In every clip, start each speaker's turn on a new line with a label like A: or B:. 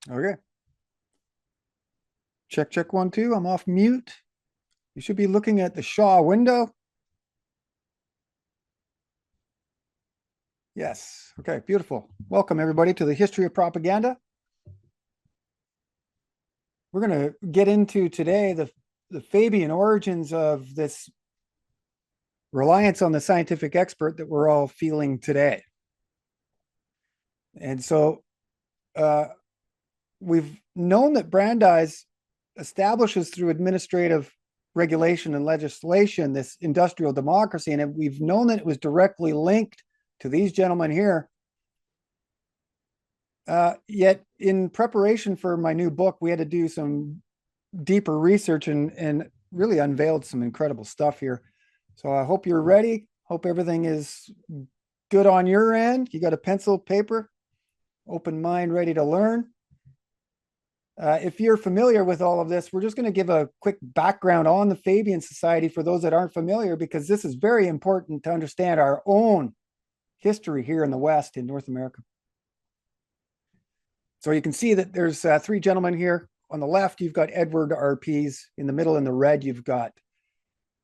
A: Okay. Check, check, 1, 2. I'm off mute. You should be looking at the Shaw window. Yes. Okay, beautiful. Welcome, everybody, to the History of Propaganda. We're going to get into today the Fabian origins of this reliance on the scientific expert that we're all feeling today. And so we've known that Brandeis establishes through administrative regulation and legislation this industrial democracy, and we've known that it was directly linked to these gentlemen here. Yet in preparation for my new book, we had to do some deeper research and really unveiled some incredible stuff here. So I hope you're ready. Hope everything is good on your end. You got a pencil, paper, open mind, ready to learn. If you're familiar with all of this, we're just going to give a quick background on the Fabian Society for those that aren't familiar, because this is very important to understand our own history here in the West, in North America. So you can see that there's three gentlemen here. On the left, you've got Edward RPs. In the middle, in the red, you've got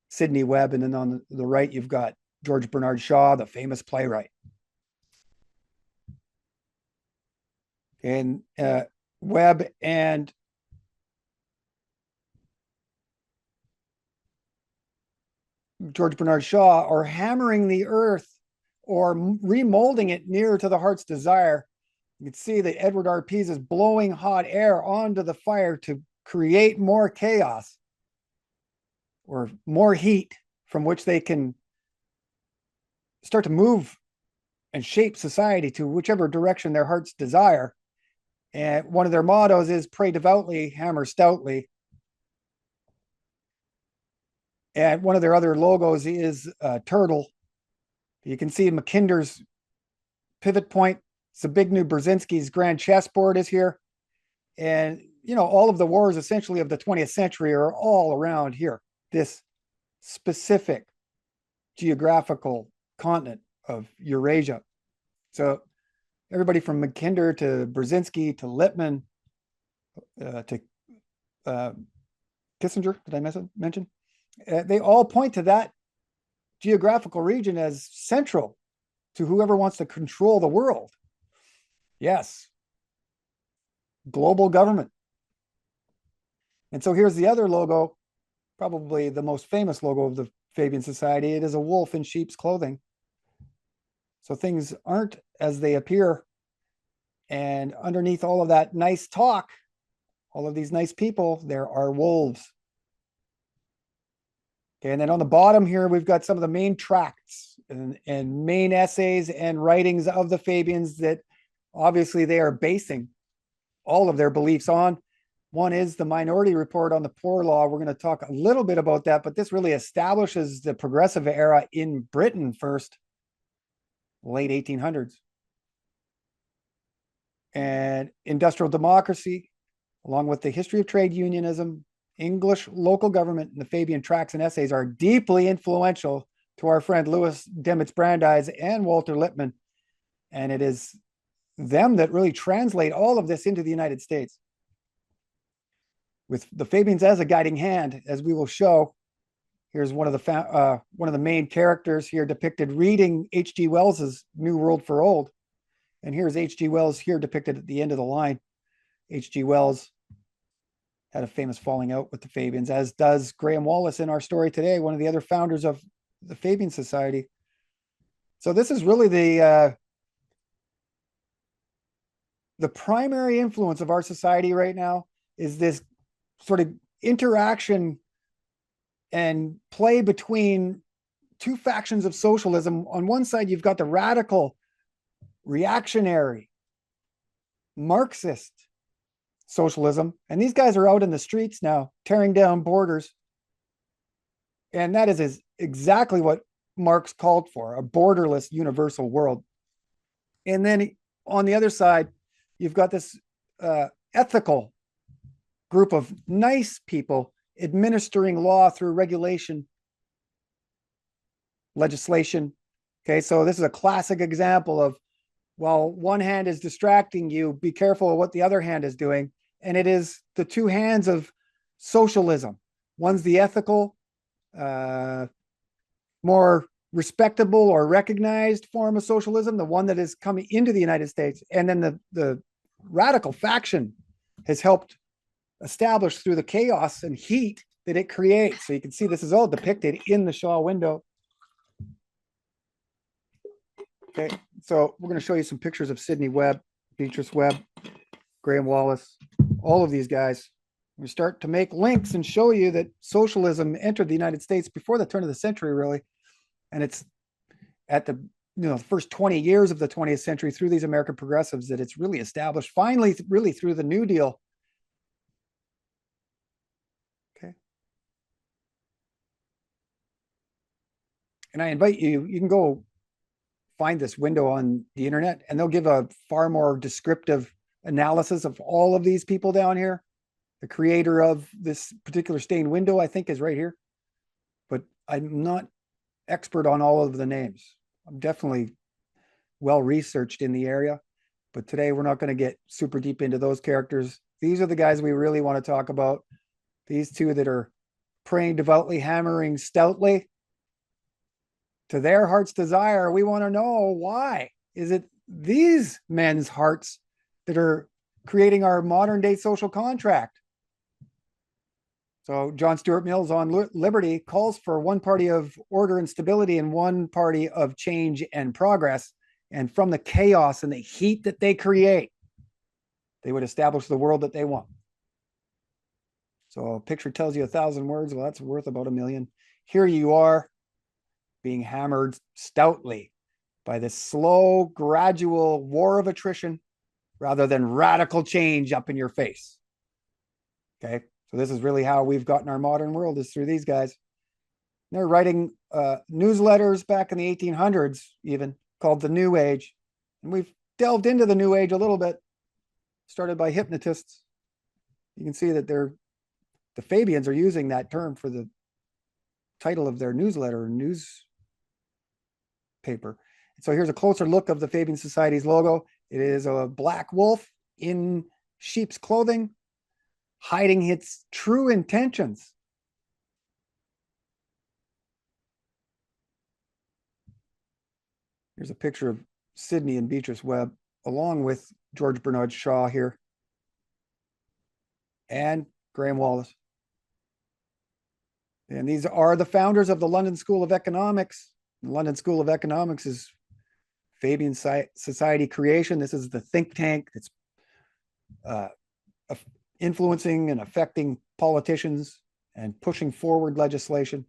A: Sidney Webb. And then on the right, you've got George Bernard Shaw, the famous playwright. And Webb and George Bernard Shaw are hammering the earth or remolding it nearer to the heart's desire. You can see that Edward RPs is blowing hot air onto the fire to create more chaos or more heat from which they can start to move and shape society to whichever direction their hearts desire. And one of their mottos is pray devoutly, hammer stoutly. And one of their other logos is a turtle. You can see Mackinder's pivot point. Zbigniew Brzezinski's grand chessboard is here. And, you know, all of the wars essentially of the 20th century are all around here, this specific geographical continent of Eurasia. So everybody from Mackinder to Brzezinski to Lippmann to Kissinger, did I mention? They all point to that geographical region as central to whoever wants to control the world. Yes, global government. And so here's the other logo, probably the most famous logo of the Fabian Society. It is a wolf in sheep's clothing. So things aren't as they appear. And underneath all of that nice talk, all of these nice people, there are wolves. Okay, and then on the bottom here, we've got some of the main tracts and main essays and writings of the Fabians that obviously they are basing all of their beliefs on. One is the Minority Report on the Poor Law. We're going to talk a little bit about that, but this really establishes the progressive era in Britain first, late 1800s. And industrial democracy, along with the history of trade unionism, English local government, and the Fabian tracts and essays are deeply influential to our friend Louis Demetz Brandeis and Walter Lippmann. And it is them that really translate all of this into the United States. With the Fabians as a guiding hand, as we will show, here's one of the main characters here depicted reading H.G. Wells's New World for Old. And here's H.G. Wells here depicted at the end of the line. H.G. Wells had a famous falling out with the Fabians, as does Graham Wallas in our story today, one of the other founders of the Fabian Society. So this is really the primary influence of our society right now is this sort of interaction and play between two factions of socialism. On one side, you've got the radical, reactionary, Marxist socialism, and these guys are out in the streets now, tearing down borders. And that is exactly what Marx called for, a borderless universal world. And then on the other side, you've got this ethical group of nice people administering law through regulation, legislation. Okay, so this is a classic example of while one hand is distracting you, be careful of what the other hand is doing. And it is the two hands of socialism. One's the ethical, more respectable or recognized form of socialism, the one that is coming into the United States. And then the radical faction has helped establish through the chaos and heat that it creates. So you can see this is all depicted in the Shaw window. Okay, so we're going to show you some pictures of Sidney Webb, Beatrice Webb, Graham Wallace, all of these guys. We start to make links and show you that socialism entered the United States before the turn of the century, really. And it's at the first 20 years of the 20th century through these American progressives that it's really established, finally, really through the New Deal. Okay. And I invite you, you can go find this window on the internet and they'll give a far more descriptive analysis of all of these people down here. The creator of this particular stained window, I think, is right here, but I'm not expert on all of the names. I'm definitely well researched in the area, but today we're not going to get super deep into those characters. These are the guys we really want to talk about. These two that are praying devoutly, hammering stoutly to their heart's desire. We want to know why. Is it these men's hearts that are creating our modern day social contract? So John Stuart Mill's on Liberty calls for one party of order and stability and one party of change and progress. And from the chaos and the heat that they create, they would establish the world that they want. So a picture tells you 1,000 words. Well, that's worth about 1,000,000. Here you are being hammered stoutly by this slow, gradual war of attrition rather than radical change up in your face. Okay. So this is really how we've gotten our modern world, is through these guys. They're writing newsletters back in the 1800s, even called the New Age. And we've delved into the New Age a little bit, started by hypnotists. You can see that the Fabians are using that term for the title of their newsletter, newspaper. So here's a closer look of the Fabian Society's logo. It is a black wolf in sheep's clothing, hiding its true intentions. Here's a picture of Sidney and Beatrice Webb, along with George Bernard Shaw here, and Graham Wallace. And these are the founders of the London School of Economics. The London School of Economics is Fabian Society creation. This is the think tank that's influencing and affecting politicians and pushing forward legislation.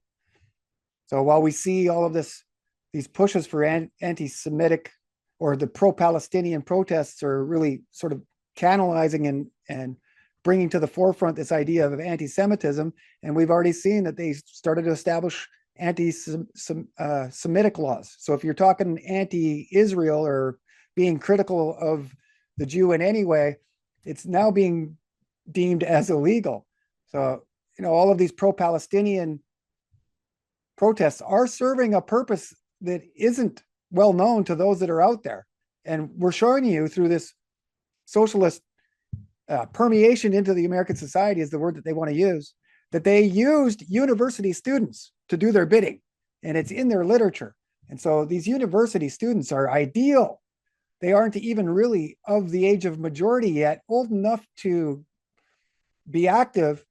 A: So while we see all of these pushes for anti-Semitic or the pro-Palestinian protests are really sort of canalizing and bringing to the forefront this idea of anti-Semitism, and we've already seen that they started to establish anti-Semitic laws. So if you're talking anti-Israel or being critical of the Jew in any way, it's now being deemed as illegal. So, all of these pro-Palestinian protests are serving a purpose that isn't well known to those that are out there. And we're showing you through this socialist permeation into the American society, is the word that they want to use, that they used university students to do their bidding, and it's in their literature. And so these university students are ideal. They aren't even really of the age of majority yet, old enough to be active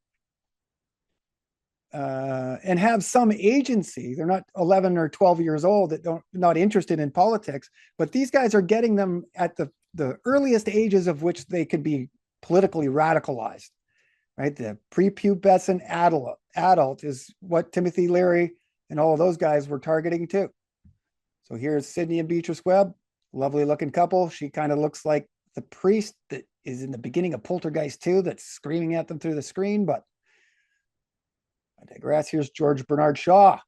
A: and have some agency. They're not 11 or 12 years old that not interested in politics, but these guys are getting them at the earliest ages of which they could be politically radicalized, right? The prepubescent adult is what Timothy Leary and all of those guys were targeting too. So here's Sidney and Beatrice Webb, lovely looking couple. She kind of looks like the priest that is in the beginning of Poltergeist 2 that's screaming at them through the screen, but I digress. Here's George Bernard Shaw,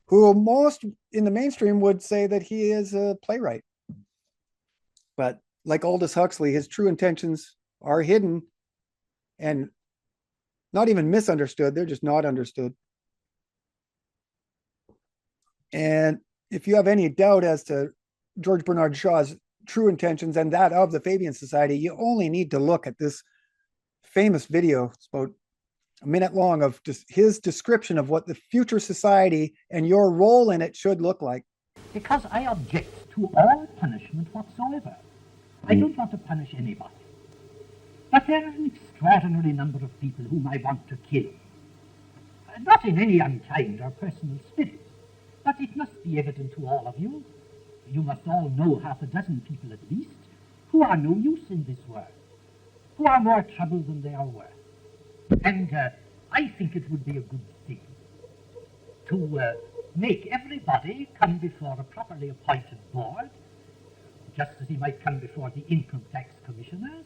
A: who most in the mainstream would say that he is a playwright. But like Aldous Huxley, his true intentions are hidden and not even misunderstood. They're just not understood. And if you have any doubt as to George Bernard Shaw's true intentions and that of the Fabian Society, you only need to look at this famous video. It's about a minute long of just his description of what the future society and your role in it should look like.
B: Because I object to all punishment whatsoever. I don't want to punish anybody. But there are an extraordinary number of people whom I want to kill. Not in any unkind or personal spirit, but it must be evident to all of you. You must all know half a dozen people at least who are no use in this world, who are more trouble than they are worth. And I think it would be a good thing to make everybody come before a properly appointed board, just as he might come before the income tax commissioners,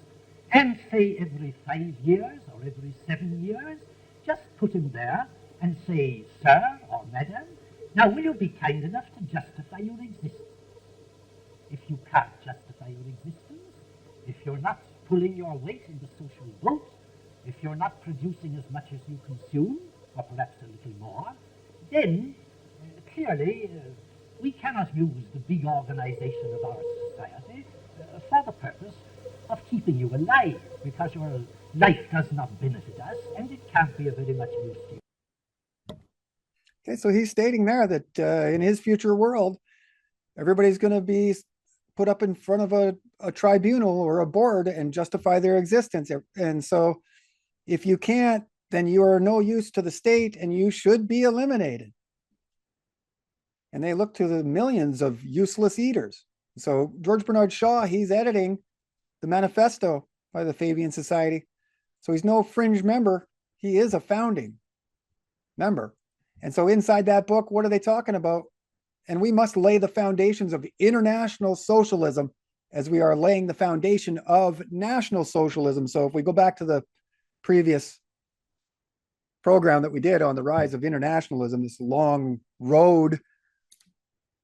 B: and say every 5 years or every 7 years, just put him there and say, sir or madam, now will you be kind enough to justify your existence? If you can't justify your existence, if you're not pulling your weight in the social vote, if you're not producing as much as you consume, or perhaps a little more, then clearly we cannot use the big organization of our society for the purpose of keeping you alive, because your life does not benefit us, and it can't be of very much use to you.
A: Okay, so he's stating there that in his future world, everybody's going to be put up in front of a tribunal or a board and justify their existence. And so if you can't, then you are no use to the state and you should be eliminated. And they look to the millions of useless eaters. So George Bernard Shaw, he's editing the manifesto by the Fabian Society. So he's no fringe member. He is a founding member. And so inside that book, what are they talking about? And we must lay the foundations of international socialism as we are laying the foundation of national socialism. So if we go back to the previous program that we did on the rise of internationalism, this long road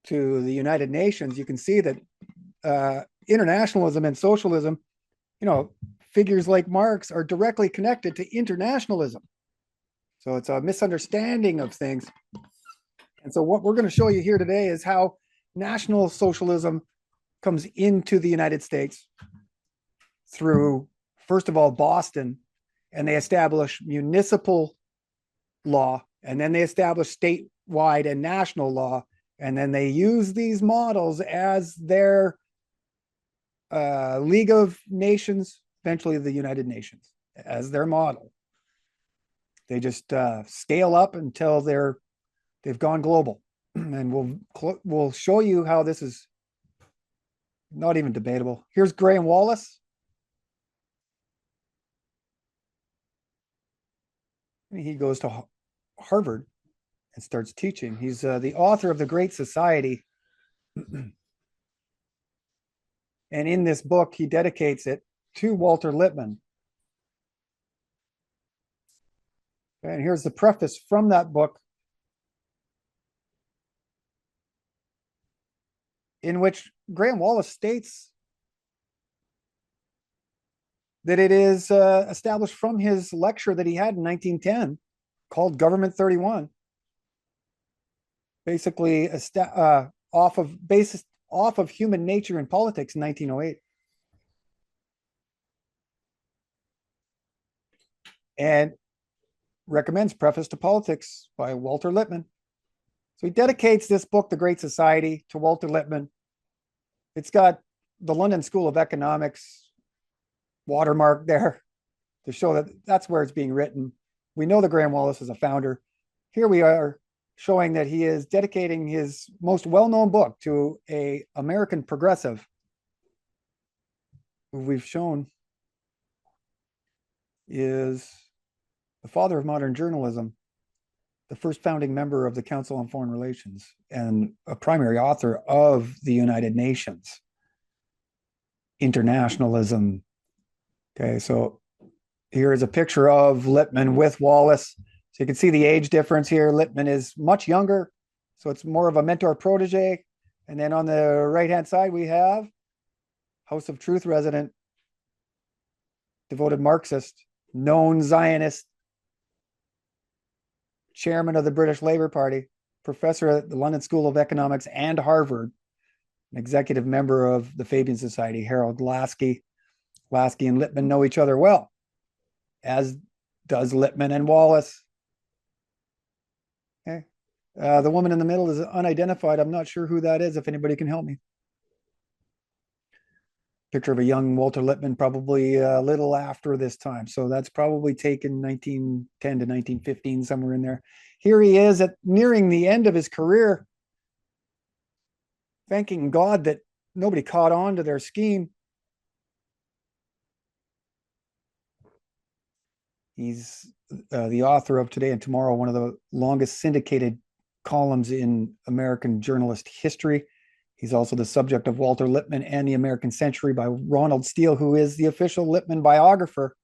A: to the United Nations, you can see that internationalism and socialism, figures like Marx are directly connected to internationalism. So it's a misunderstanding of things. And so what we're going to show you here today is how National Socialism comes into the United States through, first of all, Boston, and they establish municipal law, and then they establish statewide and national law, and then they use these models as their League of Nations, eventually the United Nations, as their model. They just scale up until they've gone global, and we'll show you how this is not even debatable. Here's Graham Wallace. He goes to Harvard and starts teaching. He's the author of The Great Society. And in this book, he dedicates it to Walter Lippmann. And here's the preface from that book, in which Graham Wallace states that it is established from his lecture that he had in 1910 called Government 31, basically off of Human Nature and Politics in 1908. And recommends Preface to Politics by Walter Lippmann. So he dedicates this book, The Great Society, to Walter Lippmann. It's got the London School of Economics watermark there to show that that's where it's being written. We know that Graham Wallace is a founder. Here we are showing that he is dedicating his most well-known book to an American progressive who we've shown is the father of modern journalism, the first founding member of the Council on Foreign Relations, and a primary author of the United Nations. Internationalism. Okay, so here is a picture of Lippmann with Wallace. So you can see the age difference here. Lippmann is much younger, so it's more of a mentor-protege. And then on the right-hand side, we have House of Truth resident, devoted Marxist, known Zionist, chairman of the British Labour Party, professor at the London School of Economics and Harvard, an executive member of the Fabian Society, Harold Lasky. Lasky and Lippmann know each other well, as does Lippmann and Wallace. Okay. The woman in the middle is unidentified. I'm not sure who that is, if anybody can help me. Picture of a young Walter Lippmann, probably a little after this time. So that's probably taken 1910 to 1915, somewhere in there. Here he is at nearing the end of his career, thanking God that nobody caught on to their scheme. He's the author of Today and Tomorrow, one of the longest syndicated columns in American journalist history. He's also the subject of Walter Lippmann and the American Century by Ronald Steele, who is the official Lippmann biographer.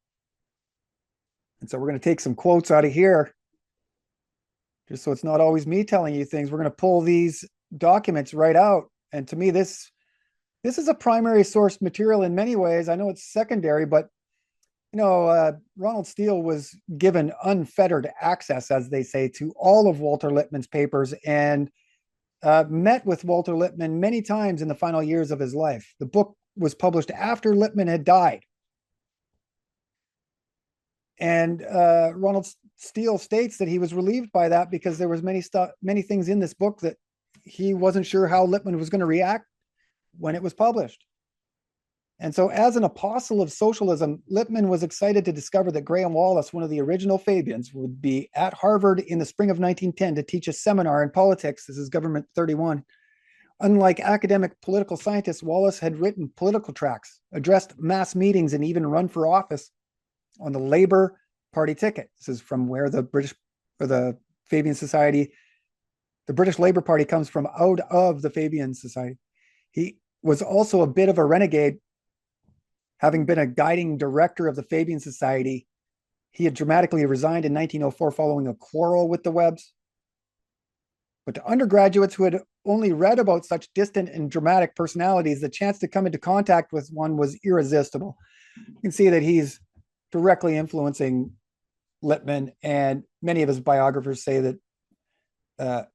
A: And so we're going to take some quotes out of here, just so it's not always me telling you things. We're going to pull these documents right out. And to me, this is a primary source material in many ways. I know it's secondary, but Ronald Steele was given unfettered access, as they say, to all of Walter Lippmann's papers, and met with Walter Lippmann many times in the final years of his life. The book was published after Lippmann had died. And Ronald Steele states that he was relieved by that because there was many things in this book that he wasn't sure how Lippmann was going to react when it was published. And so as an apostle of socialism, Lippmann was excited to discover that Graham Wallas, one of the original Fabians, would be at Harvard in the spring of 1910 to teach a seminar in politics. This is Government 31. Unlike academic political scientists, Wallas had written political tracts, addressed mass meetings, and even run for office on the Labour Party ticket. This is from where the Fabian Society, the British Labour Party, comes from, out of the Fabian Society. He was also a bit of a renegade. Having been a guiding director of the Fabian Society, he had dramatically resigned in 1904 following a quarrel with the Webbs. But to undergraduates who had only read about such distant and dramatic personalities, the chance to come into contact with one was irresistible. You can see that he's directly influencing Lippmann, and many of his biographers say that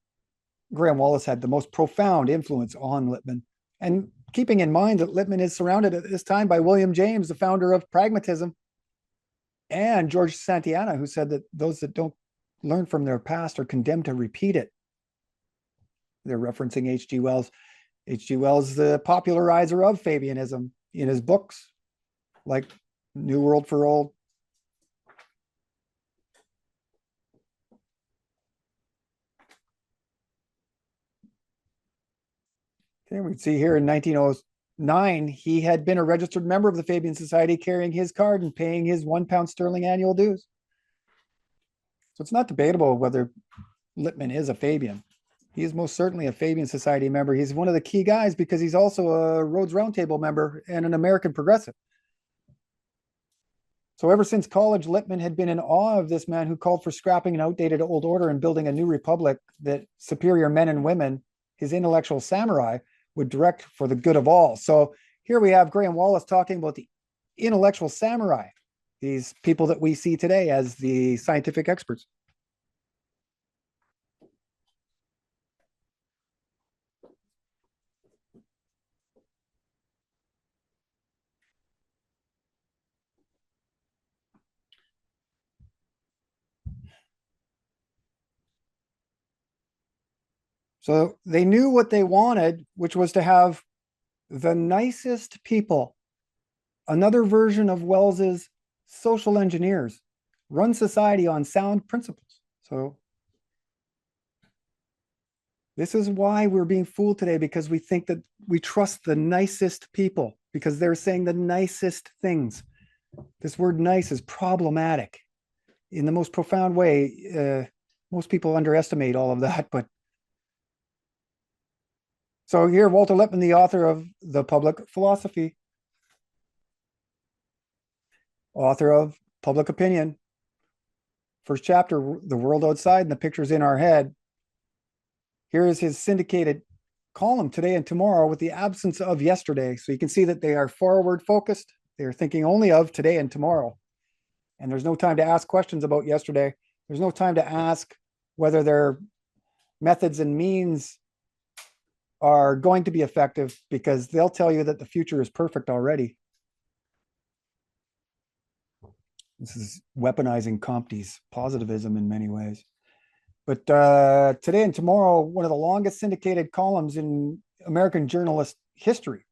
A: Graham Wallas had the most profound influence on Lippmann. And keeping in mind that Lippmann is surrounded at this time by William James, the founder of pragmatism, and George Santayana, who said that those that don't learn from their past are condemned to repeat it. They're referencing H.G. Wells. H.G. Wells, the popularizer of Fabianism in his books, like New World for Old. Okay, we can see here in 1909, he had been a registered member of the Fabian Society, carrying his card and paying his £1 annual dues. So it's not debatable whether Lippmann is a Fabian. He is most certainly a Fabian Society member. He's one of the key guys because he's also a Rhodes Roundtable member and an American progressive. So ever since college, Lippmann had been in awe of this man who called for scrapping an outdated old order and building a new republic that superior men and women, his intellectual samurai, would direct for the good of all. So here we have Graham Wallas talking about the intellectual samurai, these people that we see today as the scientific experts. So they knew what they wanted, which was to have the nicest people, another version of Wells's social engineers, run society on sound principles. So this is why we're being fooled today, because we think that we trust the nicest people because they're saying the nicest things. This word nice is problematic in the most profound way. Most people underestimate all of that, but so here, Walter Lippmann, the author of The Public Philosophy, author of Public Opinion. First chapter, The World Outside and the Pictures in Our Head. Here is his syndicated column, Today and Tomorrow, with the absence of yesterday. So you can see that they are forward focused. They are thinking only of today and tomorrow. And there's no time to ask questions about yesterday. There's no time to ask whether their methods and means are going to be effective because they'll tell you that the future is perfect already. This is weaponizing Comte's positivism in many ways. But today and tomorrow, one of the longest syndicated columns in American journalist history.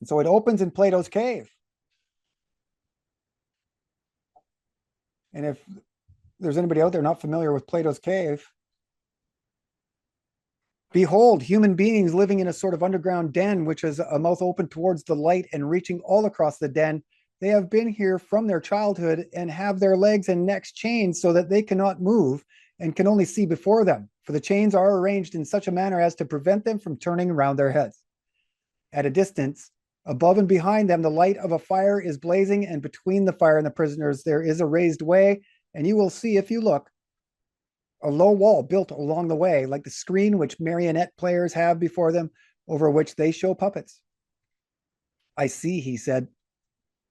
A: And so it opens in Plato's cave. And if there's anybody out there not familiar with Plato's cave, behold, human beings living in a sort of underground den, which has a mouth open towards the light and reaching all across the den. They have been here from their childhood and have their legs and necks chained so that they cannot move and can only see before them, for the chains are arranged in such a manner as to prevent them from turning around their heads. At a distance, above and behind them, the light of a fire is blazing, and between the fire and the prisoners, there is a raised way, and you will see, if you look, a low wall built along the way, like the screen which marionette players have before them, over which they show puppets. I see, he said.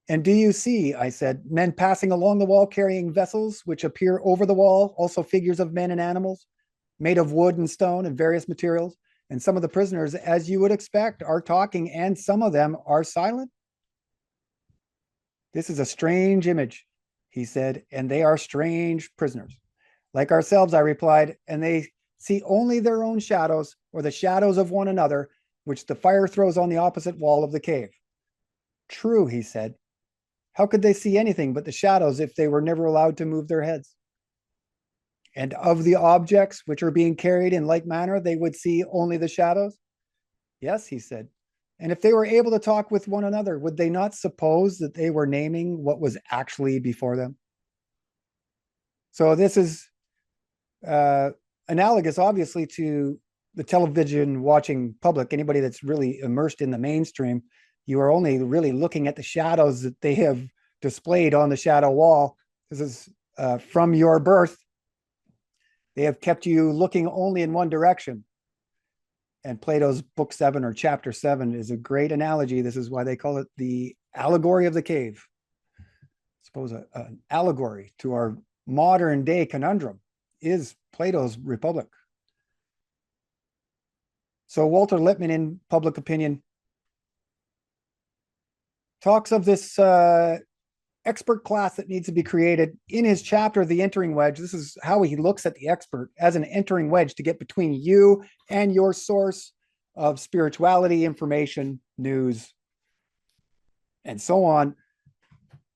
A: And do you see, I said, men passing along the wall carrying vessels which appear over the wall, also figures of men and animals, made of wood and stone and various materials? And some of the prisoners, as you would expect, are talking, and some of them are silent. This is a strange image, he said, and they are strange prisoners. Like ourselves, I replied, and they see only their own shadows or the shadows of one another, which the fire throws on the opposite wall of the cave. True, he said. How could they see anything but the shadows if they were never allowed to move their heads? And of the objects which are being carried in like manner, they would see only the shadows? Yes, he said. And if they were able to talk with one another, would they not suppose that they were naming what was actually before them? So this is analogous, obviously, to the television watching public. Anybody that's really immersed in the mainstream, you are only really looking at the shadows that they have displayed on the shadow wall. This is from your birth. They have kept you looking only in one direction. And Plato's book 7 or chapter 7 is a great analogy. This is why they call it the allegory of the cave. I suppose an allegory to our modern day conundrum is Plato's Republic. So Walter Lippmann, in Public Opinion, talks of this expert class that needs to be created in his chapter, The Entering Wedge. This is how he looks at the expert as an entering wedge to get between you and your source of spirituality, information, news, and so on.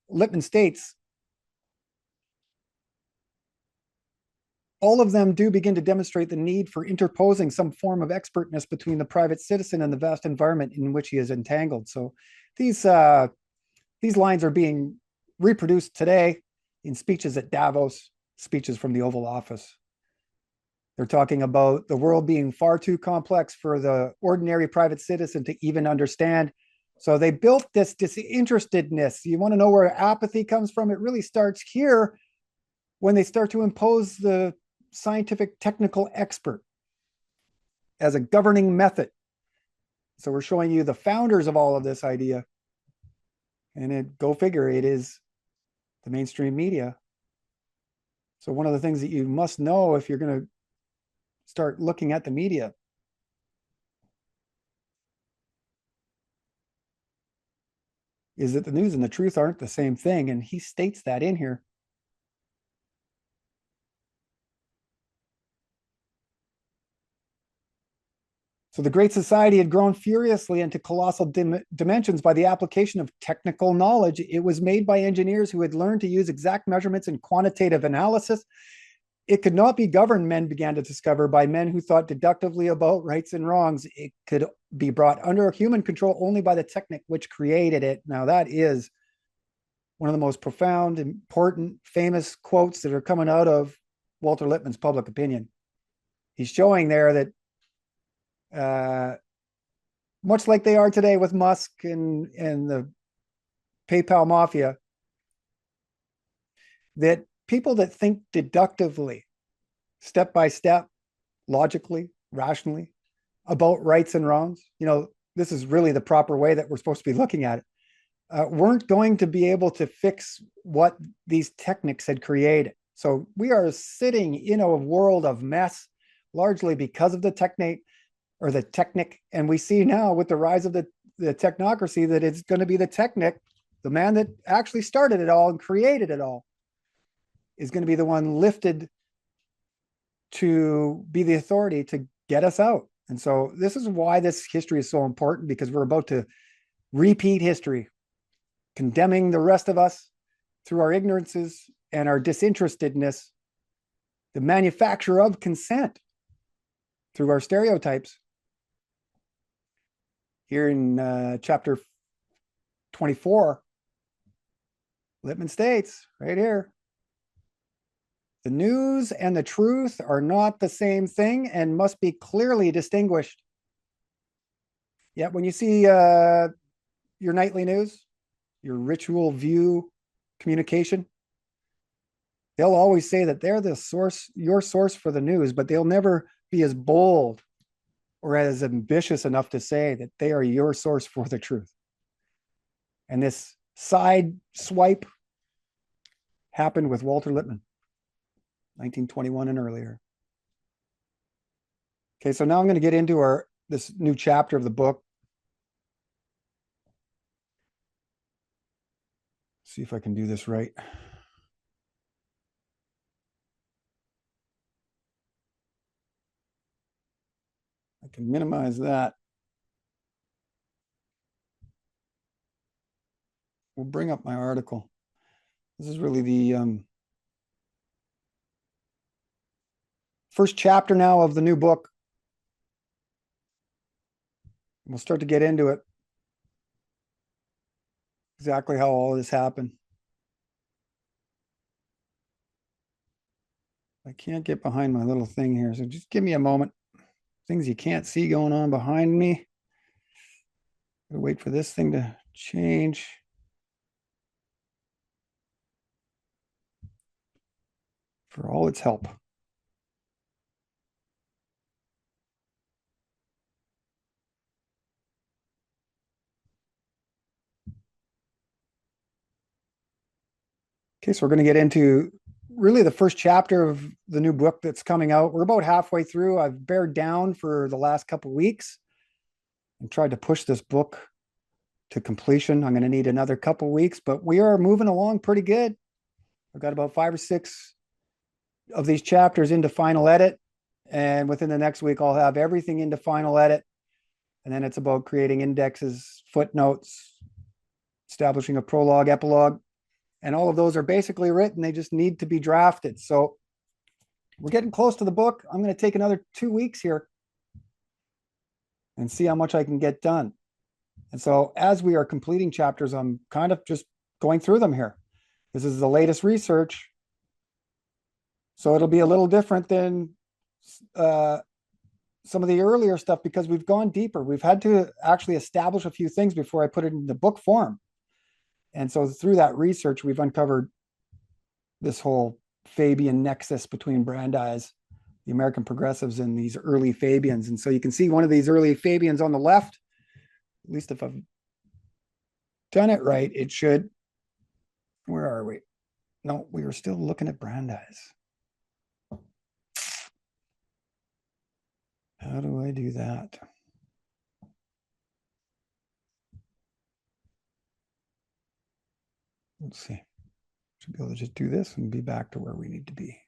A: Lippmann states, all of them do begin to demonstrate the need for interposing some form of expertness between the private citizen and the vast environment in which he is entangled. So these lines are being reproduced today in speeches at Davos, speeches from the Oval Office. They're talking about the world being far too complex for the ordinary private citizen to even understand. So they built this disinterestedness. You want to know where apathy comes from? It really starts here when they start to impose the scientific technical expert as a governing method. So we're showing you the founders of all of this idea. And go figure, it is the mainstream media. So one of the things that you must know if you're going to start looking at the media is that the news and the truth aren't the same thing. And he states that in here. So the Great Society had grown furiously into colossal dimensions by the application of technical knowledge. It was made by engineers who had learned to use exact measurements and quantitative analysis. It could not be governed, men began to discover, by men who thought deductively about rights and wrongs. It could be brought under human control only by the technic which created it. Now that is one of the most profound, important, famous quotes that are coming out of Walter Lippmann's Public Opinion. He's showing there that much like they are today with Musk and the PayPal mafia, that people that think deductively, step by step, logically, rationally, about rights and wrongs, this is really the proper way that we're supposed to be looking at it, weren't going to be able to fix what these techniques had created. So we are sitting in a world of mess largely because of the technate or the technic. And we see now with the rise of the technocracy that it's going to be the technic, the man that actually started it all and created it all, is going to be the one lifted to be the authority to get us out. And so this is why this history is so important, because we're about to repeat history, condemning the rest of us through our ignorances and our disinterestedness, the manufacture of consent through our stereotypes. Here in chapter 24, Lippmann states right here, the news and the truth are not the same thing and must be clearly distinguished. Yet when you see your nightly news, your ritual view communication, they'll always say that they're the source, your source for the news, but they'll never be as bold or as ambitious enough to say that they are your source for the truth. And this side swipe happened with Walter Lippmann, 1921 and earlier. Okay, so now I'm going to get into this new chapter of the book. See if I can do this right. I can minimize that. We'll bring up my article. This is really the first chapter now of the new book. We'll start to get into it. Exactly how all this happened. I can't get behind my little thing here, so just give me a moment. Things you can't see going on behind me. Gotta wait for this thing to change. For all its help. Okay, so we're going to get into really the first chapter of the new book that's coming out. We're about halfway through. I've bared down for the last couple of weeks and tried to push this book to completion. I'm going to need another couple of weeks, but we are moving along pretty good. I've got about 5 or 6 of these chapters into final edit, and within the next week I'll have everything into final edit. And then it's about creating indexes, footnotes, establishing a prologue, epilogue, and all of those are basically written. They just need to be drafted. So we're getting close to the book. I'm going to take another 2 weeks here and see how much I can get done. And so as we are completing chapters, I'm kind of just going through them here. This is the latest research. So it'll be a little different than some of the earlier stuff because we've gone deeper. We've had to actually establish a few things before I put it in the book form. And so through that research, we've uncovered this whole Fabian nexus between Brandeis, the American progressives, and these early Fabians. And so you can see one of these early Fabians on the left. At least if I've done it right, it should. Where are we? No, we were still looking at Brandeis. How do I do that? Let's see. Should be able to just do this and be back to where we need to be.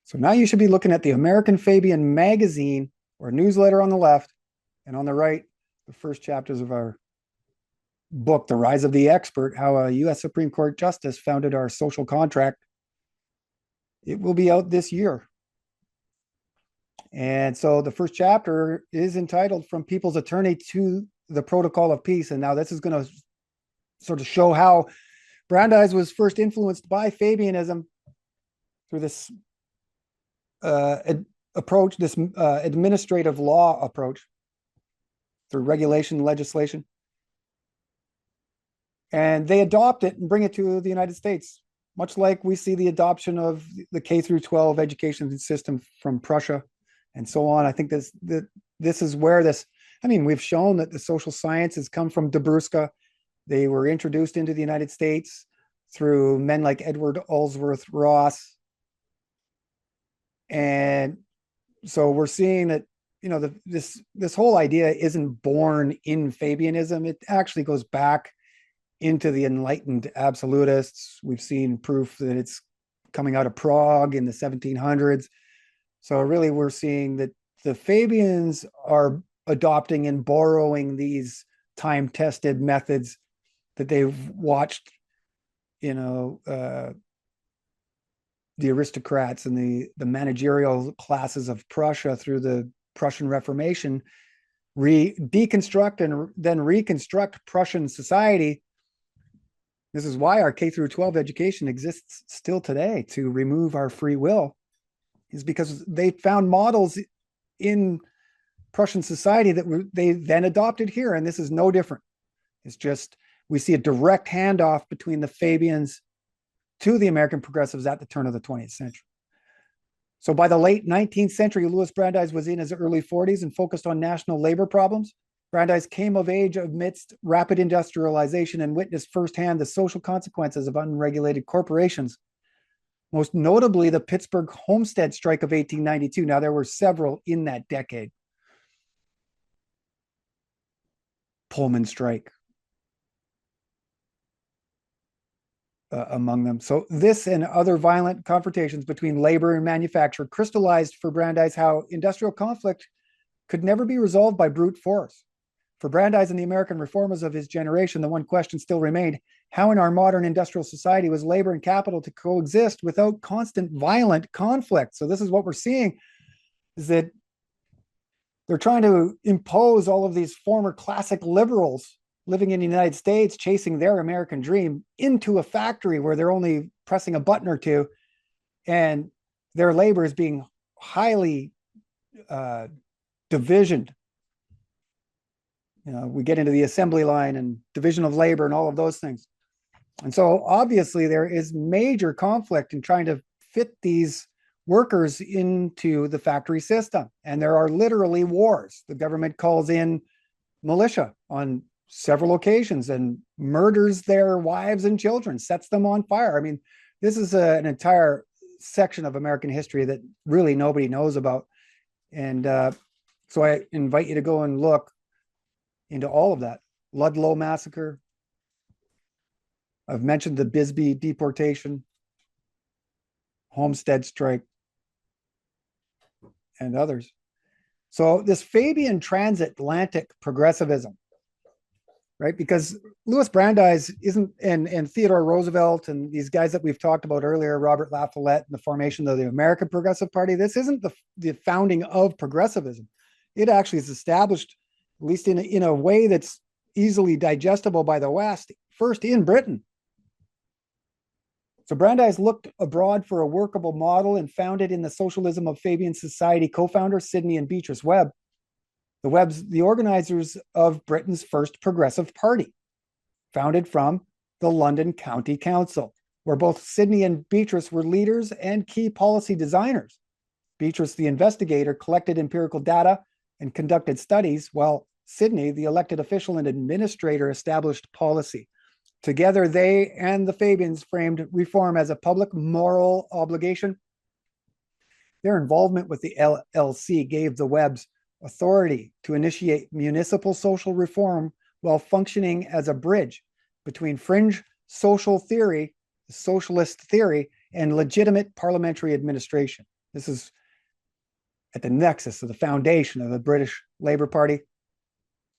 A: So now you should be looking at the American Fabian magazine or newsletter on the left, and on the right, the first chapters of our book, The Rise of the Expert, how a U.S. Supreme Court Justice founded our social contract. It will be out this year. And so the first chapter is entitled From People's Attorney to the Protocol of Peace. And now this is going to sort of show how Brandeis was first influenced by Fabianism through this approach, this administrative law approach, through regulation, legislation. And they adopt it and bring it to the United States, much like we see the adoption of the K through 12 education system from Prussia and so on. I think this is where this, I mean, we've shown that the social sciences come from Dobruska. They were introduced into the United States through men like Edward Allsworth Ross. And so we're seeing that, this whole idea isn't born in Fabianism. It actually goes back into the enlightened absolutists. We've seen proof that it's coming out of Prague in the 1700s. So really we're seeing that the Fabians are adopting and borrowing these time-tested methods that they've watched, the aristocrats and the managerial classes of Prussia through the Prussian Reformation deconstruct and then reconstruct Prussian society. This is why our K through 12 education exists still today, to remove our free will, is because they found models in Prussian society that they then adopted here. And this is no different. It's just, we see a direct handoff between the Fabians to the American progressives at the turn of the 20th century. So by the late 19th century, Louis Brandeis was in his early 40s and focused on national labor problems. Brandeis came of age amidst rapid industrialization and witnessed firsthand the social consequences of unregulated corporations, most notably the Pittsburgh Homestead Strike of 1892. Now, there were several in that decade. Pullman Strike among them. So this and other violent confrontations between labor and manufacture crystallized for Brandeis how industrial conflict could never be resolved by brute force. For Brandeis and the American reformers of his generation, the one question still remained: how in our modern industrial society was labor and capital to coexist without constant violent conflict? So this is what we're seeing, is that they're trying to impose all of these former classic liberals living in the United States, chasing their American dream, into a factory where they're only pressing a button or two, and their labor is being highly divisioned. We get into the assembly line and division of labor and all of those things. And so obviously there is major conflict in trying to fit these workers into the factory system. And there are literally wars. The government calls in militia on several occasions and murders their wives and children, sets them on fire. I mean, this is an entire section of American history that really nobody knows about. And so I invite you to go and look into all of that. Ludlow massacre. I've mentioned the Bisbee deportation, Homestead strike, and others. So this Fabian transatlantic progressivism, right? Because Louis Brandeis isn't, and Theodore Roosevelt and these guys that we've talked about earlier, Robert La Follette and the formation of the American Progressive Party, this isn't the founding of progressivism. It actually is established, at least in a way that's easily digestible by the West, first in Britain. So Brandeis looked abroad for a workable model and found it in the Socialism of Fabian Society co-founders Sidney and Beatrice Webb. The Webbs, the organizers of Britain's first progressive party, founded from the London County Council, where both Sidney and Beatrice were leaders and key policy designers. Beatrice, the investigator, collected empirical data and conducted studies, while Sidney, the elected official and administrator, established policy. Together, they and the Fabians framed reform as a public moral obligation. Their involvement with the LLC gave the Webbs authority to initiate municipal social reform while functioning as a bridge between fringe social theory, socialist theory, and legitimate parliamentary administration. This is at the nexus of the foundation of the British Labour Party.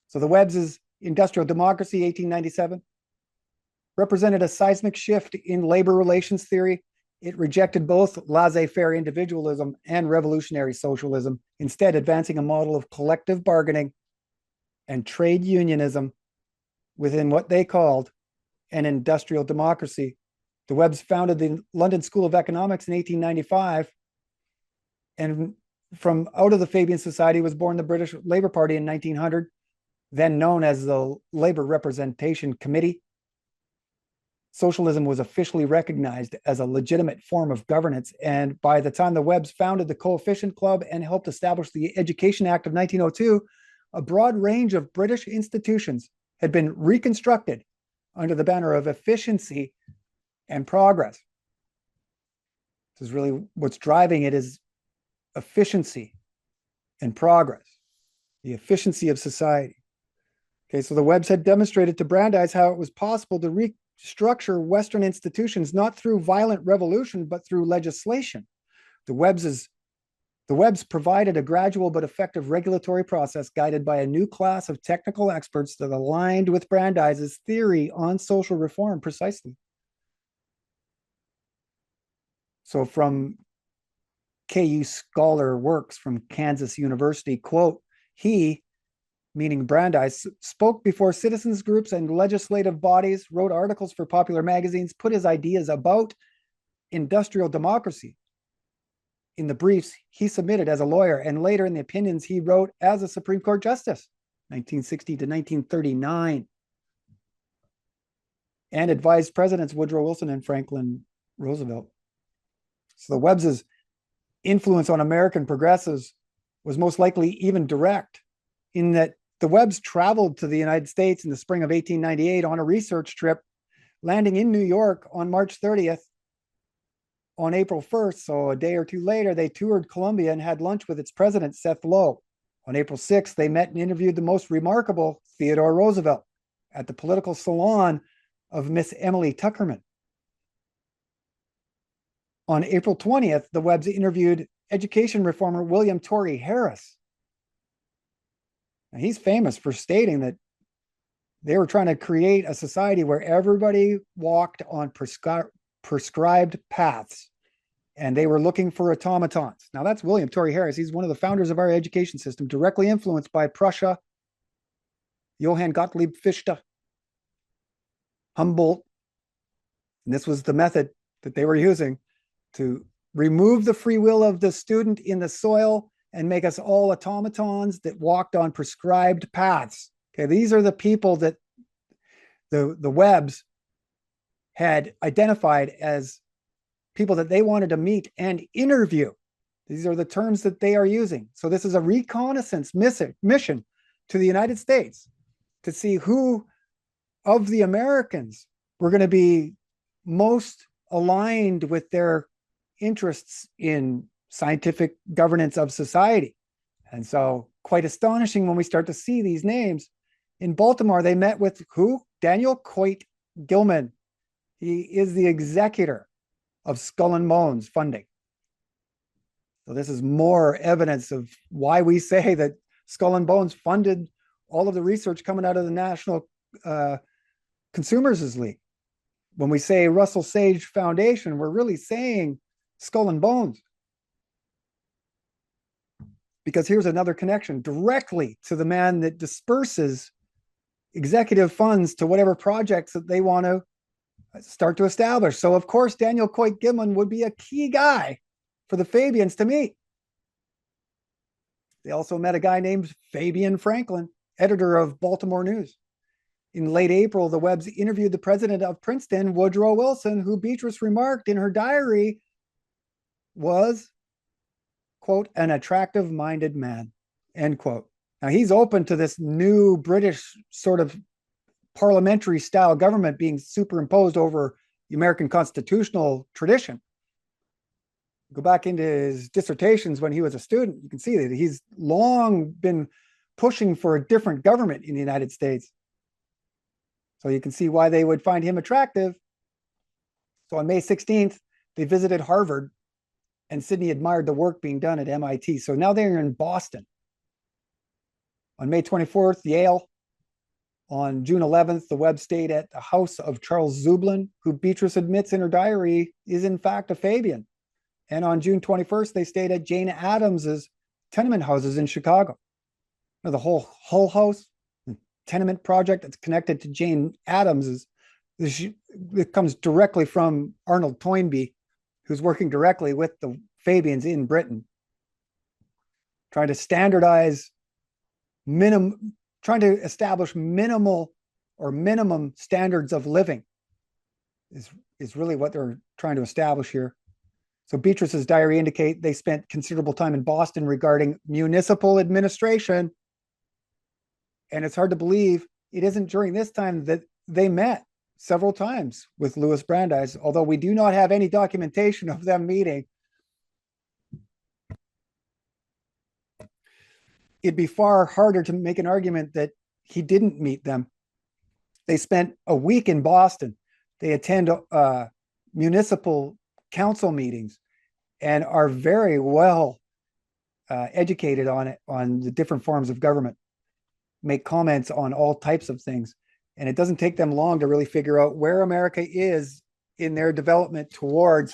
A: So the Webbs' Industrial Democracy, 1897, represented a seismic shift in labor relations theory. It rejected both laissez-faire individualism and revolutionary socialism, instead advancing a model of collective bargaining and trade unionism within what they called an industrial democracy. The Webbs founded the London School of Economics in 1895, and from out of the Fabian Society was born the British Labour Party in 1900, then known as the Labour Representation Committee. Socialism was officially recognized as a legitimate form of governance, and by the time the Webbs founded the Coefficient Club and helped establish the Education Act of 1902, a broad range of British institutions had been reconstructed under the banner of efficiency and progress. This is really what's driving it is efficiency and progress, the efficiency of society. Okay, so the Webbs had demonstrated to Brandeis how it was possible to restructure Western institutions not through violent revolution, but through legislation. The Webbs provided a gradual but effective regulatory process guided by a new class of technical experts that aligned with Brandeis's theory on social reform precisely. So from KU Scholar Works from Kansas University, quote, he, meaning Brandeis, spoke before citizens groups and legislative bodies, wrote articles for popular magazines, put his ideas about industrial democracy in the briefs he submitted as a lawyer, and later in the opinions he wrote as a Supreme Court justice, 1960 to 1939, and advised Presidents Woodrow Wilson and Franklin Roosevelt. So the Webbs' influence on American progressives was most likely even direct, in that the Webbs traveled to the United States in the spring of 1898 on a research trip, landing in New York on March 30th. On April 1st, so a day or two later, they toured Columbia and had lunch with its president, Seth Low. On April 6th, they met and interviewed the most remarkable Theodore Roosevelt at the political salon of Miss Emily Tuckerman. On April 20th, the Webbs interviewed education reformer William Torrey Harris. Now, he's famous for stating that they were trying to create a society where everybody walked on prescribed paths, and they were looking for automatons. Now, that's William Torrey Harris. He's one of the founders of our education system, directly influenced by Prussia, Johann Gottlieb Fichte, Humboldt. And this was the method that they were using to remove the free will of the student in the soil and make us all automatons that walked on prescribed paths. Okay, these are the people that the Webbs had identified as people that they wanted to meet and interview. These are the terms that they are using. So this is a reconnaissance mission to the United States to see who of the Americans were going to be most aligned with their interests in scientific governance of society. And so quite astonishing when we start to see these names. In Baltimore, they met with who? Daniel Coit Gilman. He is the executor of Skull and Bones funding. So this is more evidence of why we say that Skull and Bones funded all of the research coming out of the National Consumers' League. When we say Russell Sage Foundation, we're really saying Skull and Bones. Because here's another connection directly to the man that disperses executive funds to whatever projects that they want to start to establish. So, of course, Daniel Coit Gilman would be a key guy for the Fabians to meet. They also met a guy named Fabian Franklin, editor of Baltimore News. In late April, the Webbs interviewed the president of Princeton, Woodrow Wilson, who Beatrice remarked in her diary was, quote, an attractive-minded man, end quote. Now, he's open to this new British sort of parliamentary style government being superimposed over the American constitutional tradition. Go back into his dissertations when he was a student, you can see that he's long been pushing for a different government in the United States. So you can see why they would find him attractive. So on May 16th, they visited Harvard, and Sidney admired the work being done at MIT. So now they're in Boston. On May 24th, Yale. On June 11th, the Webbs stayed at the house of Charles Zublin, who Beatrice admits in her diary is in fact a Fabian. And on June 21st, they stayed at Jane Addams's tenement houses in Chicago. Now, the whole Hull House tenement project that's connected to Jane Addams it comes directly from Arnold Toynbee, who's working directly with the Fabians in Britain, trying to standardize trying to establish minimal or minimum standards of living is really what they're trying to establish here. So Beatrice's diary indicate they spent considerable time in Boston regarding municipal administration. And it's hard to believe it isn't during this time that they met. several times with Louis Brandeis, although we do not have any documentation of them meeting. It'd be far harder to make an argument that he didn't meet them. They spent a week in Boston. They attend municipal council meetings and are very well educated on the different forms of government, make comments on all types of things. And it doesn't take them long to really figure out where America is in their development towards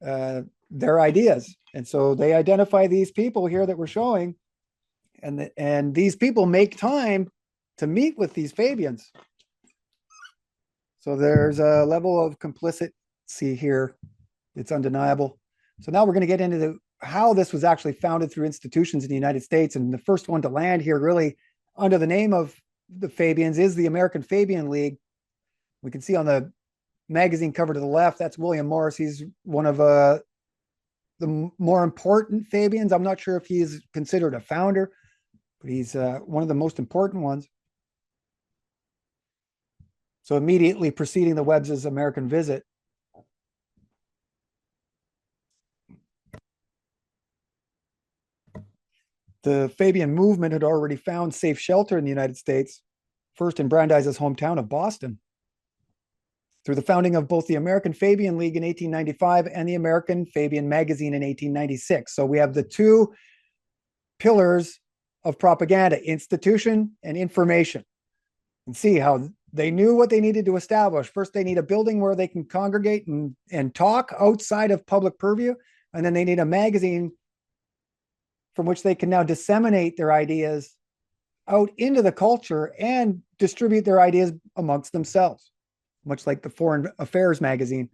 A: their ideas. And so they identify these people here that we're showing, and these people make time to meet with these Fabians. So there's a level of complicity here. It's undeniable. So now we're going to get into how this was actually founded through institutions in the United States. And the first one to land here really under the name of the Fabians is the American Fabian League. We can see on the magazine cover to the left, that's William Morris. He's one of the more important Fabians. I'm not sure if he's considered a founder, but he's one of the most important ones. So immediately preceding the Webbs' American visit, the Fabian movement had already found safe shelter in the United States, first in Brandeis' hometown of Boston, through the founding of both the American Fabian League in 1895 and the American Fabian Magazine in 1896. So we have the two pillars of propaganda, institution and information. And see how they knew what they needed to establish. First, they need a building where they can congregate and talk outside of public purview. And then they need a magazine from which they can now disseminate their ideas out into the culture and distribute their ideas amongst themselves, much like the Foreign Affairs magazine.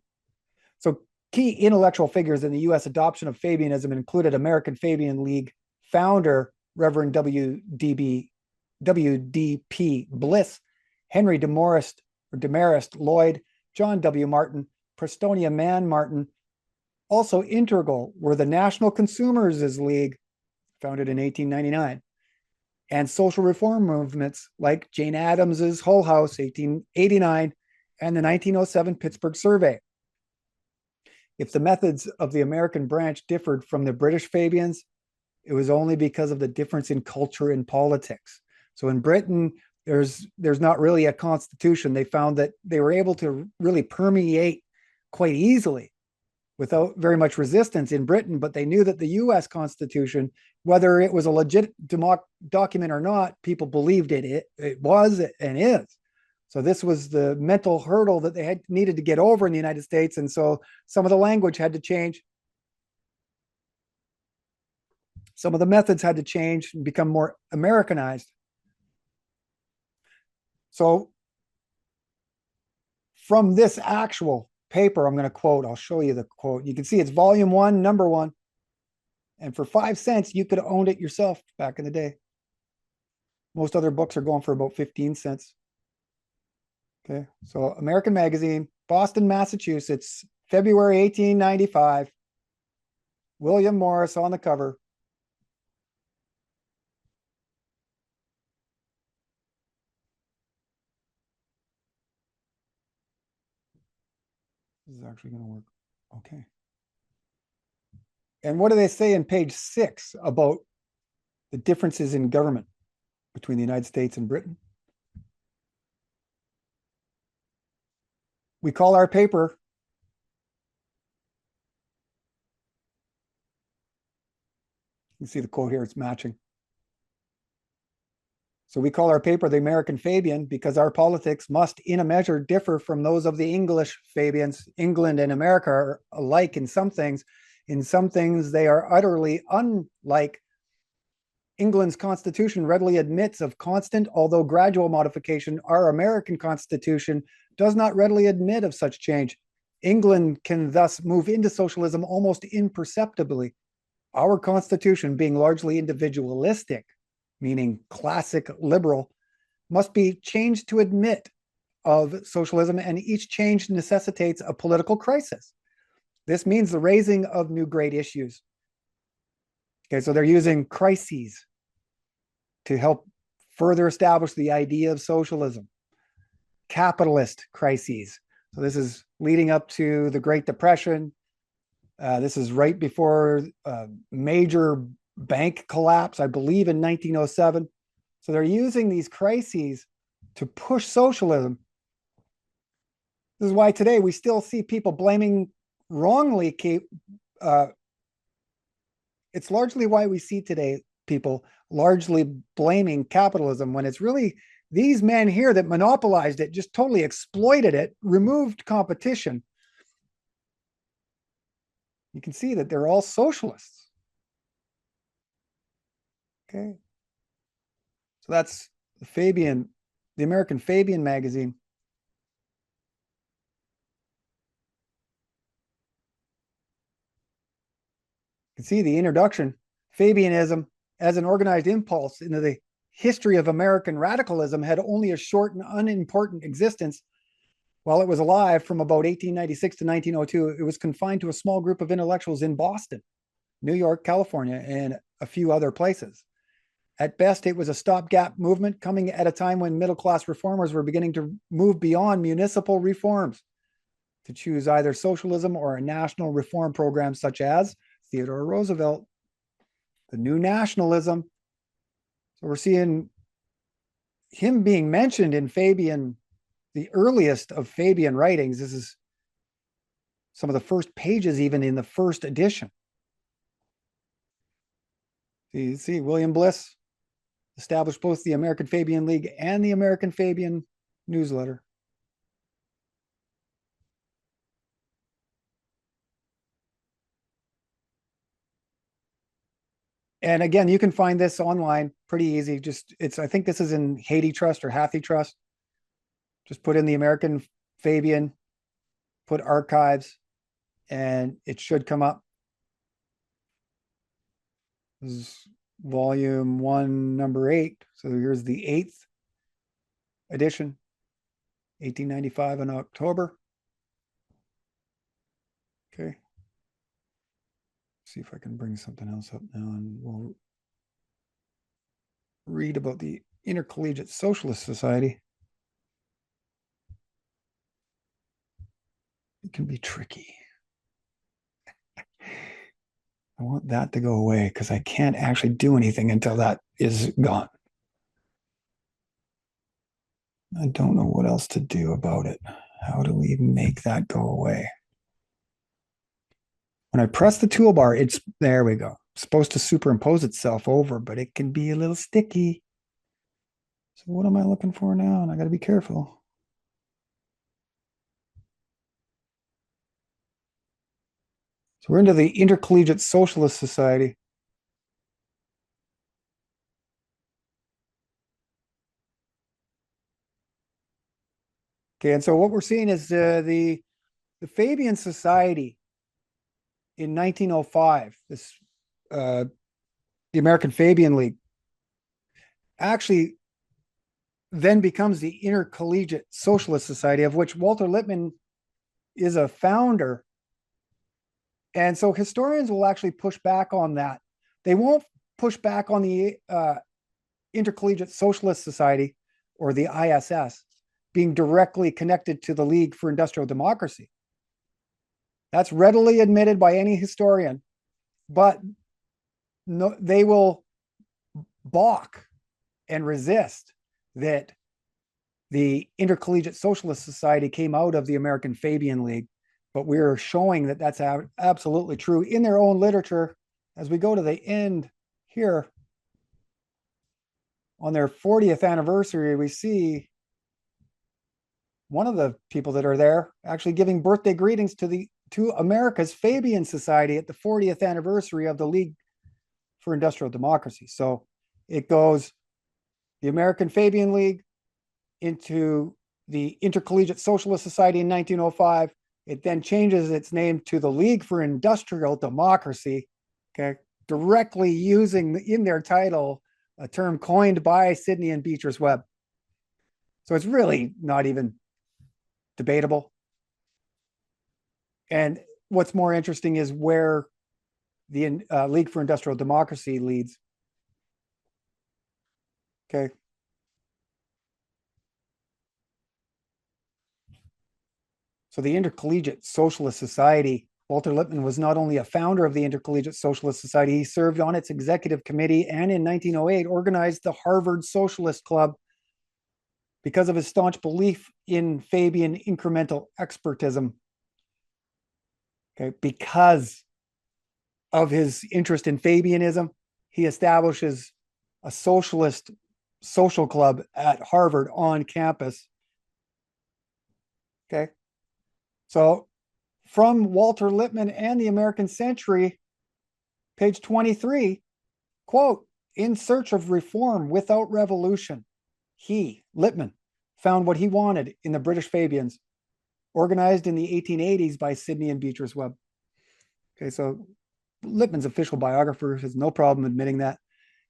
A: So key intellectual figures in the US adoption of Fabianism included American Fabian League founder, Reverend W.D.P. Bliss, Henry Demarest Lloyd, John W. Martin, Prestonia Mann Martin. Also integral were the National Consumers' League, founded in 1899, and social reform movements like Jane Addams's Hull House, 1889, and the 1907 Pittsburgh Survey. If the methods of the American branch differed from the British Fabians, it was only because of the difference in culture and politics. So in Britain, there's not really a constitution. They found that they were able to really permeate quite easily without very much resistance in Britain, but they knew that the US Constitution, whether it was a legit document or not, people believed it was and is. So this was the mental hurdle that they needed to get over in the United States. And so some of the language had to change. Some of the methods had to change and become more Americanized. So from this actual paper, I'm going to quote, I'll show you the quote. You can see it's volume 1, number 1. And for 5 cents, you could have owned it yourself back in the day. Most other books are going for about 15 cents. Okay, so American Magazine, Boston, Massachusetts, February 1895. William Morris on the cover. This is actually going to work. Okay. And what do they say in page 6 about the differences in government between the United States and Britain? We call our paper you can see the quote here, it's matching. So we call our paper the American Fabian because our politics must in a measure differ from those of the English Fabians. England and America are alike in some things. In some things, they are utterly unlike. England's constitution readily admits of constant, although gradual modification. Our American constitution does not readily admit of such change. England can thus move into socialism almost imperceptibly. Our constitution, being largely individualistic, meaning classic liberal, must be changed to admit of socialism, and each change necessitates a political crisis. This means the raising of new great issues. Okay, so they're using crises to help further establish the idea of socialism. capitalist crises. So this is leading up to the Great Depression. This is right before major bank collapse, I believe in 1907. So they're using these crises to push socialism. This is why today we still see people blaming wrongly. It's largely why we see today people largely blaming capitalism when it's really these men here that monopolized it, just totally exploited it, removed competition. You can see that they're all socialists. Okay. So that's the American Fabian magazine. You can see the introduction, Fabianism as an organized impulse into the history of American radicalism had only a short and unimportant existence. While it was alive from about 1896 to 1902, it was confined to a small group of intellectuals in Boston, New York, California, and a few other places. At best, it was a stopgap movement coming at a time when middle-class reformers were beginning to move beyond municipal reforms to choose either socialism or a national reform program such as Theodore Roosevelt, the New Nationalism. So we're seeing him being mentioned in Fabian, the earliest of Fabian writings. This is some of the first pages, even in the first edition. You see, William Bliss established both the American Fabian League and the American Fabian newsletter. And again, you can find this online pretty easy. I think this is in Haiti Trust or Hathi Trust. Just put in the American Fabian, put archives, and it should come up. This is volume 1, number 8. So here's the 8th edition, 1895 in October. Okay. See if I can bring something else up now, and we'll read about the Intercollegiate Socialist Society. It can be tricky. I want that to go away because I can't actually do anything until that is gone. I don't know what else to do about it. How do we make that go away? When I press the toolbar, there we go. It's supposed to superimpose itself over, but it can be a little sticky. So what am I looking for now? And I got to be careful. So we're into the Intercollegiate Socialist Society. Okay, and so what we're seeing is the Fabian Society in 1905, the American Fabian League, actually then becomes the Intercollegiate Socialist Society, of which Walter Lippmann is a founder. And so historians will actually push back on that. They won't push back on the Intercollegiate Socialist Society or the ISS being directly connected to the League for Industrial Democracy. That's readily admitted by any historian, but no, they will balk and resist that the Intercollegiate Socialist Society came out of the American Fabian League. But we're showing that that's absolutely true in their own literature. As we go to the end here, on their 40th anniversary, we see one of the people that are there actually giving birthday greetings to America's Fabian Society at the 40th anniversary of the League for Industrial Democracy. So it goes the American Fabian League into the Intercollegiate Socialist Society in 1905. It then changes its name to the League for Industrial Democracy, okay, directly using in their title a term coined by Sidney and Beatrice Webb. So it's really not even debatable. And what's more interesting is where the League for Industrial Democracy leads. Okay. So the Intercollegiate Socialist Society, Walter Lippmann was not only a founder of the Intercollegiate Socialist Society, he served on its executive committee and in 1908 organized the Harvard Socialist Club because of his staunch belief in Fabian incremental expertism. Okay, because of his interest in Fabianism, he establishes a socialist social club at Harvard on campus. Okay, so from Walter Lippmann and the American Century, page 23, quote, in search of reform without revolution, he, Lippmann, found what he wanted in the British Fabians, organized in the 1880s by Sidney and Beatrice Webb. Okay, so Lippmann's official biographer has no problem admitting that.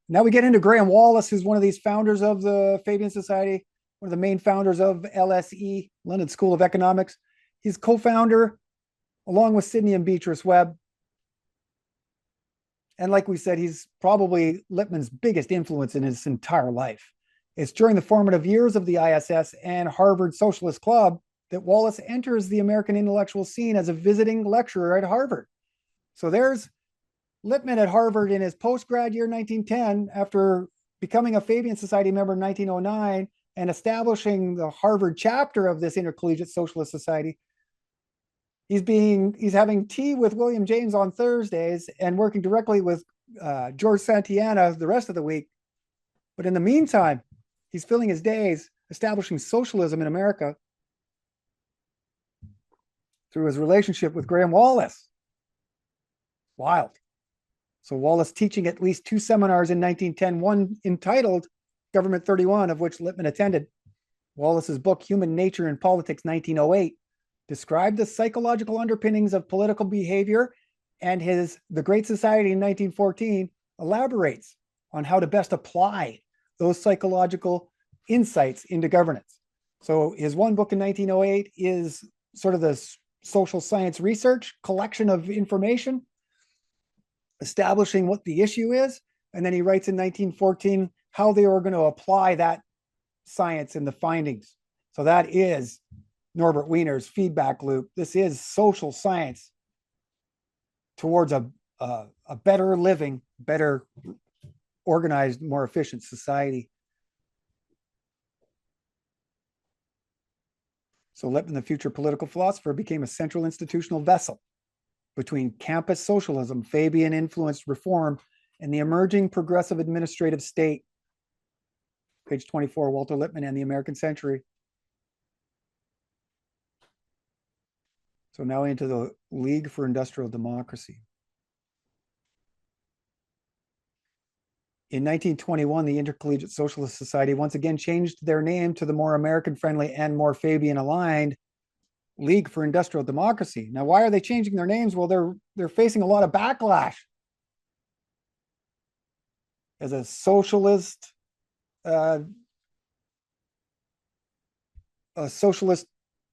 A: Now we get into Graham Wallas, who's one of these founders of the Fabian Society, one of the main founders of LSE, London School of Economics. He's co-founder, along with Sidney and Beatrice Webb. And like we said, he's probably Lippmann's biggest influence in his entire life. It's during the formative years of the ISS and Harvard Socialist Club that Wallas enters the American intellectual scene as a visiting lecturer at Harvard. So there's Lippmann at Harvard in his post-grad year 1910, after becoming a Fabian Society member in 1909 and establishing the Harvard chapter of this Intercollegiate Socialist Society. He's having tea with William James on Thursdays and working directly with George Santayana the rest of the week. But in the meantime, he's filling his days establishing socialism in America through his relationship with Graham Wallas. Wild. So Wallas teaching at least 2 seminars in 1910, one entitled Government 31, of which Lippmann attended. Wallas's book, Human Nature and Politics, 1908, described the psychological underpinnings of political behavior, and his The Great Society in 1914 elaborates on how to best apply those psychological insights into governance. So his one book in 1908 is sort of the social science research collection of information, establishing what the issue is. And then he writes in 1914 how they are going to apply that science and the findings. So that is Norbert Wiener's feedback loop. This is social science towards a better living, better organized, more efficient society. So Lippmann, the future political philosopher, became a central institutional vessel between campus socialism, Fabian-influenced reform, and the emerging progressive administrative state. Page 24, Walter Lippmann and the American Century. So now into the League for Industrial Democracy. In 1921, the Intercollegiate Socialist Society once again changed their name to the more American-friendly and more Fabian-aligned League for Industrial Democracy. Now, why are they changing their names? Well, they're facing a lot of backlash. As a socialist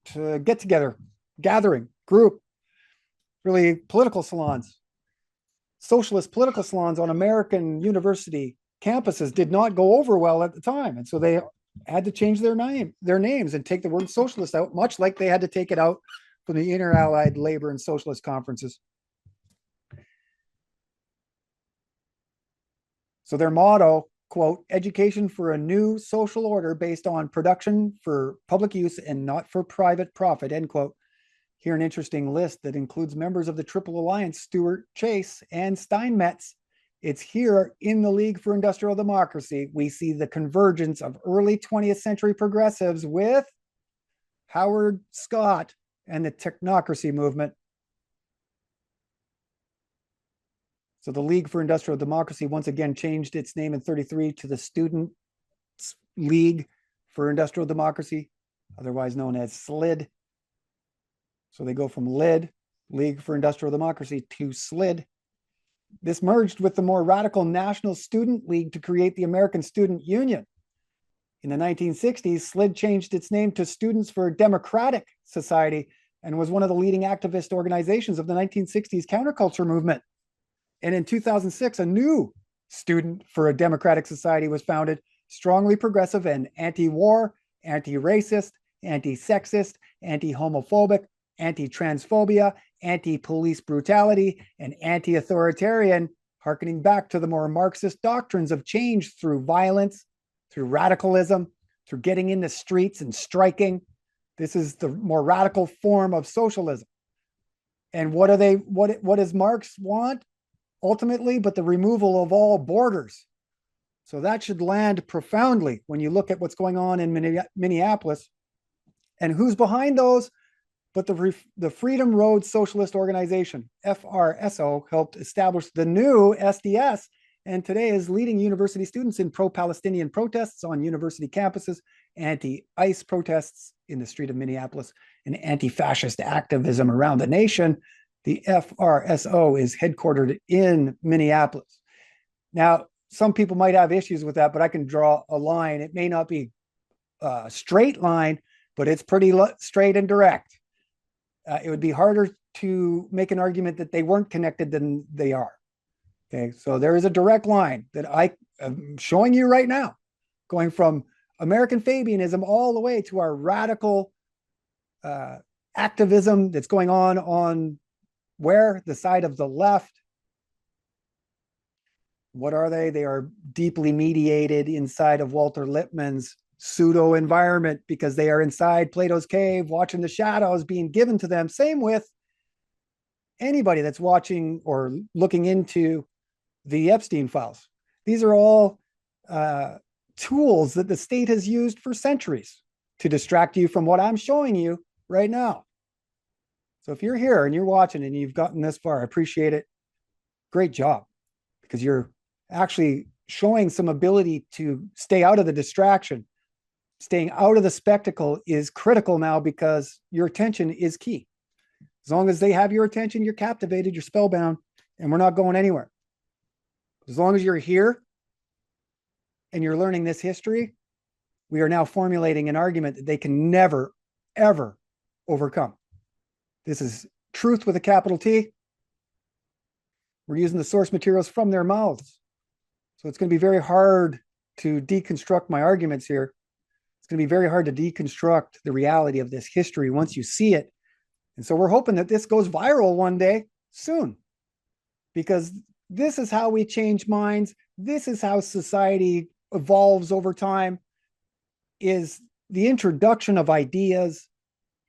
A: get-together, gathering, group, really political salons. Socialist political salons on American university campuses did not go over well at the time. And so they had to change their names and take the word socialist out, much like they had to take it out from the Inter-Allied Labor and Socialist conferences. So their motto, quote, education for a new social order based on production for public use and not for private profit, end quote. Here an interesting list that includes members of the Triple Alliance, Stuart Chase and Steinmetz. It's here in the League for Industrial Democracy we see the convergence of early 20th century progressives with Howard Scott and the technocracy movement. So the League for Industrial Democracy once again changed its name in 1933 to the Students' League for Industrial Democracy, otherwise known as SLID. So they go from LID, League for Industrial Democracy, to SLID. This merged with the more radical National Student League to create the American Student Union. In the 1960s, SLID changed its name to Students for a Democratic Society and was one of the leading activist organizations of the 1960s counterculture movement. And in 2006, a new Student for a Democratic Society was founded, strongly progressive and anti-war, anti-racist, anti-sexist, anti-homophobic, anti-transphobia, anti-police brutality, and anti-authoritarian, harkening back to the more Marxist doctrines of change through violence, through radicalism, through getting in the streets and striking. This is the more radical form of socialism. And what does Marx want ultimately? But the removal of all borders. So that should land profoundly when you look at what's going on in Minneapolis. And who's behind those? But the Freedom Road Socialist Organization, FRSO, helped establish the new SDS, and today is leading university students in pro-Palestinian protests on university campuses, anti-ICE protests in the street of Minneapolis, and anti-fascist activism around the nation. The FRSO is headquartered in Minneapolis. Now, some people might have issues with that, but I can draw a line. It may not be a straight line, but it's pretty straight and direct. It would be harder to make an argument that they weren't connected than they are. Okay, so there is a direct line that I am showing you right now, going from American Fabianism all the way to our radical activism that's going on where? The side of the left. What are they? They are deeply mediated inside of Walter Lippmann's pseudo environment because they are inside Plato's cave watching the shadows being given to them. Same with anybody that's watching or looking into the Epstein files. These are all tools that the state has used for centuries to distract you from what I'm showing you right now. So if you're here and you're watching and you've gotten this far, I appreciate it. Great job, because you're actually showing some ability to stay out of the distraction. Staying out of the spectacle is critical now because your attention is key. As long as they have your attention, you're captivated, you're spellbound, and we're not going anywhere. As long as you're here and you're learning this history, we are now formulating an argument that they can never, ever overcome. This is truth with a capital T. We're using the source materials from their mouths. So it's going to be very hard to deconstruct my arguments here. It's going to be very hard to deconstruct the reality of this history once you see it. And so we're hoping that this goes viral one day soon, because this is how we change minds. This is how society evolves over time, is the introduction of ideas.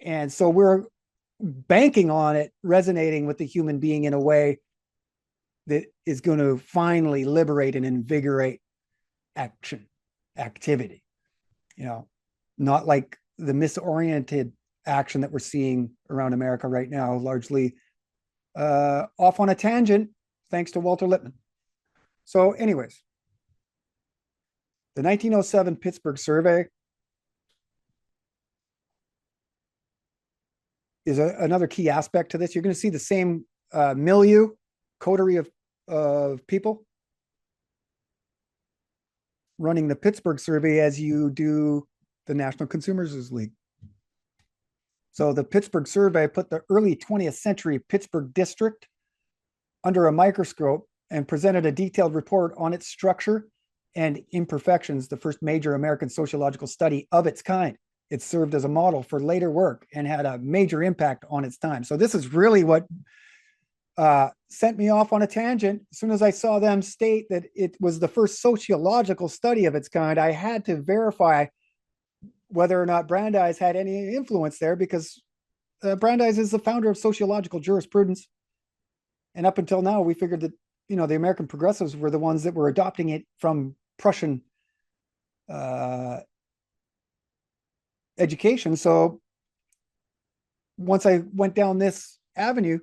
A: And so we're banking on it resonating with the human being in a way that is going to finally liberate and invigorate activity. You know, not like the misoriented action that we're seeing around America right now, largely off on a tangent, thanks to Walter Lippmann. So anyways, the 1907 Pittsburgh survey is another key aspect to this. You're going to see the same milieu, coterie of people running the Pittsburgh survey as you do the National Consumers League. So the Pittsburgh survey put the early 20th century Pittsburgh district under a microscope and presented a detailed report on its structure and imperfections, the first major American sociological study of its kind. It served as a model for later work and had a major impact on its time. So this is really what sent me off on a tangent. As soon as I saw them state that it was the first sociological study of its kind, I had to verify whether or not Brandeis had any influence there, because Brandeis is the founder of sociological jurisprudence. And up until now, we figured that, you know, the American progressives were the ones that were adopting it from Prussian education. So once I went down this avenue,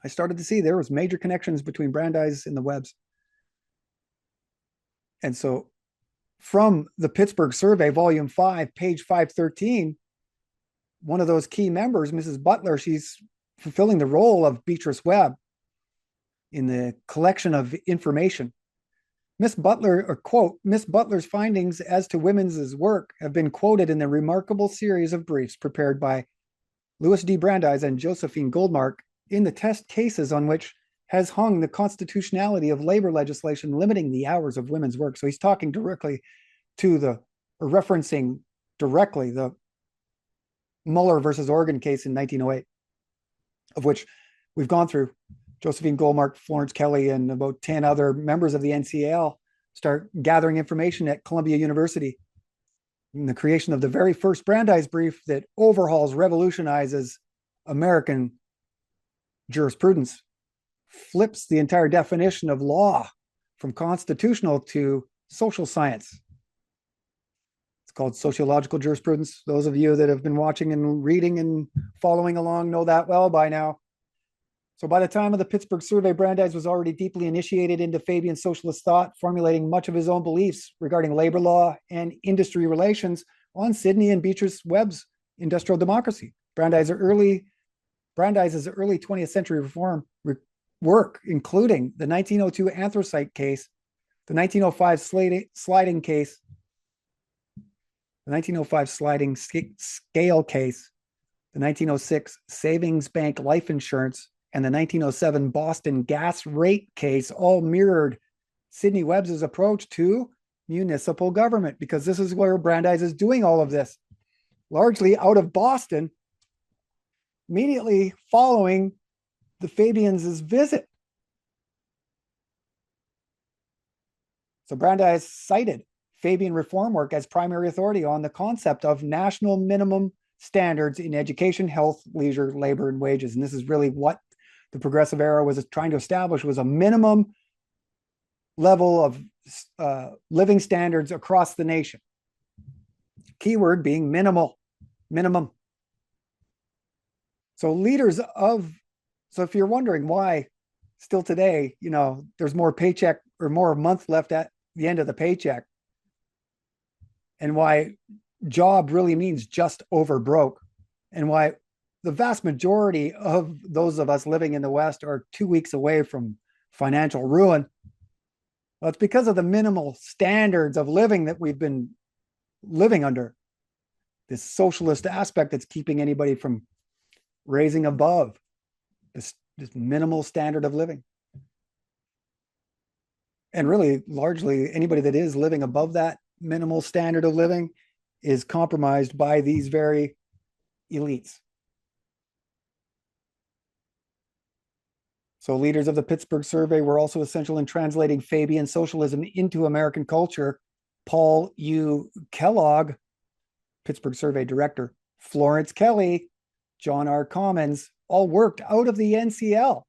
A: I started to see there was major connections between Brandeis and the Webbs. And so from the Pittsburgh survey, volume 5, page 513, one of those key members, Mrs. Butler, she's fulfilling the role of Beatrice Webb in the collection of information. Miss Butler, or quote, Miss Butler's findings as to women's work have been quoted in the remarkable series of briefs prepared by Louis D. Brandeis and Josephine Goldmark in the test cases on which has hung the constitutionality of labor legislation limiting the hours of women's work. So he's talking directly to referencing directly the Mueller versus Oregon case in 1908. of which we've gone through. Josephine Goldmark, Florence Kelly, and about 10 other members of the NCL start gathering information at Columbia University. And the creation of the very first Brandeis Brief that overhauls, revolutionizes American jurisprudence, flips the entire definition of law from constitutional to social science. It's called sociological jurisprudence. Those of you that have been watching and reading and following along know that well by now. So by the time of the Pittsburgh Survey, Brandeis was already deeply initiated into Fabian socialist thought, formulating much of his own beliefs regarding labor law and industry relations on Sidney and Beatrice Webb's Industrial Democracy. Brandeis' early 20th century reform work, including the 1902 anthracite case, the 1905 sliding case, the 1905 sliding scale case, the 1906 savings bank life insurance, and the 1907 Boston gas rate case all mirrored Sidney Webb's approach to municipal government, because this is where Brandeis is doing all of this, largely out of Boston, immediately following the Fabians' visit. So Brandeis cited Fabian reform work as primary authority on the concept of national minimum standards in education, health, leisure, labor, and wages. And this is really what the progressive era was trying to establish, was a minimum level of living standards across the nation. Keyword being minimum. So if you're wondering why still today, there's more paycheck or more month left at the end of the paycheck, and why job really means just over broke, and why the vast majority of those of us living in the West are 2 weeks away from financial ruin. Well, it's because of the minimal standards of living that we've been living under. This socialist aspect that's keeping anybody from raising above this minimal standard of living. And really, largely, anybody that is living above that minimal standard of living is compromised by these very elites. So leaders of the Pittsburgh Survey were also essential in translating Fabian socialism into American culture. Paul U. Kellogg, Pittsburgh Survey director, Florence Kelly, John R. Commons, all worked out of the NCL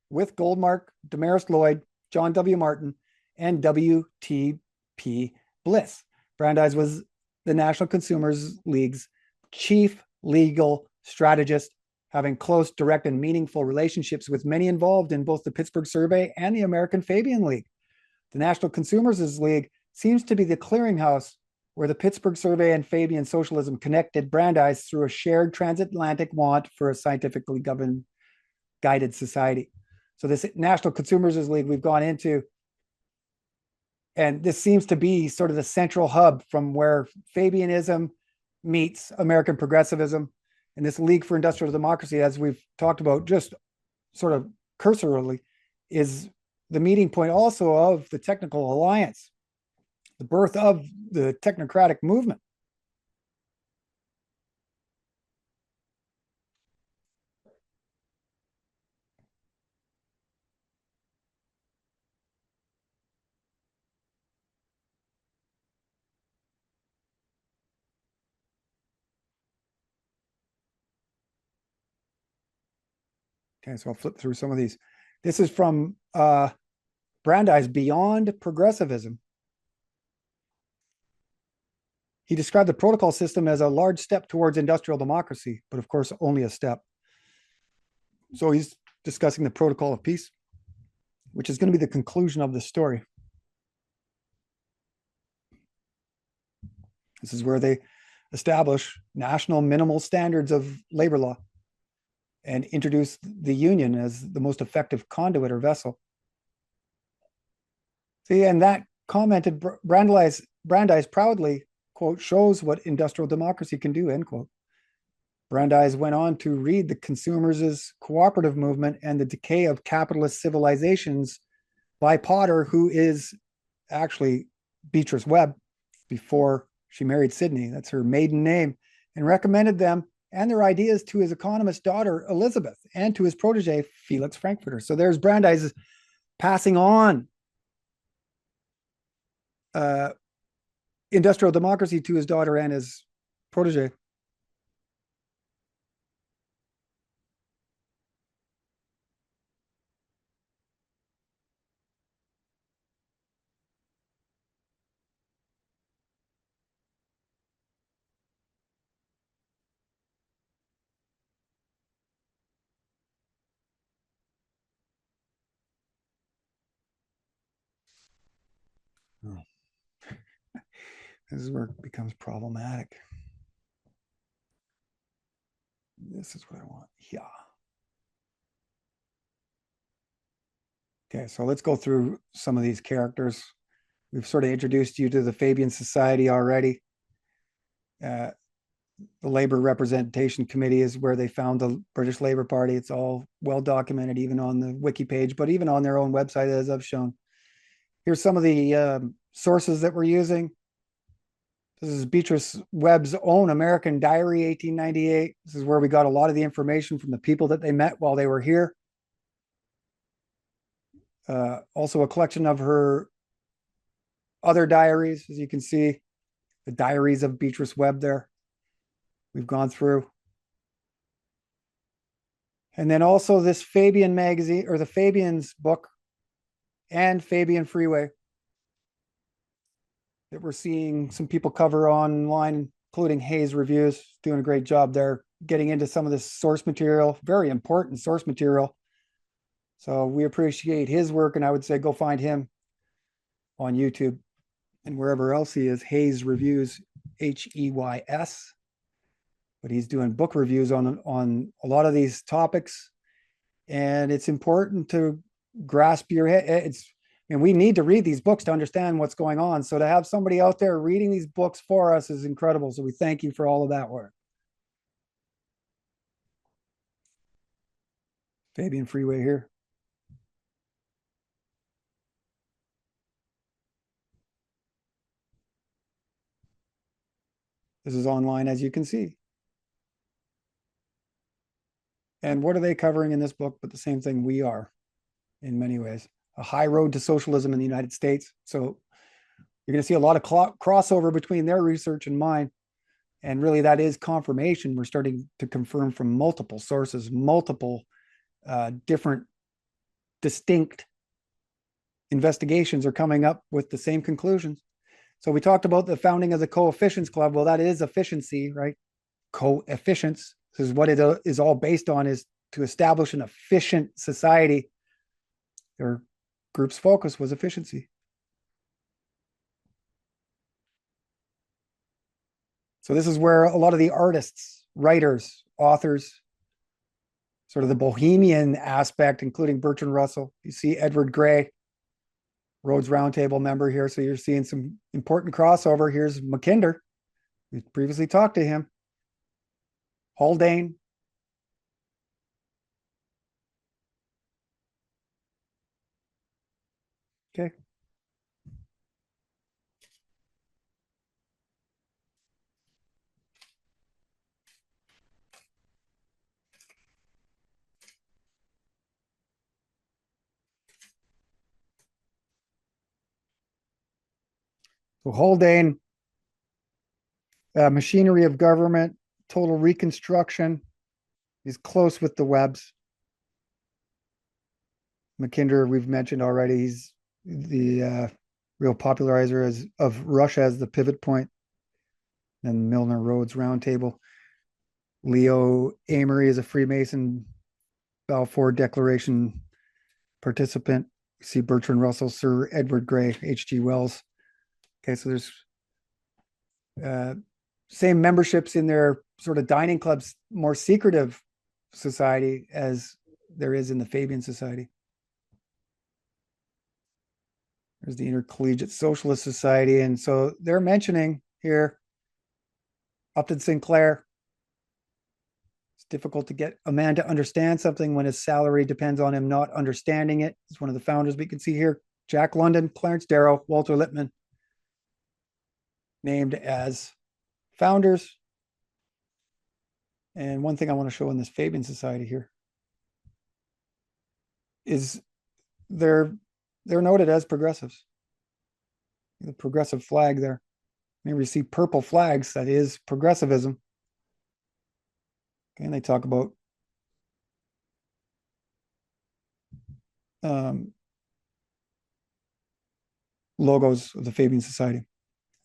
A: with Goldmark, Damaris Lloyd, John W. Martin, and W.T.P. Bliss. Brandeis was the National Consumers League's chief legal strategist, having close, direct, and meaningful relationships with many involved in both the Pittsburgh Survey and the American Fabian League. The National Consumers League seems to be the clearinghouse where the Pittsburgh Survey and Fabian socialism connected Brandeis through a shared transatlantic want for a scientifically guided society. So this National Consumers League we've gone into, and this seems to be sort of the central hub from where Fabianism meets American progressivism. And this League for Industrial Democracy, as we've talked about just sort of cursorily, is the meeting point also of the Technical Alliance, the birth of the technocratic movement. Okay, so I'll flip through some of these. This is from Brandeis, Beyond Progressivism. He described the protocol system as a large step towards industrial democracy, but of course, only a step. So he's discussing the protocol of peace, which is going to be the conclusion of the story. This is where they establish national minimal standards of labor law and introduce the union as the most effective conduit or vessel. See, and that commented Brandeis proudly, quote, shows what industrial democracy can do, end quote. Brandeis went on to read the consumers' cooperative movement and the decay of capitalist civilizations by Potter, who is actually Beatrice Webb before she married Sidney. That's her maiden name, and recommended them and their ideas to his economist daughter, Elizabeth, and to his protege, Felix Frankfurter. So there's Brandeis passing on industrial democracy to his daughter and his protege. Oh. This is where it becomes problematic. This is what I want. Yeah. Okay, so let's go through some of these characters. We've sort of introduced you to the Fabian Society already. The Labor Representation Committee is where they found the British Labour Party. It's all well documented, even on the wiki page, but even on their own website, as I've shown. Here's some of the sources that we're using. This is Beatrice Webb's own American Diary, 1898. This is where we got a lot of the information from the people that they met while they were here. Also a collection of her other diaries, as you can see, the diaries of Beatrice Webb there. We've gone through. And then also this Fabian magazine, or the Fabian's book, and Fabian Freeway, that we're seeing some people cover online, including Hayes Reviews, doing a great job there, getting into some of this source material, very important source material. So we appreciate his work, and I would say go find him on YouTube and wherever else he is. Hayes Reviews, Heys. But he's doing book reviews on a lot of these topics, and it's important to grasp your head. And we need to read these books to understand what's going on. So to have somebody out there reading these books for us is incredible. So we thank you for all of that work. Fabian Freeway here. This is online, as you can see. And what are they covering in this book? But the same thing we are in many ways. A high road to socialism in the United States. So you're going to see a lot of crossover between their research and mine. And really that is confirmation. We're starting to confirm from multiple sources, multiple different distinct investigations are coming up with the same conclusions. So we talked about the founding of the Coefficients Club. Well, that is efficiency, right? Coefficients. This is what it is all based on, is to establish an efficient society. Their group's focus was efficiency. So this is where a lot of the artists, writers, authors, sort of the bohemian aspect, including Bertrand Russell. You see Edward Gray, Rhodes Roundtable member here. So you're seeing some important crossover. Here's Mackinder. We previously talked to him. Haldane. Okay. So Haldane, machinery of government, total reconstruction, is close with the Webbs. Mackinder, we've mentioned already, he's the real popularizer of Russia as the pivot point. And Milner Rhodes Roundtable. Leo Amory is a Freemason Balfour Declaration participant. You see Bertrand Russell, Sir Edward Grey, H.G. Wells. Okay, so there's same memberships in their sort of dining clubs, more secretive society as there is in the Fabian Society. There's the Intercollegiate Socialist Society. And so they're mentioning here Upton Sinclair. It's difficult to get a man to understand something when his salary depends on him not understanding it. He's one of the founders. We can see here Jack London, Clarence Darrow, Walter Lippmann, named as founders. And one thing I want to show in this Fabian Society here is they're noted as progressives. The progressive flag there. Maybe you see purple flags, that is progressivism. Okay, and they talk about logos of the Fabian Society.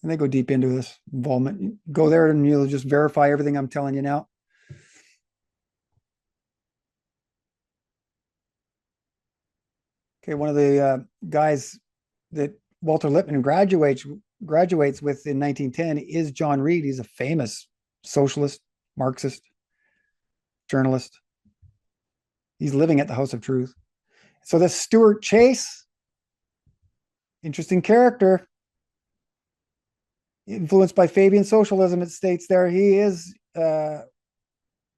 A: And they go deep into this involvement. Go there and you'll just verify everything I'm telling you now. Okay, one of the guys that Walter Lippmann graduates with in 1910 is John Reed. He's a famous socialist, Marxist, journalist. He's living at the House of Truth. So this Stuart Chase, interesting character, influenced by Fabian socialism, it states there. He is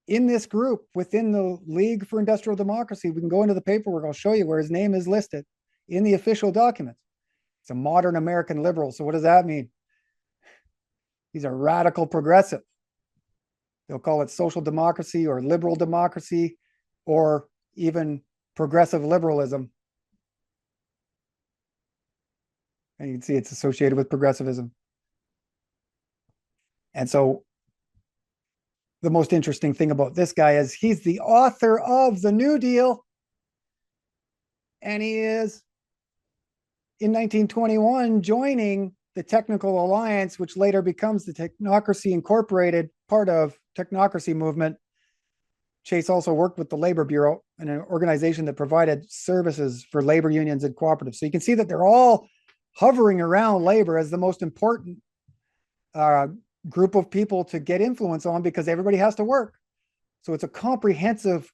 A: in this group within the League for Industrial Democracy. We can go into the paperwork. I'll show you where his name is listed in the official documents. It's a modern American liberal. So what does that mean? He's a radical progressive. They'll call it social democracy or liberal democracy or even progressive liberalism. And you can see it's associated with progressivism. And so the most interesting thing about this guy is he's the author of the New Deal. And he is, in 1921, joining the Technical Alliance, which later becomes the Technocracy Incorporated, part of Technocracy movement. Chase also worked with the Labor Bureau, an organization that provided services for labor unions and cooperatives. So you can see that they're all hovering around labor as the most important group of people to get influence on, because everybody has to work. So it's a comprehensive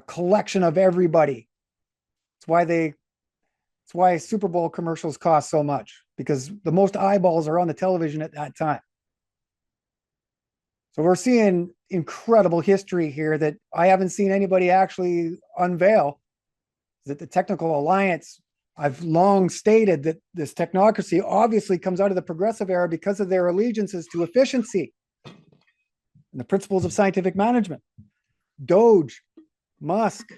A: collection of everybody. It's why Super Bowl commercials cost so much, because the most eyeballs are on the television at that time. So we're seeing incredible history here that I haven't seen anybody actually unveil. That the Technical Alliance, I've long stated that this technocracy obviously comes out of the progressive era because of their allegiances to efficiency and the principles of scientific management. Doge, Musk,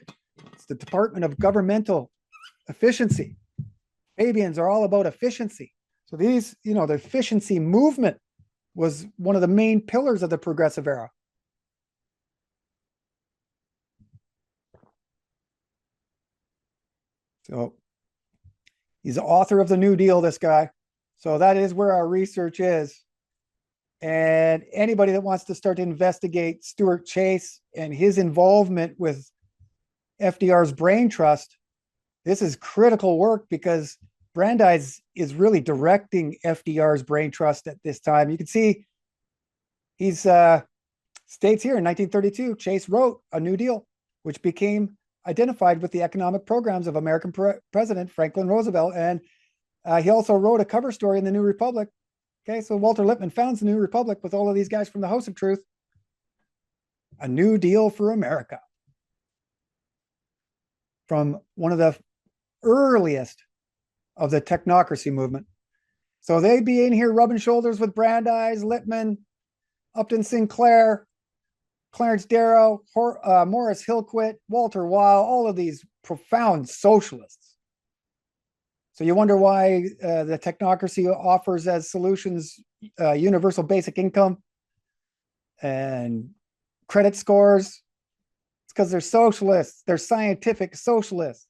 A: it's the Department of Governmental Efficiency. Fabians are all about efficiency. So these, the efficiency movement was one of the main pillars of the progressive era. So he's the author of the New Deal, this guy. So that is where our research is. And anybody that wants to start to investigate Stuart Chase and his involvement with FDR's brain trust, this is critical work, because Brandeis is really directing FDR's brain trust at this time. You can see he's states here in 1932, Chase wrote a New Deal, which became identified with the economic programs of American President Franklin Roosevelt. And he also wrote a cover story in the New Republic. Okay, so Walter Lippmann founds the New Republic with all of these guys from the House of Truth. A New Deal for America. From one of the earliest of the technocracy movement. So they'd be in here rubbing shoulders with Brandeis, Lippmann, Upton Sinclair, Clarence Darrow, Morris Hillquit, Walter Weil, all of these profound socialists. So you wonder why the technocracy offers as solutions universal basic income and credit scores. It's because they're socialists. They're scientific socialists.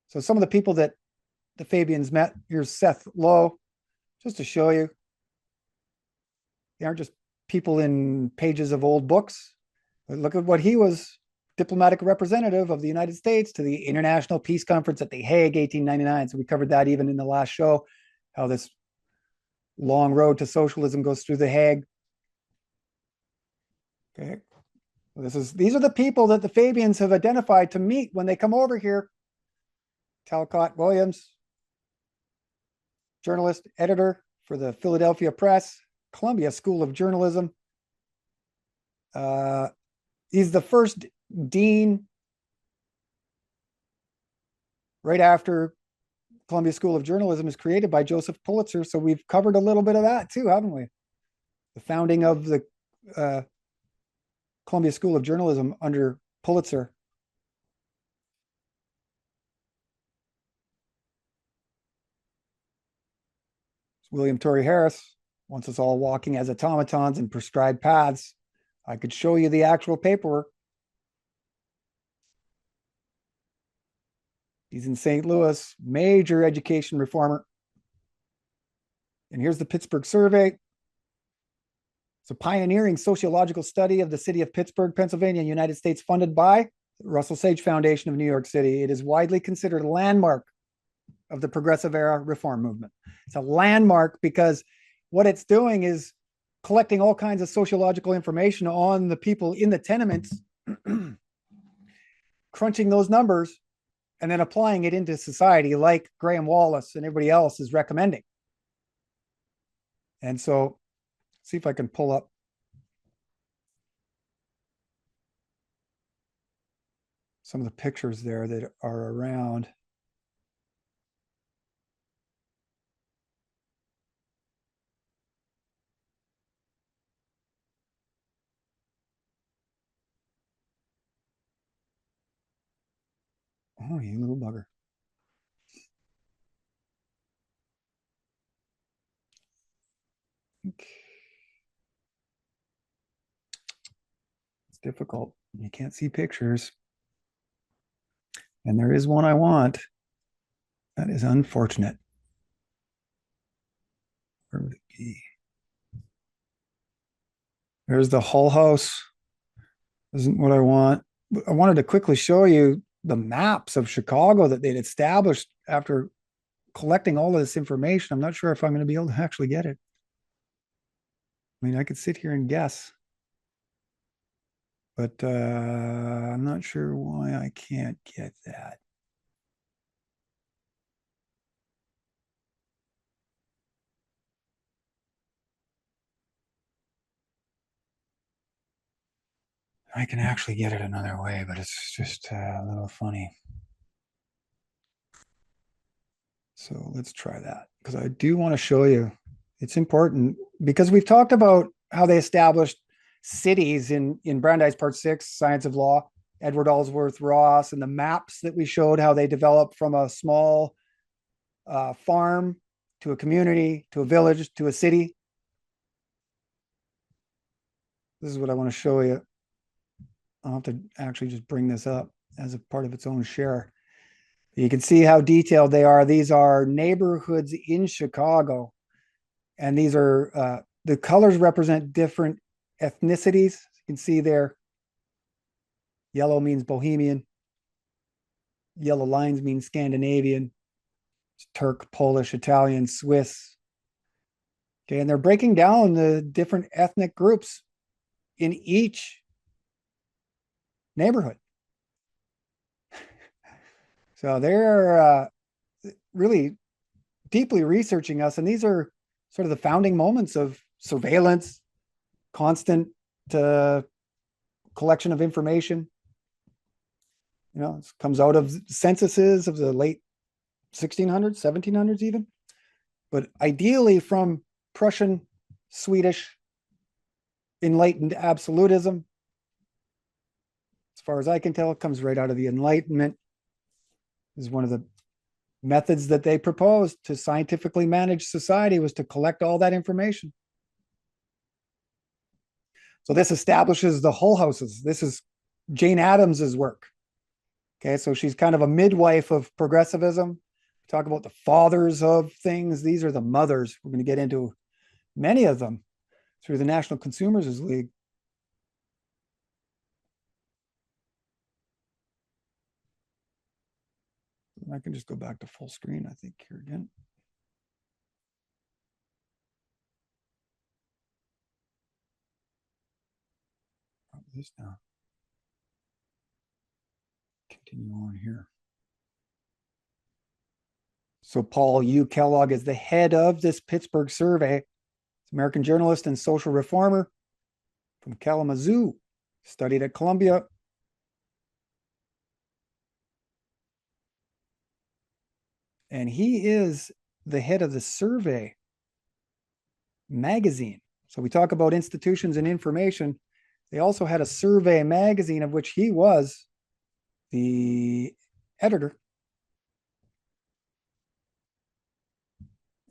A: So some of the people that the Fabians met, here's Seth Lowe, just to show you. They aren't just people in pages of old books. But look at what he was, diplomatic representative of the United States to the International Peace Conference at The Hague, 1899. So we covered that even in the last show, how this long road to socialism goes through The Hague. Okay. These are the people that the Fabians have identified to meet when they come over here. Talcott Williams, journalist, editor for the Philadelphia Press, Columbia School of Journalism. He's the first dean right after Columbia School of Journalism is created by Joseph Pulitzer. So we've covered a little bit of that too, haven't we? The founding of the Columbia School of Journalism under Pulitzer. William Torrey Harris wants us all walking as automatons in prescribed paths. I could show you the actual paperwork. He's in St. Louis, major education reformer. And here's the Pittsburgh survey. It's a pioneering sociological study of the city of Pittsburgh, Pennsylvania, United States, funded by the Russell Sage Foundation of New York City. It is widely considered a landmark of the progressive era reform movement. It's a landmark because what it's doing is collecting all kinds of sociological information on the people in the tenements, crunching those numbers, and then applying it into society like Graham Wallace and everybody else is recommending. And so, see if I can pull up some of the pictures there that are around. Oh, you little bugger. It's difficult. You can't see pictures. And there is one I want. That is unfortunate. Where would it be? There's the Hull House. Isn't what I want. I wanted to quickly show you the maps of Chicago that they'd established after collecting all of this information. I'm not sure if I'm going to be able to actually get it. I mean, I could sit here and guess, but I'm not sure why I can't get that. I can actually get it another way, but it's just a little funny. So let's try that because I do want to show you. It's important because we've talked about how they established cities in Brandeis Part 6, Science of Law, Edward Ellsworth Ross, and the maps that we showed how they developed from a small farm to a community, to a village, to a city. This is what I want to show you. I'll have to actually just bring this up as a part of its own share. You can see how detailed they are. These are neighborhoods in Chicago. And these are, the colors represent different ethnicities. You can see there, yellow means Bohemian. Yellow lines mean Scandinavian. Turk, Polish, Italian, Swiss. Okay, and they're breaking down the different ethnic groups in each neighborhood. So they're really deeply researching us. And these are sort of the founding moments of surveillance, constant collection of information. You know, it comes out of censuses of the late 1600s, 1700s even. But ideally from Prussian, Swedish, enlightened absolutism. As far as I can tell, it comes right out of the Enlightenment. This is one of the methods that they proposed to scientifically manage society was to collect all that information. So this establishes the Hull Houses. This is Jane Addams's work. Okay, so she's kind of a midwife of progressivism. Talk about the fathers of things. These are the mothers. We're going to get into many of them through the National Consumers League. I can just go back to full screen, I think, here again. This now. Continue on here. So Paul U. Kellogg is the head of this Pittsburgh survey. He's an American journalist and social reformer from Kalamazoo, studied at Columbia. And he is the head of the Survey magazine. So we talk about institutions and information. They also had a survey magazine of which he was the editor.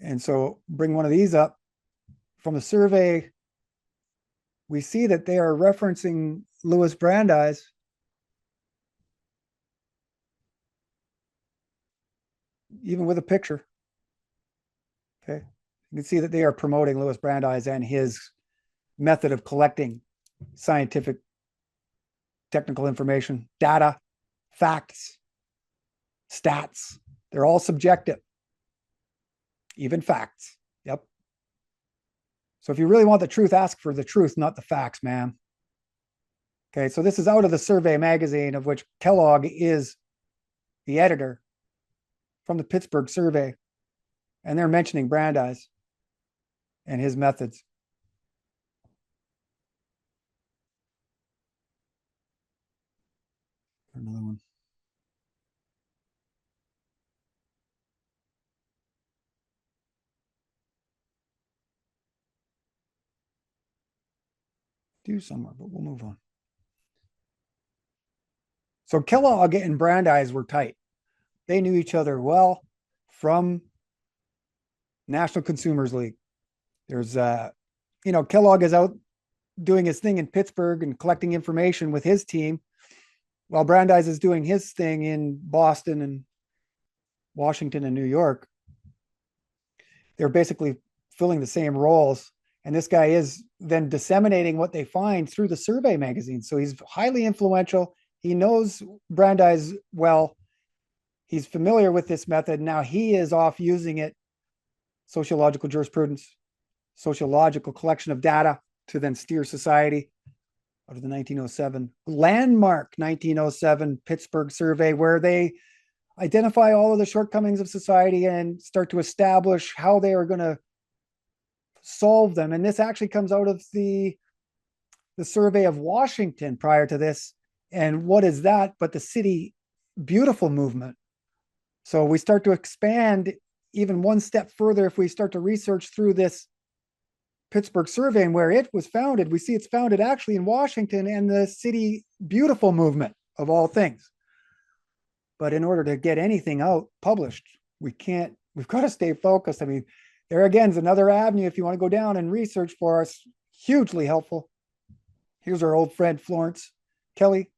A: And so bring one of these up. From the survey, we see that they are referencing Louis Brandeis. Even with a picture. Okay. You can see that they are promoting Louis Brandeis and his method of collecting scientific, technical information, data, facts, stats. They're all subjective, even facts. Yep. So if you really want the truth, ask for the truth, not the facts, man. Okay, so this is out of the Survey magazine, of which Kellogg is the editor, from the Pittsburgh Survey. And they're mentioning Brandeis and his methods. Another one. Do somewhere, but we'll move on. So Kellogg and Brandeis were tight. They knew each other well from National Consumers League. There's, Kellogg is out doing his thing in Pittsburgh and collecting information with his team, while Brandeis is doing his thing in Boston and Washington and New York. They're basically filling the same roles. And this guy is then disseminating what they find through the Survey magazine. So he's highly influential. He knows Brandeis well. He's familiar with this method. Now he is off using it, sociological jurisprudence, sociological collection of data to then steer society out of the 1907 landmark 1907 Pittsburgh survey, where they identify all of the shortcomings of society and start to establish how they are going to solve them. And this actually comes out of the survey of Washington prior to this. And what is that but the City Beautiful movement? So we start to expand even one step further. If we start to research through this Pittsburgh survey and where it was founded, we see it's founded actually in Washington and the City Beautiful movement, of all things. But in order to get anything out published, we've got to stay focused. I mean, there again is another avenue if you want to go down and research for us. Hugely helpful. Here's our old friend Florence Kelly.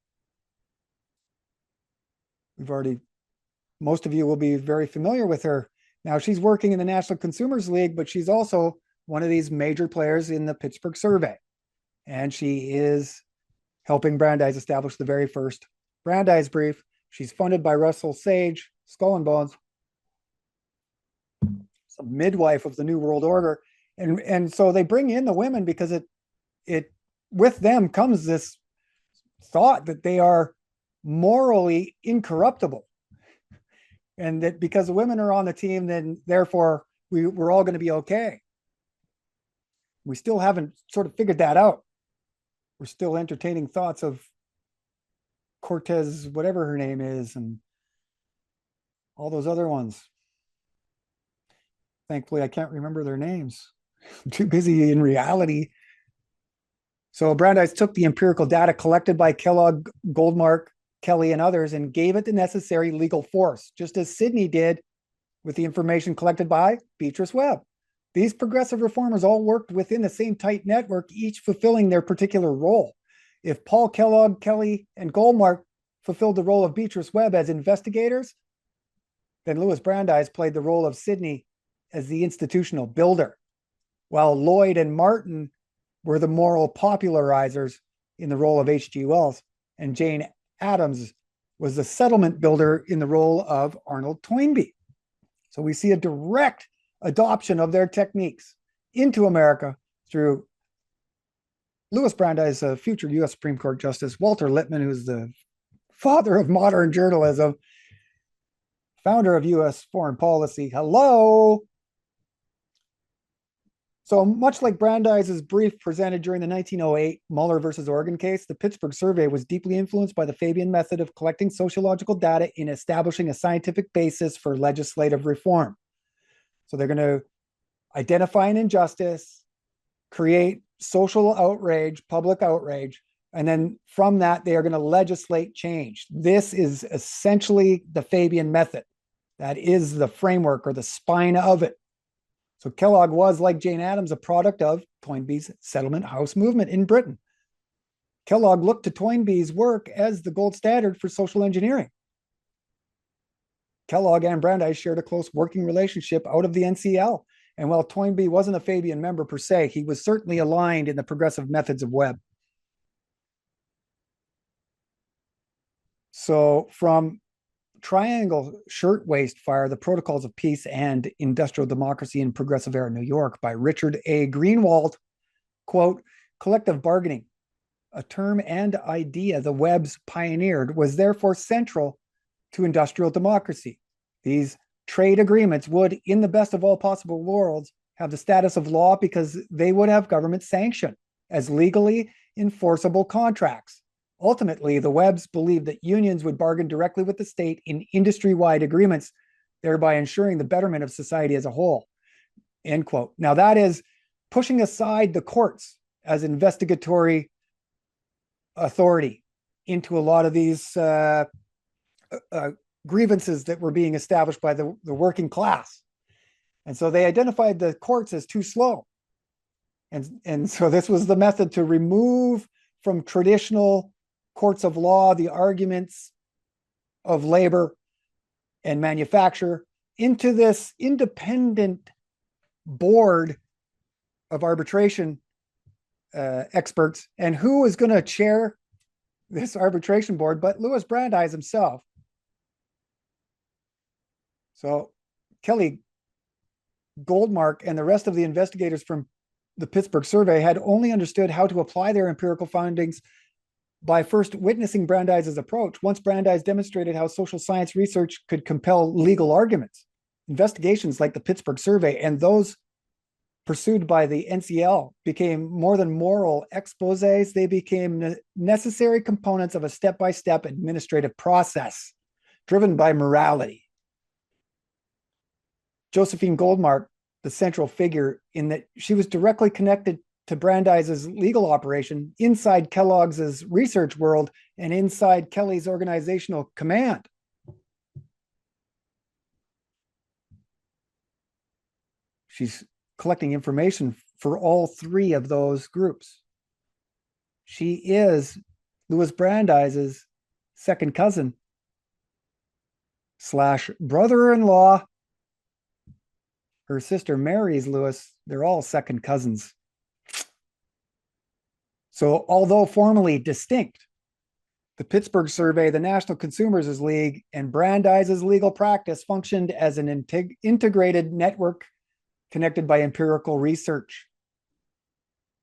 A: Most of you will be very familiar with her. Now she's working in the National Consumers League, but she's also one of these major players in the Pittsburgh survey. And she is helping Brandeis establish the very first Brandeis Brief. She's funded by Russell Sage, Skull and Bones, some midwife of the New World Order. And so they bring in the women because it with them comes this thought that they are morally incorruptible. And that because the women are on the team, then therefore we're all going to be okay. We still haven't sort of figured that out. We're still entertaining thoughts of Cortez, whatever her name is, and all those other ones. Thankfully, I can't remember their names. I'm too busy in reality. So Brandeis took the empirical data collected by Kellogg, Goldmark, Kelly, and others and gave it the necessary legal force, just as Sidney did with the information collected by Beatrice Webb. These progressive reformers all worked within the same tight network, each fulfilling their particular role. If Paul Kellogg, Kelly, and Goldmark fulfilled the role of Beatrice Webb as investigators, then Louis Brandeis played the role of Sidney as the institutional builder, while Lloyd and Martin were the moral popularizers in the role of H.G. Wells, and Jane Addams was the settlement builder in the role of Arnold Toynbee. So we see a direct adoption of their techniques into America through Louis Brandeis, a future U.S. Supreme Court Justice, Walter Lippmann, who's the father of modern journalism, founder of U.S. foreign policy. Hello. So much like Brandeis's brief presented during the 1908 Muller versus Oregon case, the Pittsburgh survey was deeply influenced by the Fabian method of collecting sociological data in establishing a scientific basis for legislative reform. So they're going to identify an injustice, create social outrage, public outrage, and then from that, they are going to legislate change. This is essentially the Fabian method. That is the framework or the spine of it. So Kellogg was, like Jane Addams, a product of Toynbee's settlement house movement in Britain. Kellogg looked to Toynbee's work as the gold standard for social engineering. Kellogg and Brandeis shared a close working relationship out of the NCL. And while Toynbee wasn't a Fabian member per se, he was certainly aligned in the progressive methods of Webb. So from Triangle Shirtwaist Fire, The Protocols of Peace and Industrial Democracy in Progressive Era New York by Richard A. Greenwald, quote, collective bargaining, a term and idea the Webbs pioneered, was therefore central to industrial democracy. These trade agreements would, in the best of all possible worlds, have the status of law because they would have government sanction as legally enforceable contracts. Ultimately, the Webbs believed that unions would bargain directly with the state in industry-wide agreements, thereby ensuring the betterment of society as a whole, end quote. Now, that is pushing aside the courts as investigatory authority into a lot of these grievances that were being established by the working class. And so they identified the courts as too slow. And so this was the method to remove from traditional courts of law the arguments of labor and manufacture into this independent board of arbitration experts. And who is going to chair this arbitration board but Louis Brandeis himself? So Kelly Goldmark and the rest of the investigators from the Pittsburgh survey had only understood how to apply their empirical findings by first witnessing Brandeis's approach. Once Brandeis demonstrated how social science research could compel legal arguments, investigations like the Pittsburgh survey and those pursued by the NCL became more than moral exposés. They became necessary components of a step-by-step administrative process driven by morality. Josephine Goldmark, the central figure in that she was directly connected to Brandeis's legal operation inside Kellogg's research world and inside Kelly's organizational command. She's collecting information for all three of those groups. She is Louis Brandeis's second cousin / brother-in-law. Her sister marries Louis. They're all second cousins. So although formally distinct, the Pittsburgh survey, the National Consumers League, and Brandeis's legal practice functioned as an integrated network connected by empirical research,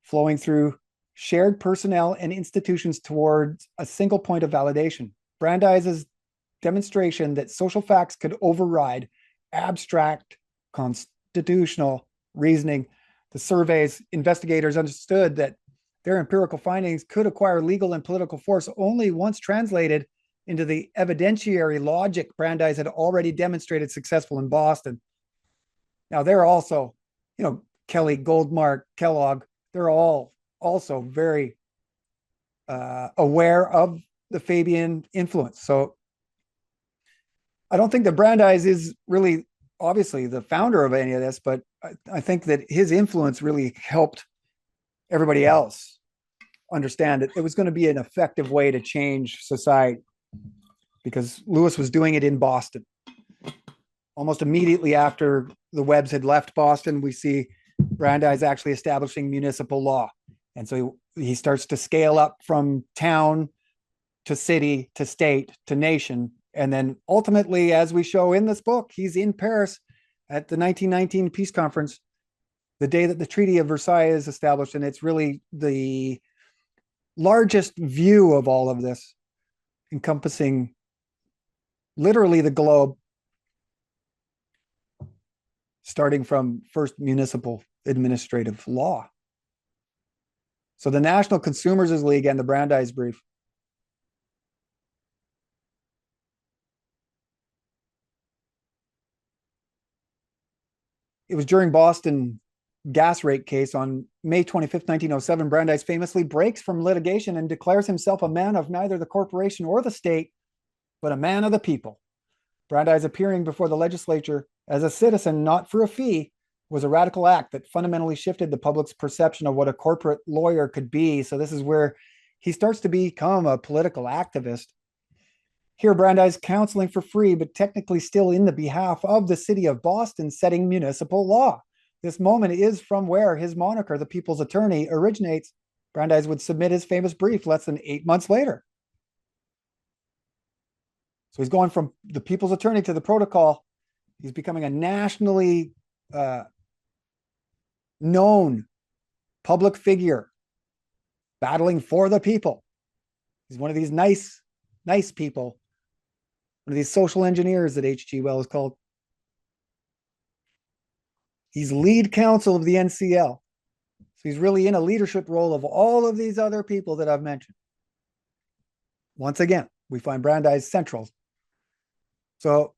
A: flowing through shared personnel and institutions towards a single point of validation. Brandeis's demonstration that social facts could override abstract constitutional reasoning. The survey's investigators understood that their empirical findings could acquire legal and political force only once translated into the evidentiary logic Brandeis had already demonstrated successful in Boston. Now, they're also, Kelly, Goldmark, Kellogg, they're all also very aware of the Fabian influence. So I don't think that Brandeis is really obviously the founder of any of this, but I think that his influence really helped everybody else understand that it was going to be an effective way to change society, because Lewis was doing it in Boston. Almost immediately after the Webbs had left Boston, we see Brandeis actually establishing municipal law. And so he starts to scale up from town to city to state to nation. And then ultimately, as we show in this book, he's in Paris at the 1919 peace conference, the day that the Treaty of Versailles is established. And it's really the largest view of all of this, encompassing literally the globe, starting from first municipal administrative law. So the National Consumers League and the Brandeis Brief. It was during Boston gas rate case on May 25th, 1907, Brandeis famously breaks from litigation and declares himself a man of neither the corporation or the state, but a man of the people. Brandeis appearing before the legislature as a citizen, not for a fee, was a radical act that fundamentally shifted the public's perception of what a corporate lawyer could be. So this is where he starts to become a political activist. Here, Brandeis counseling for free, but technically still in the behalf of the city of Boston, setting municipal law. This moment is from where his moniker, the People's Attorney, originates. Brandeis would submit his famous brief less than 8 months later. So he's going from the People's Attorney to the Protocol. He's becoming a nationally known public figure, battling for the people. He's one of these nice people, one of these social engineers that H.G. Wells called. He's lead counsel of the NCL. So he's really in a leadership role of all of these other people that I've mentioned. Once again, we find Brandeis central. So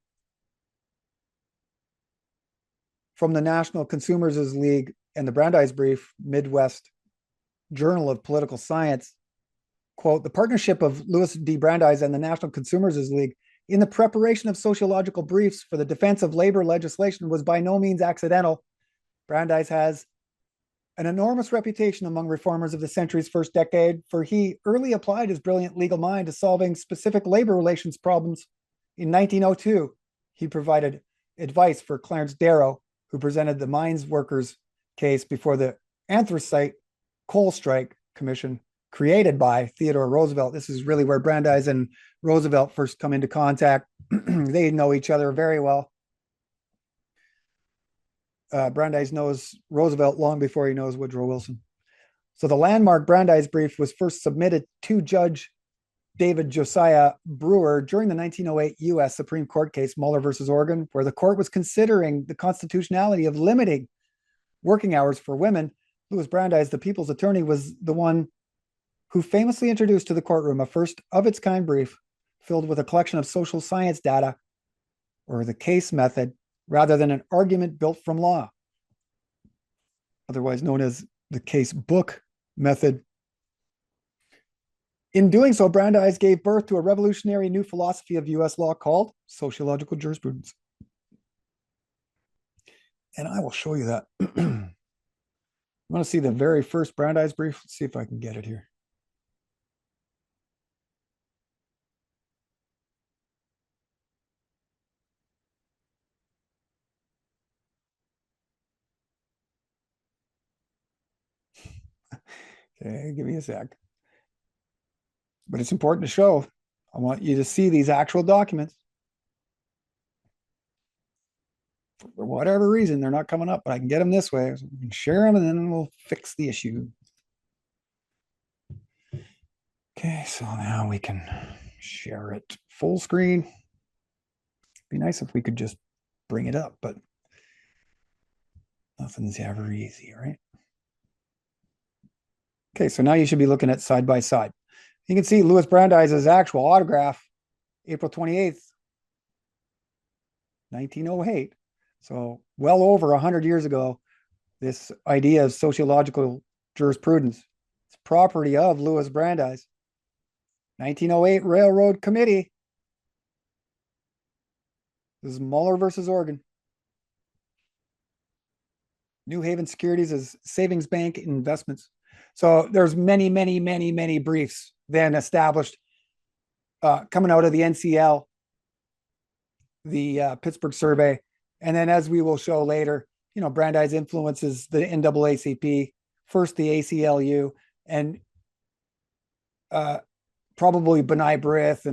A: from the National Consumers' League and the Brandeis Brief, Midwest Journal of Political Science, quote, the partnership of Louis D. Brandeis and the National Consumers' League in the preparation of sociological briefs for the defense of labor legislation was by no means accidental. Brandeis has an enormous reputation among reformers of the century's first decade, for he early applied his brilliant legal mind to solving specific labor relations problems. In 1902, he provided advice for Clarence Darrow, who presented the mines workers case before the Anthracite Coal Strike Commission created by Theodore Roosevelt. This is really where Brandeis and Roosevelt first come into contact. They know each other very well. Brandeis knows Roosevelt long before he knows Woodrow Wilson. So the landmark Brandeis Brief was first submitted to Judge David Josiah Brewer during the 1908 U.S. Supreme Court case Muller versus Oregon, where the court was considering the constitutionality of limiting working hours for women. Louis Brandeis, the people's attorney, was the one who famously introduced to the courtroom a first of its kind brief filled with a collection of social science data, or the case method, rather than an argument built from law, otherwise known as the case book method. In doing so, Brandeis gave birth to a revolutionary new philosophy of U.S. law called sociological jurisprudence. And I will show you that. I want to see the very first Brandeis brief. Let's see if I can get it here. Okay, give me a sec. But it's important to show. I want you to see these actual documents. For whatever reason, they're not coming up, but I can get them this way. So we can share them and then we'll fix the issue. Okay, so now we can share it full screen. It'd be nice if we could just bring it up, but nothing's ever easy, right? Okay, so now you should be looking at side by side. You can see Louis Brandeis' actual autograph, April 28th, 1908. So well over 100 years ago, this idea of sociological jurisprudence. It's property of Louis Brandeis. 1908 Railroad Committee. This is Muller versus Oregon. New Haven Securities is Savings Bank Investments. So there's many briefs then established coming out of the NCL, the Pittsburgh Survey. And then as we will show later, you know, Brandeis influences the NAACP, first the ACLU, and probably B'nai B'rith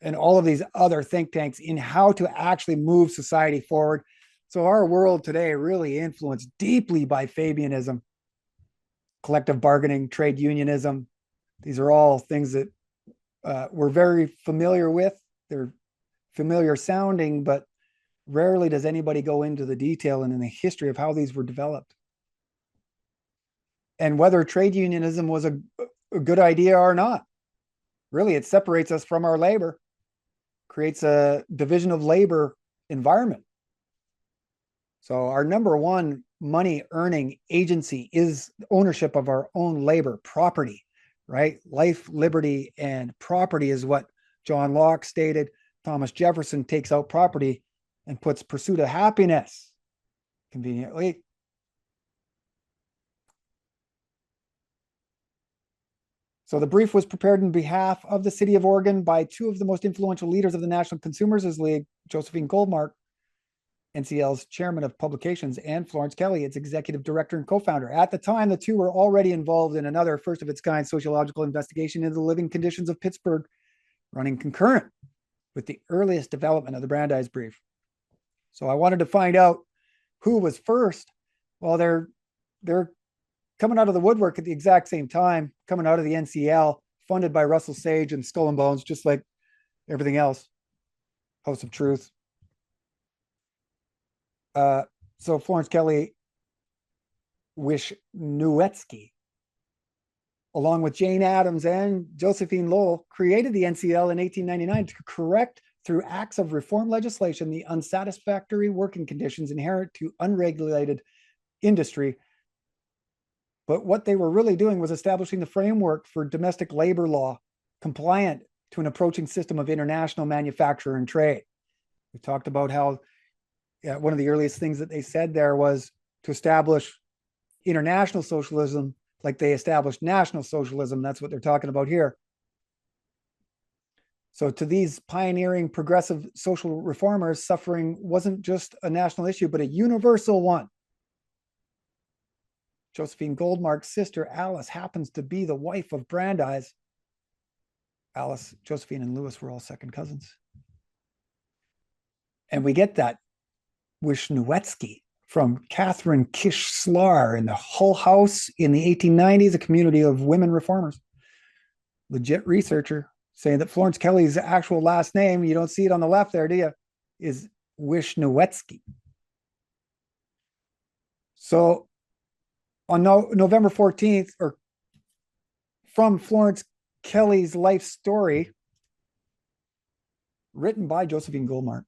A: and all of these other think tanks in how to actually move society forward. So our world today really influenced deeply by Fabianism, collective bargaining, trade unionism. These are all things that we're very familiar with. They're familiar sounding, but rarely does anybody go into the detail and in the history of how these were developed. And whether trade unionism was a good idea or not, really it separates us from our labor, creates a division of labor environment. So our number one money earning agency is ownership of our own labor, property, right? Life, liberty, and property is what John Locke stated. Thomas Jefferson takes out property and puts pursuit of happiness conveniently. So the brief was prepared on behalf of the city of Oregon by two of the most influential leaders of the National Consumers' League, Josephine Goldmark, NCL's chairman of publications, and Florence Kelly, its executive director and co-founder. At the time, the two were already involved in another first of its kind sociological investigation into the living conditions of Pittsburgh, running concurrent with the earliest development of the Brandeis Brief. So I wanted to find out who was first. Well, they're coming out of the woodwork at the exact same time, coming out of the NCL, funded by Russell Sage and Skull and Bones, just like everything else. House of Truth. So Florence Kelly Wisniewski, along with Jane Addams and Josephine Lowell, created the NCL in 1899 to correct, through acts of reform legislation, the unsatisfactory working conditions inherent to unregulated industry. But what they were really doing was establishing the framework for domestic labor law, compliant to an approaching system of international manufacture and trade. We talked about how one of the earliest things that they said there was to establish international socialism like they established national socialism. That's what they're talking about here. So to these pioneering progressive social reformers, suffering wasn't just a national issue, but a universal one. Josephine Goldmark's sister, Alice, happens to be the wife of Brandeis. Alice, Josephine, and Louis were all second cousins. And we get that Wisniewski from Catherine Kish Slar in the Hull House in the 1890s, a community of women reformers. Legit researcher saying that Florence Kelly's actual last name, you don't see it on the left there, do you, is Wisniewski. So on November 14th, or from Florence Kelly's life story, written by Josephine Goldmark.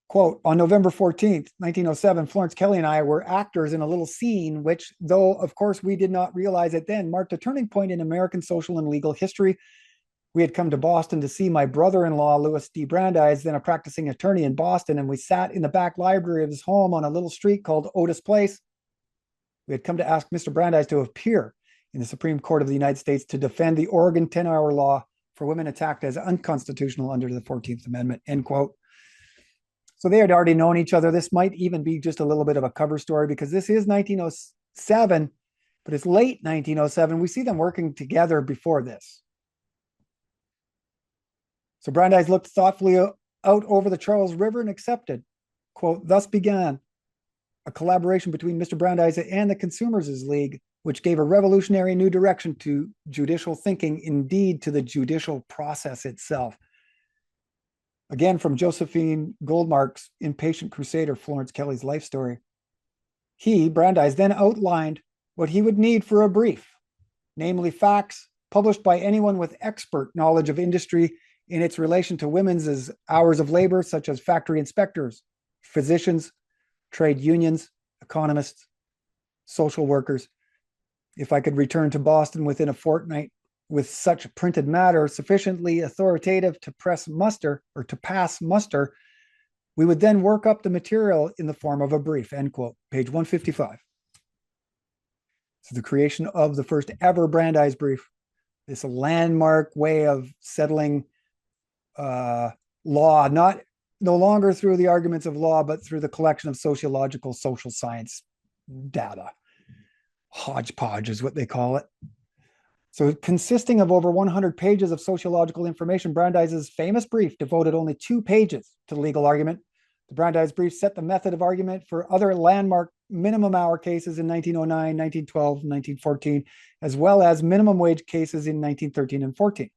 A: Quote, on November 14th, 1907, Florence Kelly and I were actors in a little scene, which, though of course we did not realize it then, marked a turning point in American social and legal history. We had come to Boston to see my brother-in-law, Louis D. Brandeis, then a practicing attorney in Boston, and we sat in the back library of his home on a little street called Otis Place. We had come to ask Mr. Brandeis to appear in the Supreme Court of the United States to defend the Oregon 10-hour law for women attacked as unconstitutional under the 14th Amendment, end quote. So they had already known each other. This might even be just a little bit of a cover story because this is 1907, but it's late 1907. We see them working together before this. So Brandeis looked thoughtfully out over the Charles River and accepted, quote, thus began a collaboration between Mr. Brandeis and the Consumers' League, which gave a revolutionary new direction to judicial thinking, indeed to the judicial process itself. Again, from Josephine Goldmark's Impatient Crusader, Florence Kelly's life story. He, Brandeis, then outlined what he would need for a brief, namely facts published by anyone with expert knowledge of industry in its relation to women's hours of labor, such as factory inspectors, physicians, trade unions, economists, social workers. If I could return to Boston within a fortnight with such printed matter sufficiently authoritative to pass muster, we would then work up the material in the form of a brief, end quote, page 155. So the creation of the first ever Brandeis Brief, this landmark way of settling law, no longer through the arguments of law, but through the collection of sociological, social science data. Hodgepodge is what they call it. So consisting of over 100 pages of sociological information, Brandeis's famous brief devoted only 2 pages to legal argument. The Brandeis Brief set the method of argument for other landmark minimum hour cases in 1909, 1912, 1914, as well as minimum wage cases in 1913 and 14.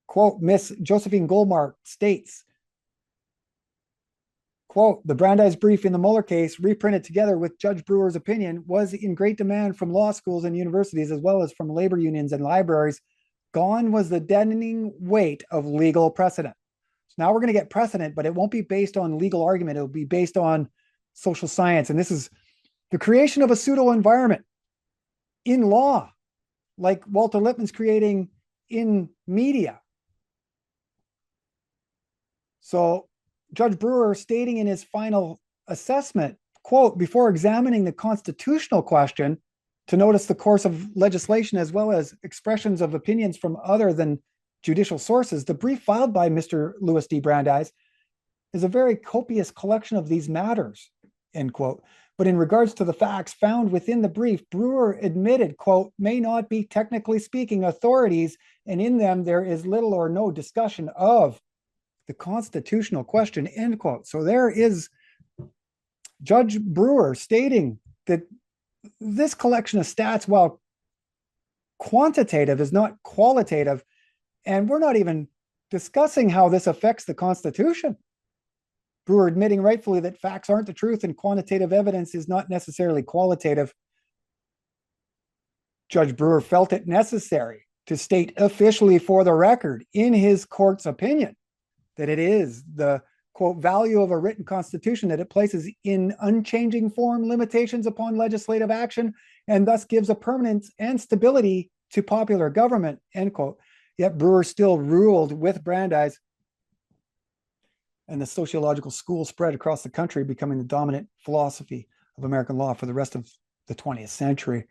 A: Quote, Miss Josephine Goldmark states, quote, the Brandeis Brief in the Mueller case, reprinted together with Judge Brewer's opinion, was in great demand from law schools and universities, as well as from labor unions and libraries. Gone was the deadening weight of legal precedent. Now we're going to get precedent, but it won't be based on legal argument. It'll be based on social science. And this is the creation of a pseudo environment in law, like Walter Lippmann's creating in media. So Judge Brewer, stating in his final assessment, quote, before examining the constitutional question to notice the course of legislation as well as expressions of opinions from other than judicial sources, the brief filed by Mr. Louis D. Brandeis is a very copious collection of these matters, end quote. But in regards to the facts found within the brief, Brewer admitted, quote, may not be technically speaking authorities, and in them there is little or no discussion of the constitutional question, end quote. So there is Judge Brewer stating that this collection of stats, while quantitative, is not qualitative, and we're not even discussing how this affects the Constitution. Brewer admitting rightfully that facts aren't the truth and quantitative evidence is not necessarily qualitative. Judge Brewer felt it necessary to state officially for the record in his court's opinion that it is the, quote, value of a written constitution that it places in unchanging form limitations upon legislative action and thus gives a permanence and stability to popular government, end quote. Yet Brewer still ruled with Brandeis, and the sociological school spread across the country, becoming the dominant philosophy of American law for the rest of the 20th century.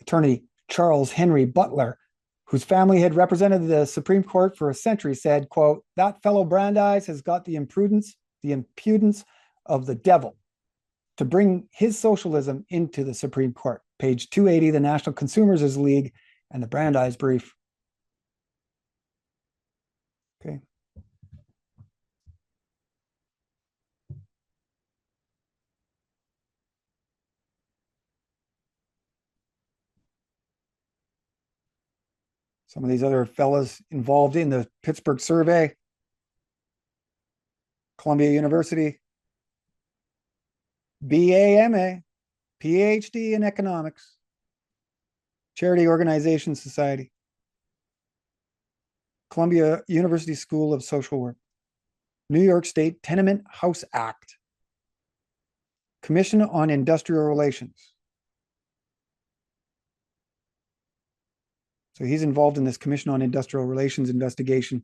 A: Attorney Charles Henry Butler, whose family had represented the Supreme Court for a century, said, quote, that fellow Brandeis has got the impudence of the devil to bring his socialism into the Supreme Court. Page 280, the National Consumers' League and the Brandeis Brief. Okay. Some of these other fellas involved in the Pittsburgh survey, Columbia University, BA, PhD in economics, Charity Organization Society, Columbia University School of Social Work, New York State Tenement House Act, Commission on Industrial Relations. So he's involved in this Commission on Industrial Relations investigation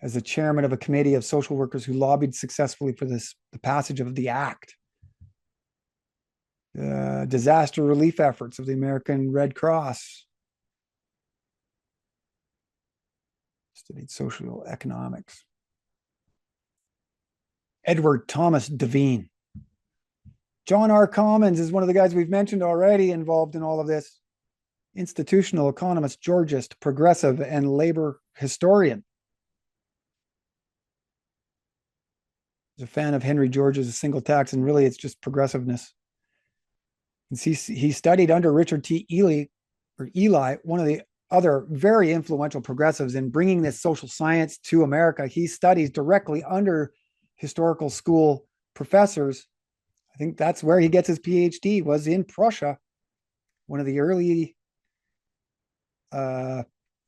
A: as the chairman of a committee of social workers who lobbied successfully for the passage of the act. Disaster relief efforts of the American Red Cross. Studied social economics. Edward Thomas Devine. John R. Commons is one of the guys we've mentioned already involved in all of this. Institutional economist, Georgist, progressive, and labor historian. He's a fan of Henry George's single tax, and really it's just progressiveness. He studied under Richard T. Ely, one of the other very influential progressives in bringing this social science to America. He studies directly under historical school professors. I think that's where he gets his PhD, was in Prussia, one of the early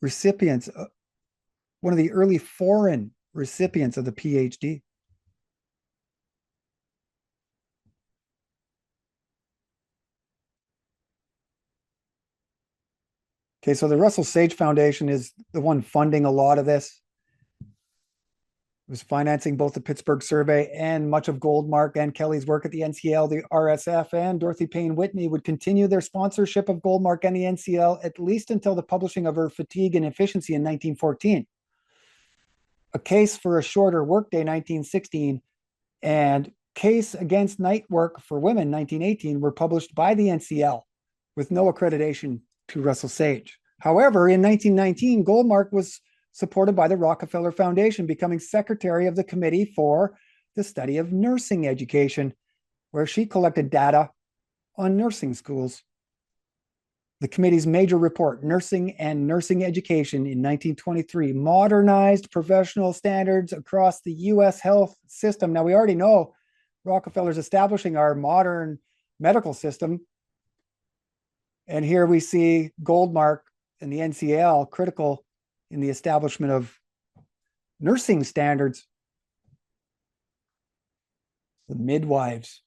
A: recipients, one of the early foreign recipients of the PhD. Okay, so the Russell Sage Foundation is the one funding a lot of this. It was financing both the Pittsburgh survey and much of Goldmark and Kelly's work at the NCL. The RSF and Dorothy Payne Whitney would continue their sponsorship of Goldmark and the NCL at least until the publishing of her Fatigue and Efficiency in 1914. A Case for a Shorter Workday, 1916, and Case Against Night Work for Women, 1918, were published by the NCL with no accreditation to Russell Sage. However, in 1919, Goldmark was supported by the Rockefeller Foundation, becoming secretary of the Committee for the Study of Nursing Education, where she collected data on nursing schools. The committee's major report, Nursing and Nursing Education in 1923, modernized professional standards across the U.S. health system. Now, we already know Rockefeller's establishing our modern medical system. And here we see Goldmark and the NCL critical in the establishment of nursing standards. the midwives.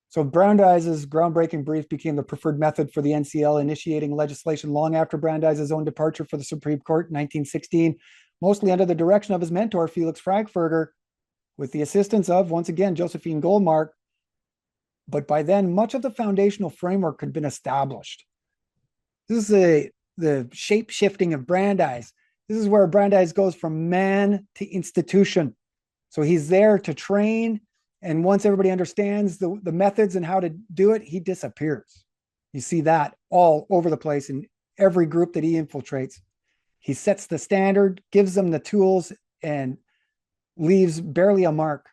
A: So Brandeis's groundbreaking brief became the preferred method for the NCL, initiating legislation long after Brandeis's own departure for the Supreme Court in 1916, mostly under the direction of his mentor, Felix Frankfurter, with the assistance of, once again, Josephine Goldmark. But by then, much of the foundational framework had been established. This is the shape-shifting of Brandeis. This is where Brandeis goes from man to institution. So he's there to train, and once everybody understands the methods and how to do it, he disappears. You see that all over the place in every group that he infiltrates. He sets the standard, gives them the tools, and leaves barely a mark.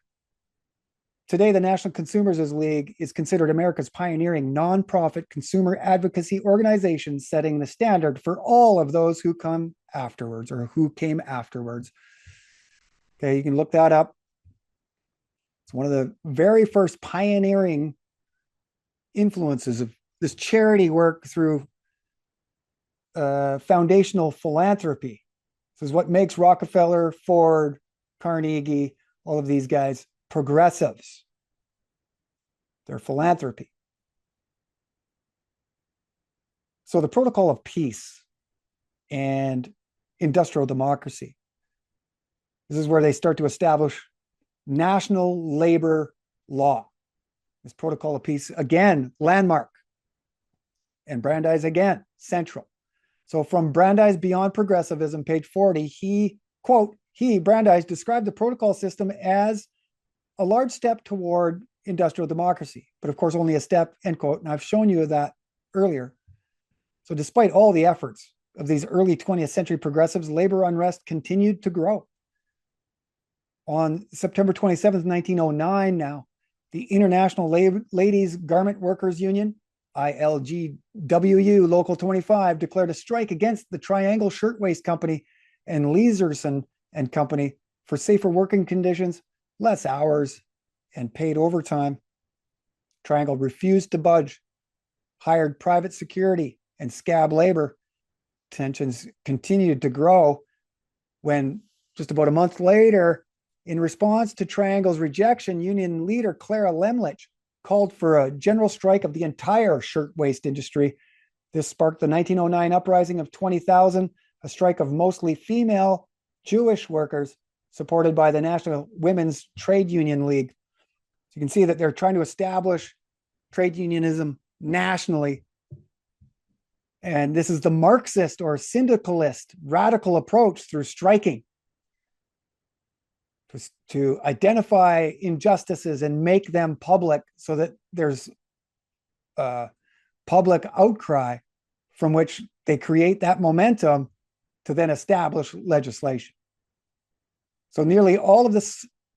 A: Today, the National Consumers League is considered America's pioneering nonprofit consumer advocacy organization, setting the standard for all of those who come afterwards or who came afterwards. Okay, you can look that up. It's one of the very first pioneering influences of this charity work through foundational philanthropy. This is what makes Rockefeller, Ford, Carnegie, all of these guys progressives. Their philanthropy. So the Protocol of Peace and industrial democracy. This is where they start to establish national labor law. This Protocol of Peace, again, landmark. And Brandeis, again, central. So from Brandeis Beyond Progressivism, page 40, Brandeis described the protocol system as a large step toward industrial democracy, but of course only a step, end quote. And I've shown you that earlier. So despite all the efforts of these early 20th century progressives, labor unrest continued to grow. On September 27th, 1909 now, the International Ladies Garment Workers Union, ILGWU Local 25, declared a strike against the Triangle Shirtwaist Company and Leeserson and Company for safer working conditions, less hours, and paid overtime. Triangle refused to budge, hired private security and scab labor. Tensions continued to grow when just about a month later, in response to Triangle's rejection, union leader Clara Lemlich called for a general strike of the entire shirtwaist industry. This sparked the 1909 uprising of 20,000, a strike of mostly female Jewish workers supported by the National Women's Trade Union League. So you can see that they're trying to establish trade unionism nationally. And this is the Marxist or syndicalist radical approach through striking to identify injustices and make them public so that there's public outcry from which they create that momentum to then establish legislation. So nearly all of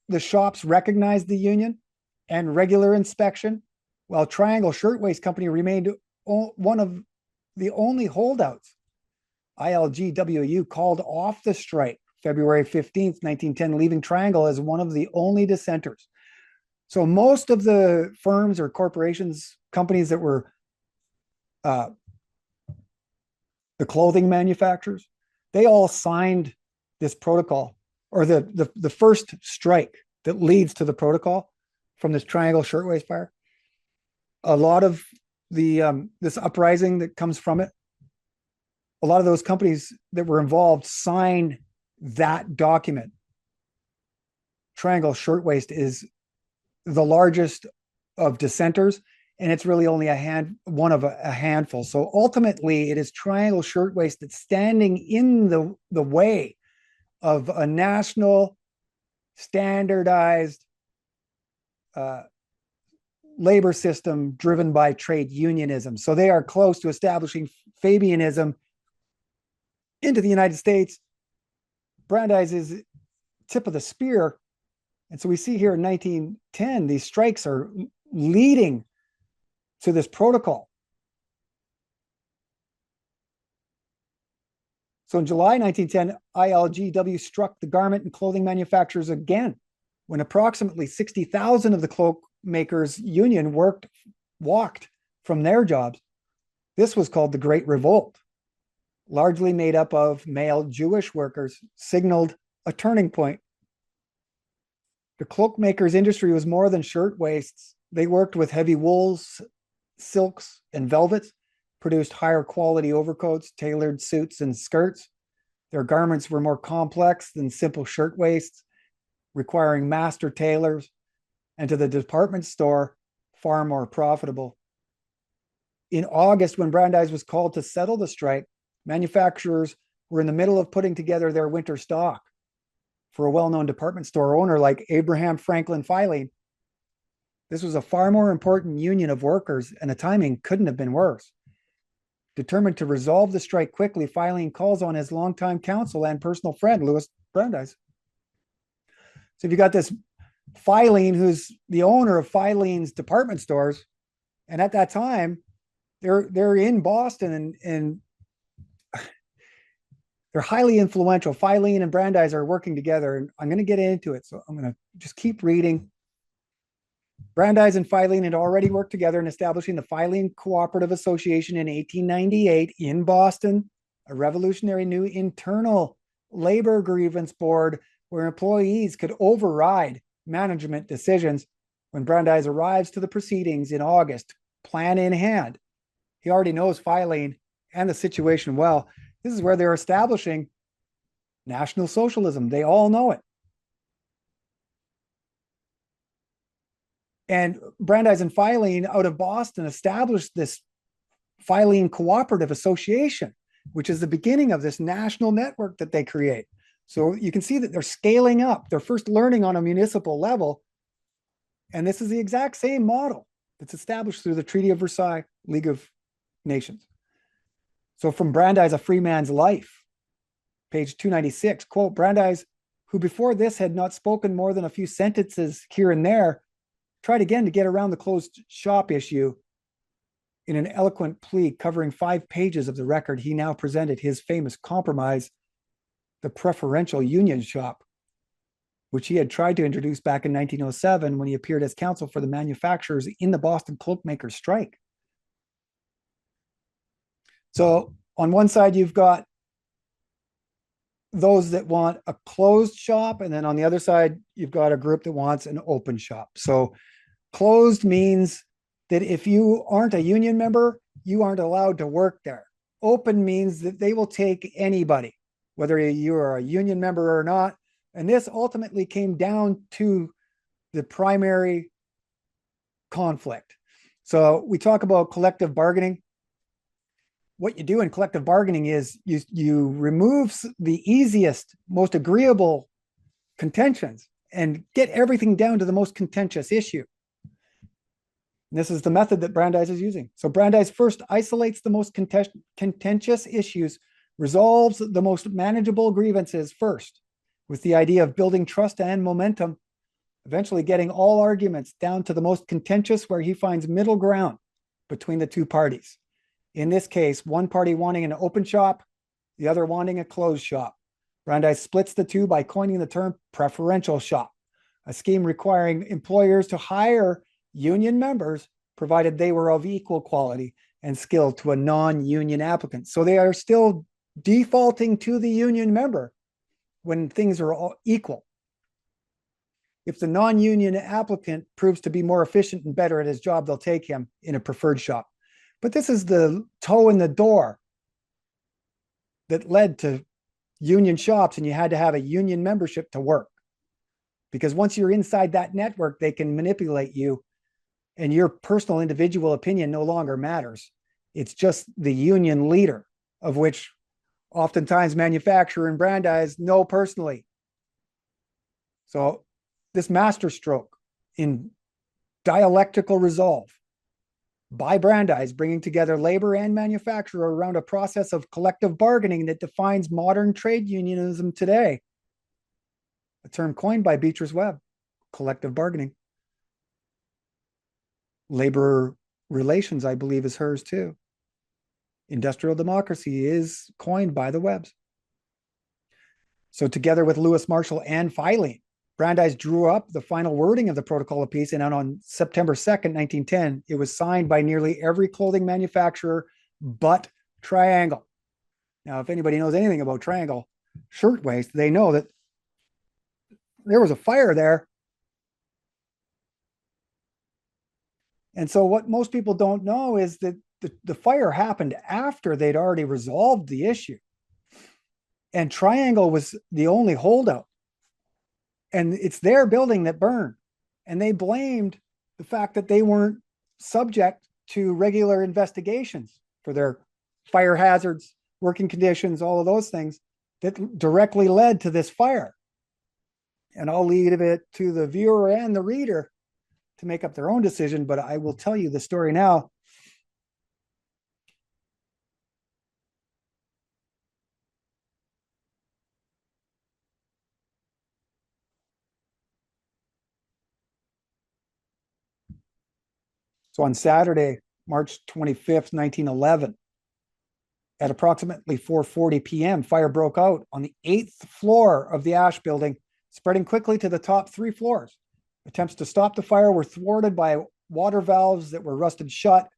A: the shops recognized the union and regular inspection, while Triangle Shirtwaist Company remained one of the only holdouts. ILGWU called off the strike February 15th, 1910, leaving Triangle as one of the only dissenters. So most of the firms or corporations, companies that were the clothing manufacturers, they all signed this protocol, or the first strike that leads to the protocol from this Triangle Shirtwaist fire. A lot of the this uprising that comes from it, a lot of those companies that were involved signed that document. Triangle Shirtwaist is the largest of dissenters, and it's really only one of a handful. So ultimately, it is Triangle Shirtwaist that's standing in the way of a national, standardized labor system driven by trade unionism. So they are close to establishing Fabianism into the United States. Brandeis is tip of the spear. And so we see here in 1910, these strikes are leading to this protocol. So in July 1910, ILGW struck the garment and clothing manufacturers again, when approximately 60,000 of the cloak makers' union walked from their jobs. This was called the Great Revolt, largely made up of male Jewish workers, signaled a turning point. The cloakmakers industry was more than shirtwaists. They worked with heavy wools, silks, and velvets, produced higher quality overcoats, tailored suits, and skirts. Their garments were more complex than simple shirtwaists, requiring master tailors, and to the department store, far more profitable. In August, when Brandeis was called to settle the strike, manufacturers were in the middle of putting together their winter stock. For a well-known department store owner like Abraham Franklin Filene, this was a far more important union of workers, and the timing couldn't have been worse. Determined to resolve the strike quickly, Filene calls on his longtime counsel and personal friend, Louis Brandeis. So if you got this Filene, who's the owner of Filene's department stores, and at that time, they're in Boston and they're highly influential. Filene and Brandeis are working together, and I'm going to get into it. So I'm going to just keep reading. Brandeis and Filene had already worked together in establishing the Filene Cooperative Association in 1898 in Boston, a revolutionary new internal labor grievance board where employees could override management decisions. When Brandeis arrives to the proceedings in August, plan in hand, he already knows Filene and the situation well. This is where they're establishing National Socialism. They all know it. And Brandeis and Filene out of Boston established this Filene Cooperative Association, which is the beginning of this national network that they create. So you can see that they're scaling up. They're first learning on a municipal level. And this is the exact same model that's established through the Treaty of Versailles, League of Nations. So from Brandeis, A Free Man's Life, page 296, quote, Brandeis, who before this had not spoken more than a few sentences here and there, tried again to get around the closed shop issue. In an eloquent plea covering 5 pages of the record, he now presented his famous compromise, the preferential union shop, which he had tried to introduce back in 1907 when he appeared as counsel for the manufacturers in the Boston cloakmakers strike. So on one side, you've got those that want a closed shop, and then on the other side, you've got a group that wants an open shop. So closed means that if you aren't a union member, you aren't allowed to work there. Open means that they will take anybody, whether you are a union member or not. And this ultimately came down to the primary conflict. So we talk about collective bargaining. What you do in collective bargaining is you remove the easiest, most agreeable contentions and get everything down to the most contentious issue. And this is the method that Brandeis is using. So Brandeis first isolates the most contentious issues, resolves the most manageable grievances first, with the idea of building trust and momentum, eventually getting all arguments down to the most contentious where he finds middle ground between the two parties. In this case, one party wanting an open shop, the other wanting a closed shop. Brandeis splits the two by coining the term preferential shop, a scheme requiring employers to hire union members provided they were of equal quality and skill to a non-union applicant. So they are still defaulting to the union member when things are all equal. If the non-union applicant proves to be more efficient and better at his job, they'll take him in a preferred shop. But this is the toe in the door that led to union shops, and you had to have a union membership to work. Because once you're inside that network, they can manipulate you, and your personal individual opinion no longer matters. It's just the union leader, of which oftentimes manufacturer and Brandeis know personally. So this masterstroke in dialectical resolve by Brandeis, bringing together labor and manufacturer around a process of collective bargaining that defines modern trade unionism today. A term coined by Beatrice Webb, collective bargaining. Labor relations, I believe, is hers too. Industrial democracy is coined by the Webbs. So together with Louis Marshall and Filene, Brandeis drew up the final wording of the Protocol of Peace, and on September 2nd, 1910, it was signed by nearly every clothing manufacturer but Triangle. Now, if anybody knows anything about Triangle shirtwaist, they know that there was a fire there And so what most people don't know is that the fire happened after they'd already resolved the issue. And Triangle was the only holdout. And it's their building that burned. And they blamed the fact that they weren't subject to regular investigations for their fire hazards, working conditions, all of those things that directly led to this fire. And I'll leave it to the viewer and the reader to make up their own decision, but I will tell you the story now. So on Saturday, March 25th, 1911, at approximately 4:40 p.m., fire broke out on the 8th floor of the Ash building, spreading quickly to the top 3 floors. Attempts to stop the fire were thwarted by water valves that were rusted shut,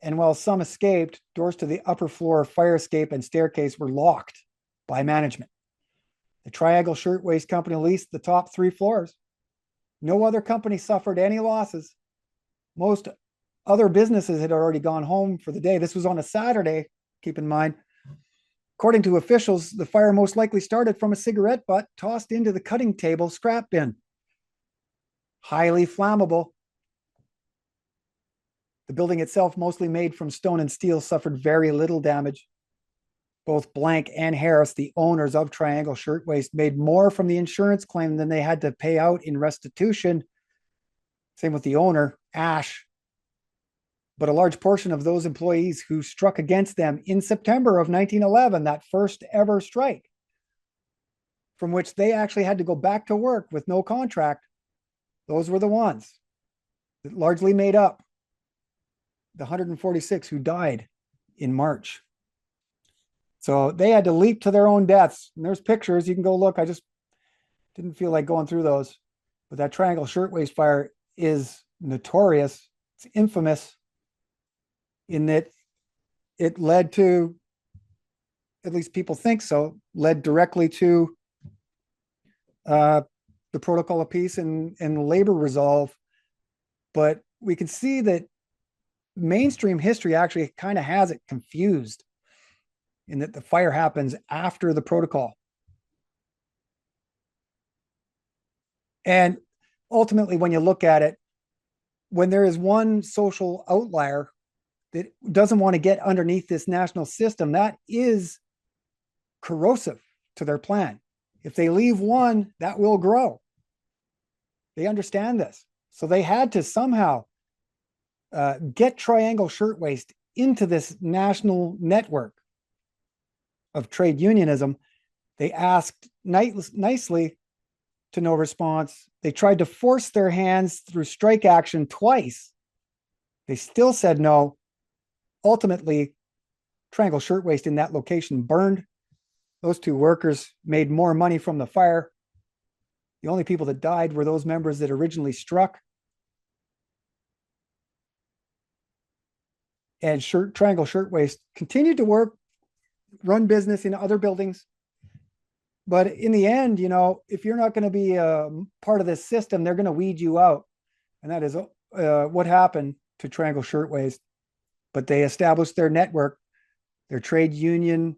A: and while some escaped, doors to the upper floor fire escape and staircase were locked by management. The Triangle Shirtwaist Company leased the top 3 floors. No other company suffered any losses. Most other businesses had already gone home for the day. This was on a Saturday, keep in mind. According to officials, the fire most likely started from a cigarette butt tossed into the cutting table scrap bin. Highly flammable. The building itself, mostly made from stone and steel, suffered very little damage. Both Blank and Harris, the owners of Triangle Shirtwaist, made more from the insurance claim than they had to pay out in restitution. Same with the owner, Ash. But a large portion of those employees who struck against them in September of 1911, that first ever strike, from which they actually had to go back to work with no contract, those were the ones that largely made up the 146 who died in March. So they had to leap to their own deaths. And there's pictures, you can go look. I just didn't feel like going through those. But that Triangle Shirtwaist fire is notorious. It's infamous in that it led to, at least people think so, led directly to the Protocol of Peace and labor resolve. But we can see that mainstream history actually kind of has it confused in that the fire happens after the protocol. And ultimately, when you look at it, when there is one social outlier that doesn't want to get underneath this national system, that is corrosive to their plan. If they leave one, that will grow. They understand this. So they had to somehow get Triangle Shirtwaist into this national network of trade unionism. They asked nicely to no response. They tried to force their hands through strike action twice. They still said no. Ultimately, Triangle Shirtwaist in that location burned. Those 2 workers made more money from the fire. The only people that died were those members that originally struck. And Triangle Shirtwaist continued to work, run business in other buildings. But in the end, you know, if you're not going to be a part of this system, they're going to weed you out. And that is what happened to Triangle Shirtwaist. But they established their network, their trade union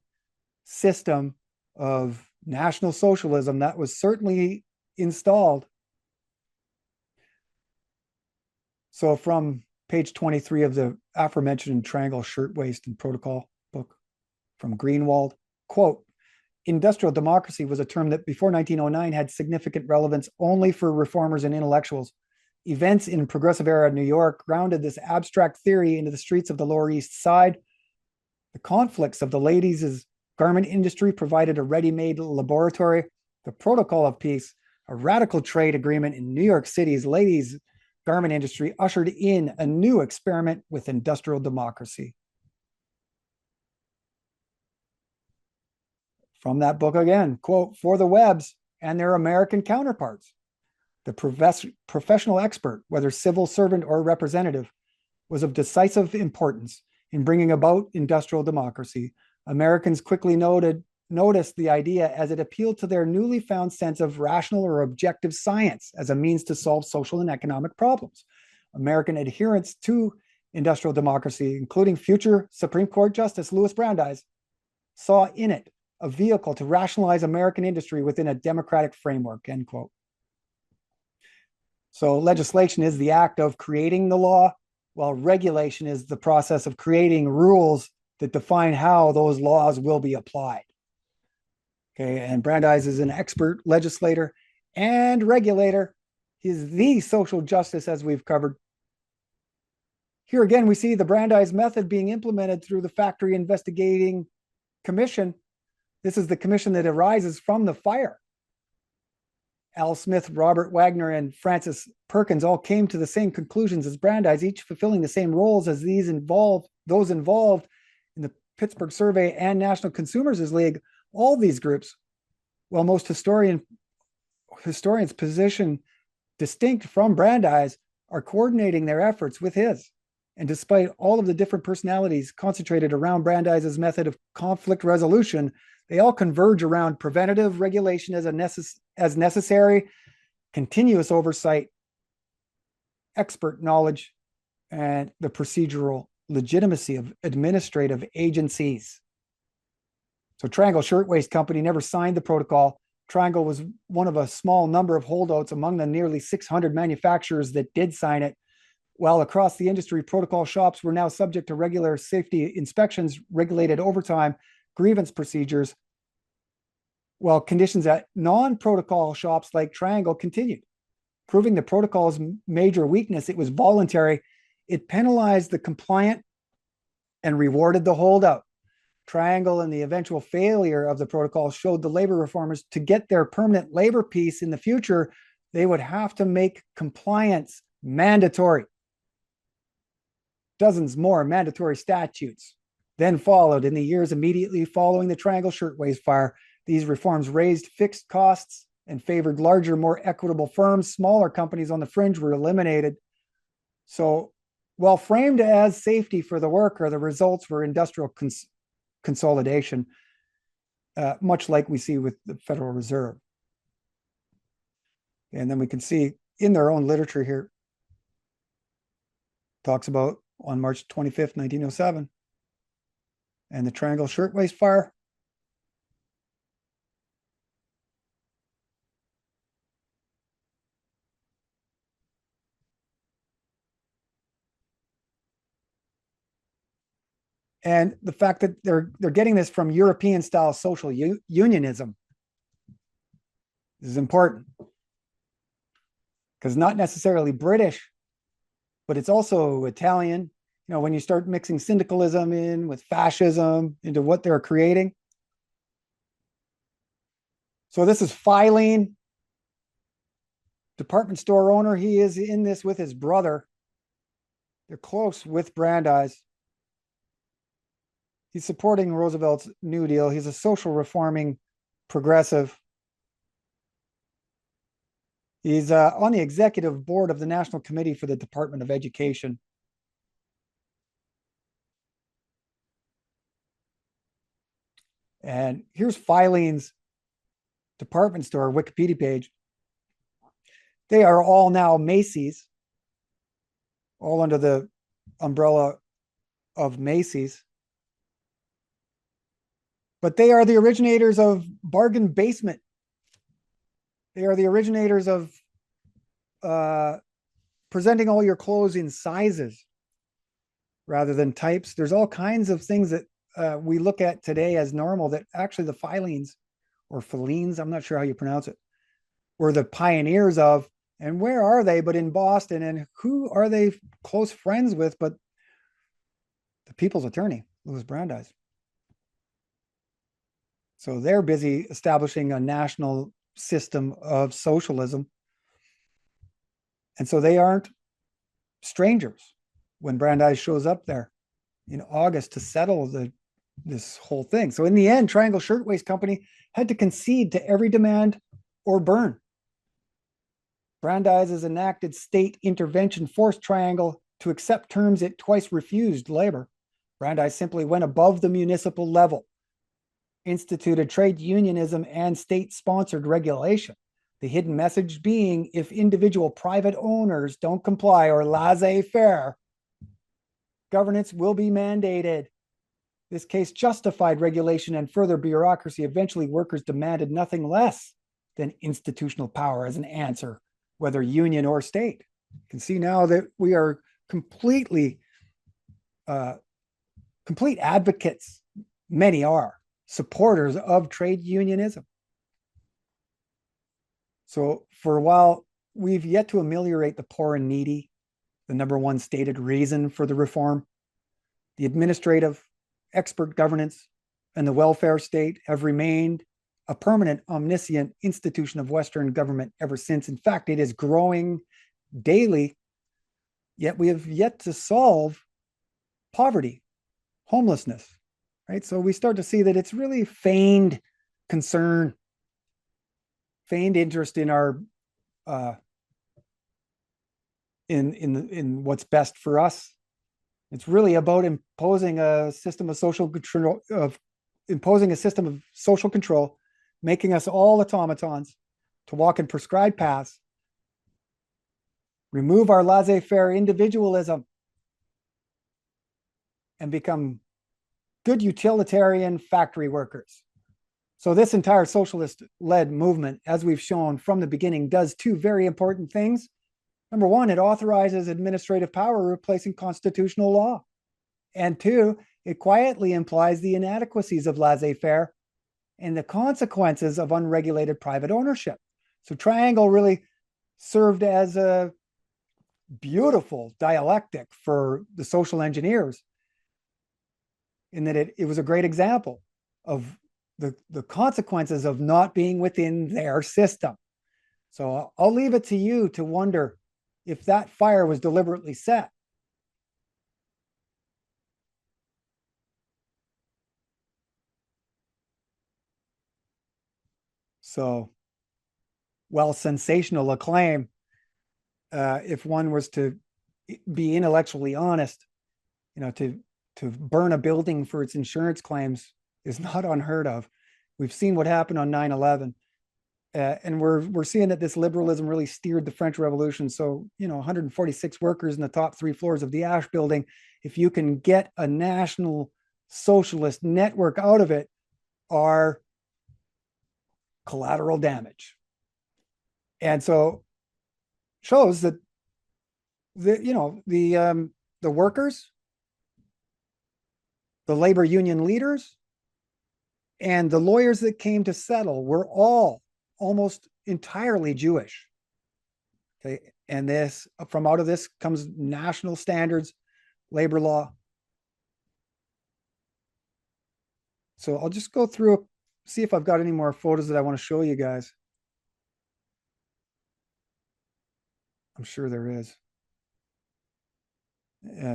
A: system of National Socialism that was certainly installed. So from page 23 of the aforementioned Triangle Shirtwaist and Protocol book from Greenwald, quote, industrial democracy was a term that before 1909 had significant relevance only for reformers and intellectuals. Events in progressive era New York grounded this abstract theory into the streets of the Lower East Side. The conflicts of the ladies' garment industry provided a ready-made laboratory. The Protocol of Peace, a radical trade agreement in New York City's ladies' garment industry, ushered in a new experiment with industrial democracy. From that book again, quote, for the Webbs and their American counterparts, the professional expert, whether civil servant or representative, was of decisive importance in bringing about industrial democracy. Americans quickly noticed the idea as it appealed to their newly found sense of rational or objective science as a means to solve social and economic problems. American adherents to industrial democracy, including future Supreme Court Justice Louis Brandeis, saw in it a vehicle to rationalize American industry within a democratic framework, end quote. So legislation is the act of creating the law, while regulation is the process of creating rules that define how those laws will be applied. Okay, and Brandeis is an expert legislator and regulator. He's the social justice, as we've covered. Here again, we see the Brandeis method being implemented through the Factory Investigating Commission. This is the commission that arises from the fire. Al Smith, Robert Wagner, and Francis Perkins all came to the same conclusions as Brandeis, each fulfilling the same roles as those involved in the Pittsburgh Survey and National Consumers League. All these groups, while most historians position distinct from Brandeis, are coordinating their efforts with his. And despite all of the different personalities concentrated around Brandeis's method of conflict resolution, they all converge around preventative regulation as necessary, continuous oversight, expert knowledge, and the procedural legitimacy of administrative agencies. So Triangle Shirtwaist Company never signed the protocol. Triangle was one of a small number of holdouts among the nearly 600 manufacturers that did sign it. While across the industry, protocol shops were now subject to regular safety inspections, regulated overtime, grievance procedures, while conditions at non-protocol shops like Triangle continued. Proving the protocol's major weakness, it was voluntary. It penalized the compliant and rewarded the holdout. Triangle and the eventual failure of the protocol showed the labor reformers to get their permanent labor peace in the future, they would have to make compliance mandatory. Dozens more mandatory statutes then followed in the years immediately following the Triangle Shirtwaist fire. These reforms raised fixed costs and favored larger, more equitable firms. Smaller companies on the fringe were eliminated. So, while framed as safety for the worker, the results were industrial consolidation, much like we see with the Federal Reserve. And then we can see in their own literature here, talks about on March 25th, 1907, and the Triangle Shirtwaist fire. And the fact that they're getting this from European style social unionism is important, because not necessarily British, but it's also Italian. You know, when you start mixing syndicalism in with fascism into what they're creating. So this is Filene, department store owner. He is in this with his brother. They're close with Brandeis. He's supporting Roosevelt's New Deal. He's a social reforming progressive. He's on the executive board of the National Committee for the Department of Education. And here's Filene's department store Wikipedia page. They are all now Macy's, all under the umbrella of Macy's. But they are the originators of bargain basement. They are the originators of presenting all your clothes in sizes rather than types. There's all kinds of things that we look at today as normal that actually the Filenes, or Filenes, I'm not sure how you pronounce it, were the pioneers of. And where are they but in Boston? And who are they close friends with but the people's attorney, Louis Brandeis? So they're busy establishing a national system of socialism. And so they aren't strangers when Brandeis shows up there in August to settle this whole thing. So in the end, Triangle Shirtwaist Company had to concede to every demand or burn. Brandeis's enacted state intervention forced Triangle to accept terms it twice refused labor. Brandeis simply went above the municipal level, instituted trade unionism and state-sponsored regulation. The hidden message being, if individual private owners don't comply or laissez-faire, governance will be mandated. This case justified regulation and further bureaucracy. Eventually, workers demanded nothing less than institutional power as an answer, whether union or state. You can see now that we are complete advocates, many are, supporters of trade unionism. So for a while, we've yet to ameliorate the poor and needy, the number one stated reason for the reform. The administrative, expert governance, and the welfare state have remained a permanent, omniscient institution of Western government ever since. In fact, it is growing daily, yet we have yet to solve poverty, homelessness, right? So we start to see that it's really feigned concern, feigned interest in our in what's best for us. It's really about imposing a system of social control, making us all automatons to walk in prescribed paths, remove our laissez-faire individualism, and become good utilitarian factory workers. So this entire socialist-led movement, as we've shown from the beginning, does two very important things. Number one, it authorizes administrative power replacing constitutional law. And two, it quietly implies the inadequacies of laissez-faire and the consequences of unregulated private ownership. So Triangle really served as a beautiful dialectic for the social engineers, in that it was a great example of the consequences of not being within their system. So I'll leave it to you to wonder if that fire was deliberately set. So, while sensational acclaim, if one was to be intellectually honest, to burn a building for its insurance claims is not unheard of. We've seen what happened on 9/11. And we're seeing that this liberalism really steered the French Revolution. So, 146 workers in the top 3 floors of the Ash building, if you can get a national socialist network out of it, are collateral damage. And so shows that the workers, the labor union leaders, and the lawyers that came to settle were all almost entirely Jewish. Okay, and from out of this comes national standards, labor law. So I'll just go through, see if I've got any more photos that I want to show you guys. I'm sure there is.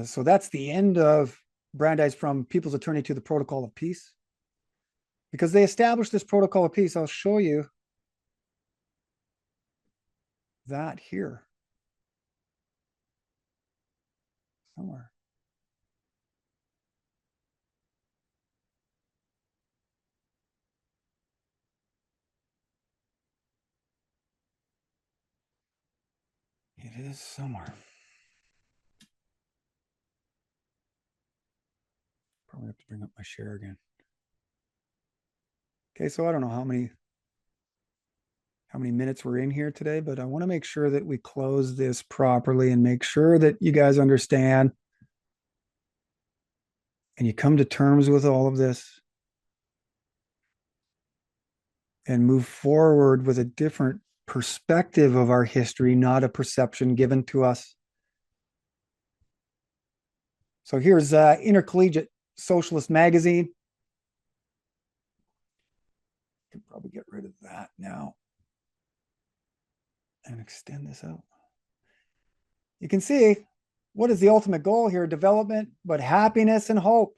A: So that's the end of Brandeis from People's Attorney to the Protocol of Peace. Because they established this Protocol of Peace, I'll show you that here somewhere. It is somewhere. Probably have to bring up my share again. Okay, so I don't know how many minutes we're in here today, but I want to make sure that we close this properly and make sure that you guys understand and you come to terms with all of this and move forward with a different perspective of our history, not a perception given to us. So here's Intercollegiate Socialist Magazine. I could probably get rid of that now and extend this out. You can see what is the ultimate goal here: development, but happiness and hope.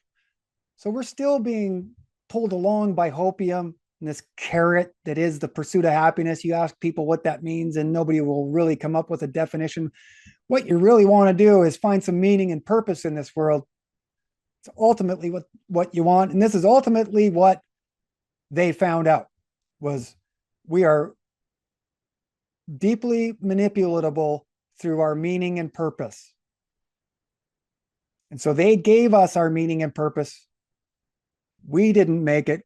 A: So we're still being pulled along by hopium and this carrot that is the pursuit of happiness. You ask people what that means, and nobody will really come up with a definition. What you really want to do is find some meaning and purpose in this world. It's ultimately what you want. And this is ultimately what they found out, was we are deeply manipulatable through our meaning and purpose. And so they gave us our meaning and purpose. We didn't make it.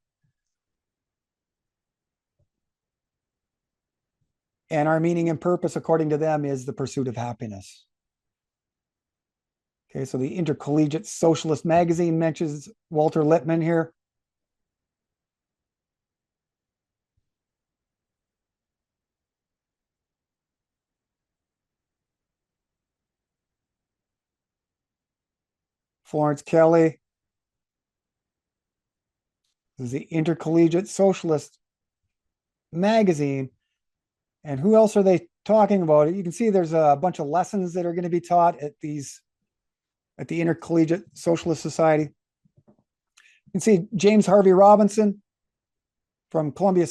A: And our meaning and purpose, according to them, is the pursuit of happiness. Okay, so the Intercollegiate Socialist magazine mentions Walter Lippmann here. Florence Kelly. This is the Intercollegiate Socialist magazine. And who else are they talking about? You can see there's a bunch of lessons that are going to be taught at the Intercollegiate Socialist Society. You can see James Harvey Robinson from Columbia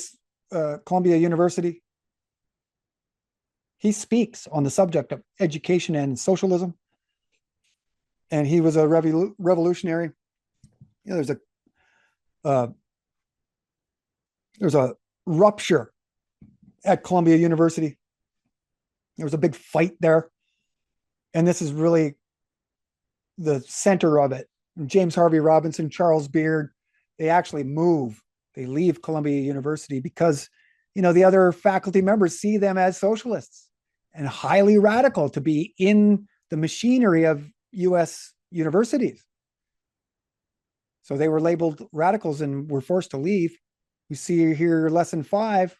A: University. He speaks on the subject of education and socialism. And he was a revolutionary. You know, there's a rupture at Columbia University. There was a big fight there. And this is really the center of it. James Harvey Robinson, Charles Beard, they actually move. They leave Columbia University because, you know, the other faculty members see them as socialists and highly radical to be in the machinery of US universities. So they were labeled radicals and were forced to leave. You see here lesson 5,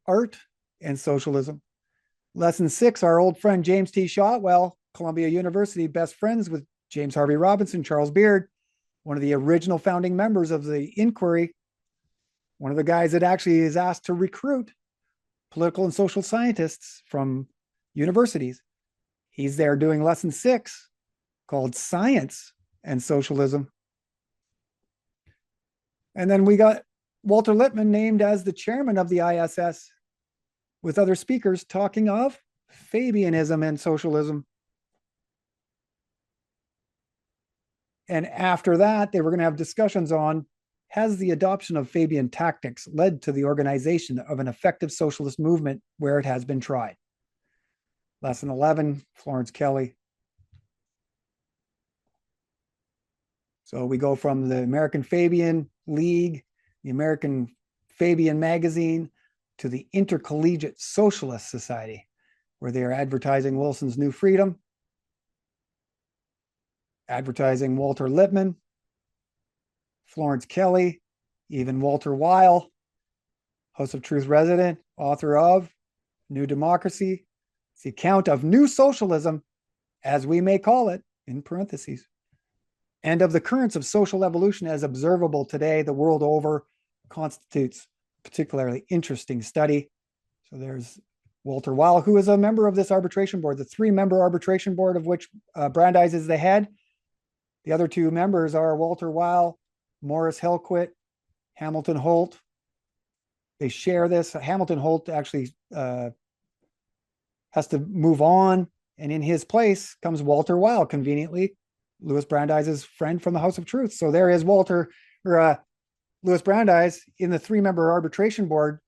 A: art and socialism. Lesson 6, our old friend James T. Shotwell, Columbia University, best friends with James Harvey Robinson, Charles Beard, one of the original founding members of the Inquiry, one of the guys that actually is asked to recruit political and social scientists from universities. He's there doing lesson 6 called Science and Socialism. And then we got Walter Lippmann named as the chairman of the ISS with other speakers talking of Fabianism and socialism. And after that, they were going to have discussions on, has the adoption of Fabian tactics led to the organization of an effective socialist movement where it has been tried? Lesson 11, Florence Kelly. So we go from the American Fabian League, the American Fabian Magazine, to the Intercollegiate Socialist Society, where they are advertising Wilson's New Freedom, advertising Walter Lippmann, Florence Kelly, even Walter Weil, House of Truth resident, author of New Democracy. It's the account of new socialism, as we may call it, in parentheses, and of the currents of social evolution as observable today the world over, constitutes a particularly interesting study. So there's Walter Weil, who is a member of this arbitration board, the 3-member arbitration board of which Brandeis is the head. The other 2 members are Walter Weil, Morris Hillquit, Hamilton Holt. They share this. Hamilton Holt actually has to move on, and in his place comes Walter Weil, conveniently, Louis Brandeis's friend from the House of Truth. So there is Louis Brandeis in the 3-member arbitration board,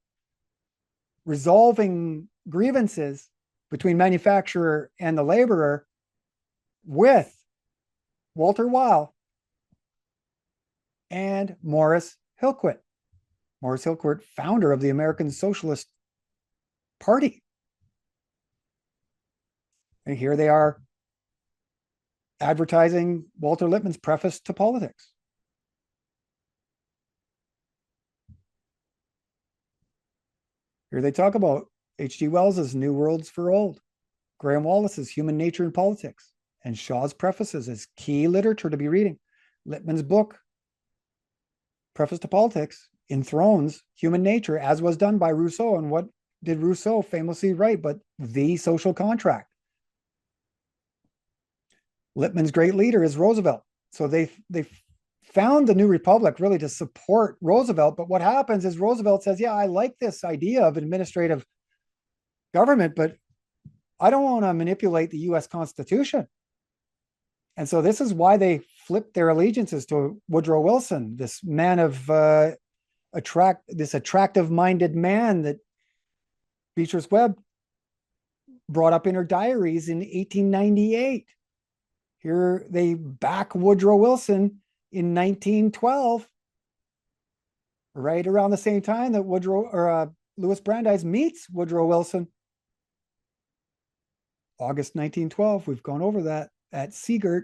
A: resolving grievances between manufacturer and the laborer with Walter Weil and Morris Hillquit. Morris Hillquit, founder of the American Socialist Party. And here they are advertising Walter Lippmann's preface to Politics. Here they talk about H.G. Wells's New Worlds for Old, Graham Wallas's Human Nature and Politics, and Shaw's prefaces as key literature to be reading. Lippmann's book, Preface to Politics, enthrones human nature, as was done by Rousseau. And what did Rousseau famously write but the social contract? Lippmann's great leader is Roosevelt. So they found the New Republic really to support Roosevelt. But what happens is Roosevelt says, yeah, I like this idea of administrative government, but I don't want to manipulate the US Constitution. And so this is why they flipped their allegiances to Woodrow Wilson, this man of attractive-minded man that Beatrice Webb brought up in her diaries in 1898. Here they back Woodrow Wilson in 1912, right around the same time that Louis Brandeis meets Woodrow Wilson. August 1912, we've gone over that at Seagert.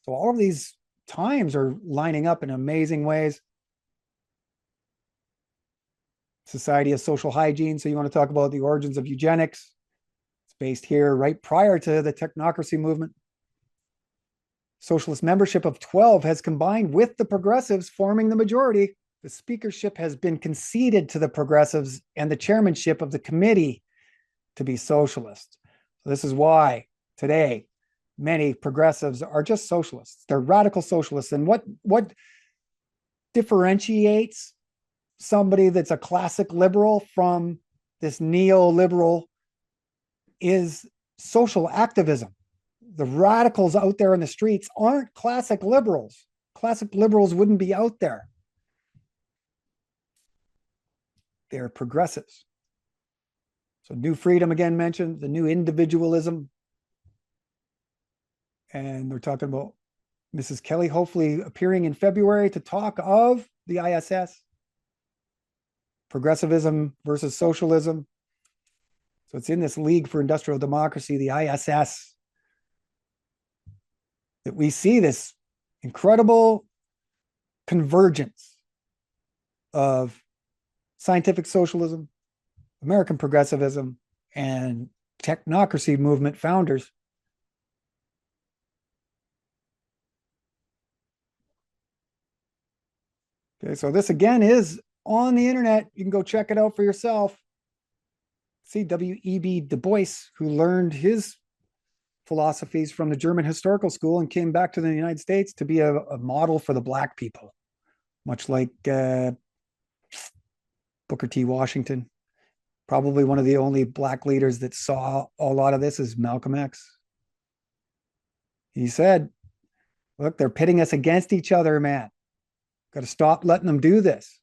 A: So all of these times are lining up in amazing ways. Society of Social Hygiene. So you want to talk about the origins of eugenics. It's based here right prior to the technocracy movement. Socialist membership of 12 has combined with the progressives, forming the majority. The speakership has been conceded to the progressives and the chairmanship of the committee to be socialist. So this is why today many progressives are just socialists. They're radical socialists. And what differentiates somebody that's a classic liberal from this neoliberal is social activism. The radicals out there in the streets aren't classic liberals. Classic liberals wouldn't be out there. They're progressives. So new freedom again mentioned, the new individualism. And they're talking about Mrs. Kelly hopefully appearing in February to talk of the ISS. Progressivism versus socialism. So it's in this League for Industrial Democracy, the ISS, that we see this incredible convergence of scientific socialism, American progressivism, and technocracy movement founders. Okay, so this again is on the internet. You can go check it out for yourself. See W.E.B. Du Bois, who learned his philosophies from the German historical school and came back to the United States to be a model for the Black people, much like Booker T. Washington. Probably one of the only Black leaders that saw a lot of this is Malcolm X. He said, look, they're pitting us against each other, man. Got to stop letting them do this.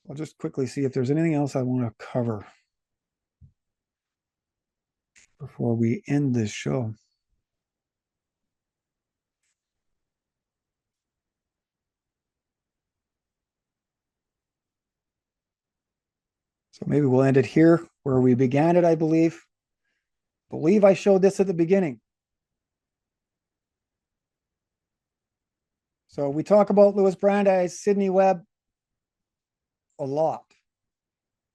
A: I'll just quickly see if there's anything else I want to cover before we end this show. So maybe we'll end it here where we began it, I believe. I showed this at the beginning. So we talk about Louis Brandeis, Sidney Webb a lot.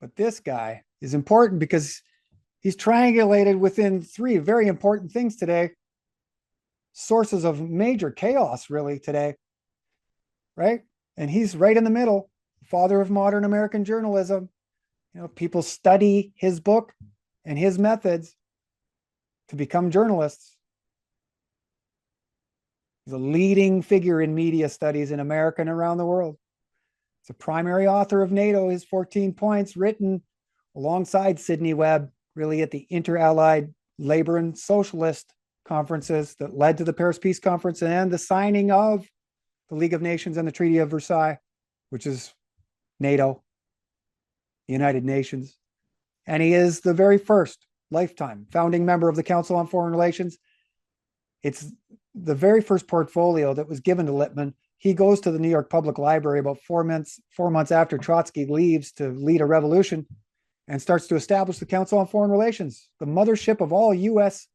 A: But this guy is important because he's triangulated within three very important things today. Sources of major chaos, really, today. Right? And he's right in the middle, father of modern American journalism. You know, people study his book and his methods to become journalists. He's a leading figure in media studies in America and around the world. He's a primary author of NATO, his 14 points, written alongside Sidney Webb, really at the Inter-Allied Labor and Socialist conferences that led to the Paris Peace Conference and the signing of the League of Nations and the Treaty of Versailles, which is NATO, the United Nations. And he is the very first lifetime founding member of the Council on Foreign Relations. It's the very first portfolio that was given to Lippmann. He goes to the New York Public Library about 4 months after Trotsky leaves to lead a revolution and starts to establish the Council on Foreign Relations, the mothership of all U.S.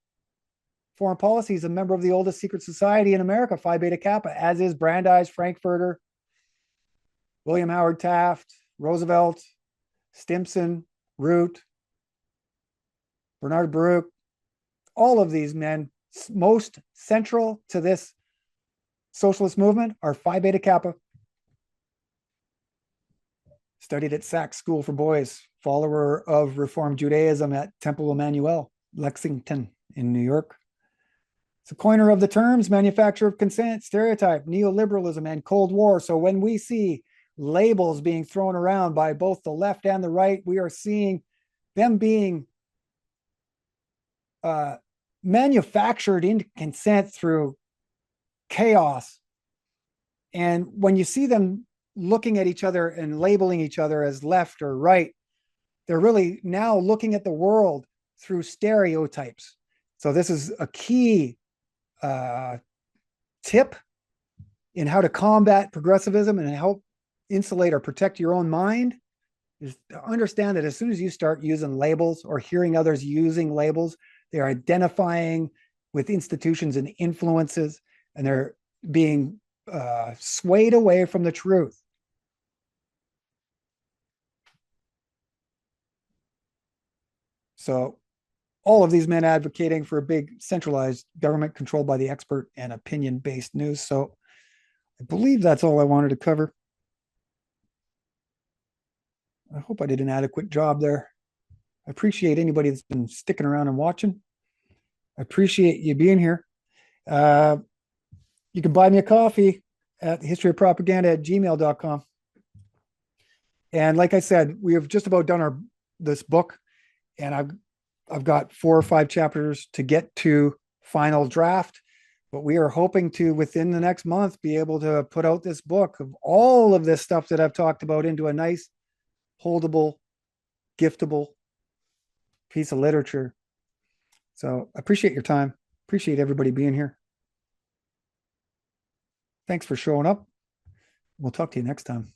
A: foreign policy. He's a member of the oldest secret society in America, Phi Beta Kappa, as is Brandeis, Frankfurter, William Howard Taft, Roosevelt, Stimson, Root, Bernard Baruch. All of these men, most central to this socialist movement, are Phi Beta Kappa. Studied at Sachs School for Boys, follower of Reform Judaism at Temple Emmanuel, Lexington in New York. It's a coiner of the terms manufacture of consent, stereotype, neoliberalism, and Cold War. So when we see labels being thrown around by both the left and the right, we are seeing them being manufactured into consent through chaos. And when you see them looking at each other and labeling each other as left or right. They're really now looking at the world through stereotypes. So this is a key tip in how to combat progressivism and help insulate or protect your own mind, is to understand that as soon as you start using labels or hearing others using labels, they're identifying with institutions and influences, and they're being swayed away from the truth. So all of these men advocating for a big centralized government controlled by the expert and opinion-based news. So I believe that's all I wanted to cover. I hope I did an adequate job there. I appreciate anybody that's been sticking around and watching. I appreciate you being here. You can buy me a coffee at historyofpropaganda@gmail.com. And like I said, we have just about done this book, and I've got 4 or 5 chapters to get to final draft, but we are hoping to, within the next month, be able to put out this book of all of this stuff that I've talked about into a nice, holdable, giftable piece of literature. So I appreciate your time. Appreciate everybody being here. Thanks for showing up. We'll talk to you next time.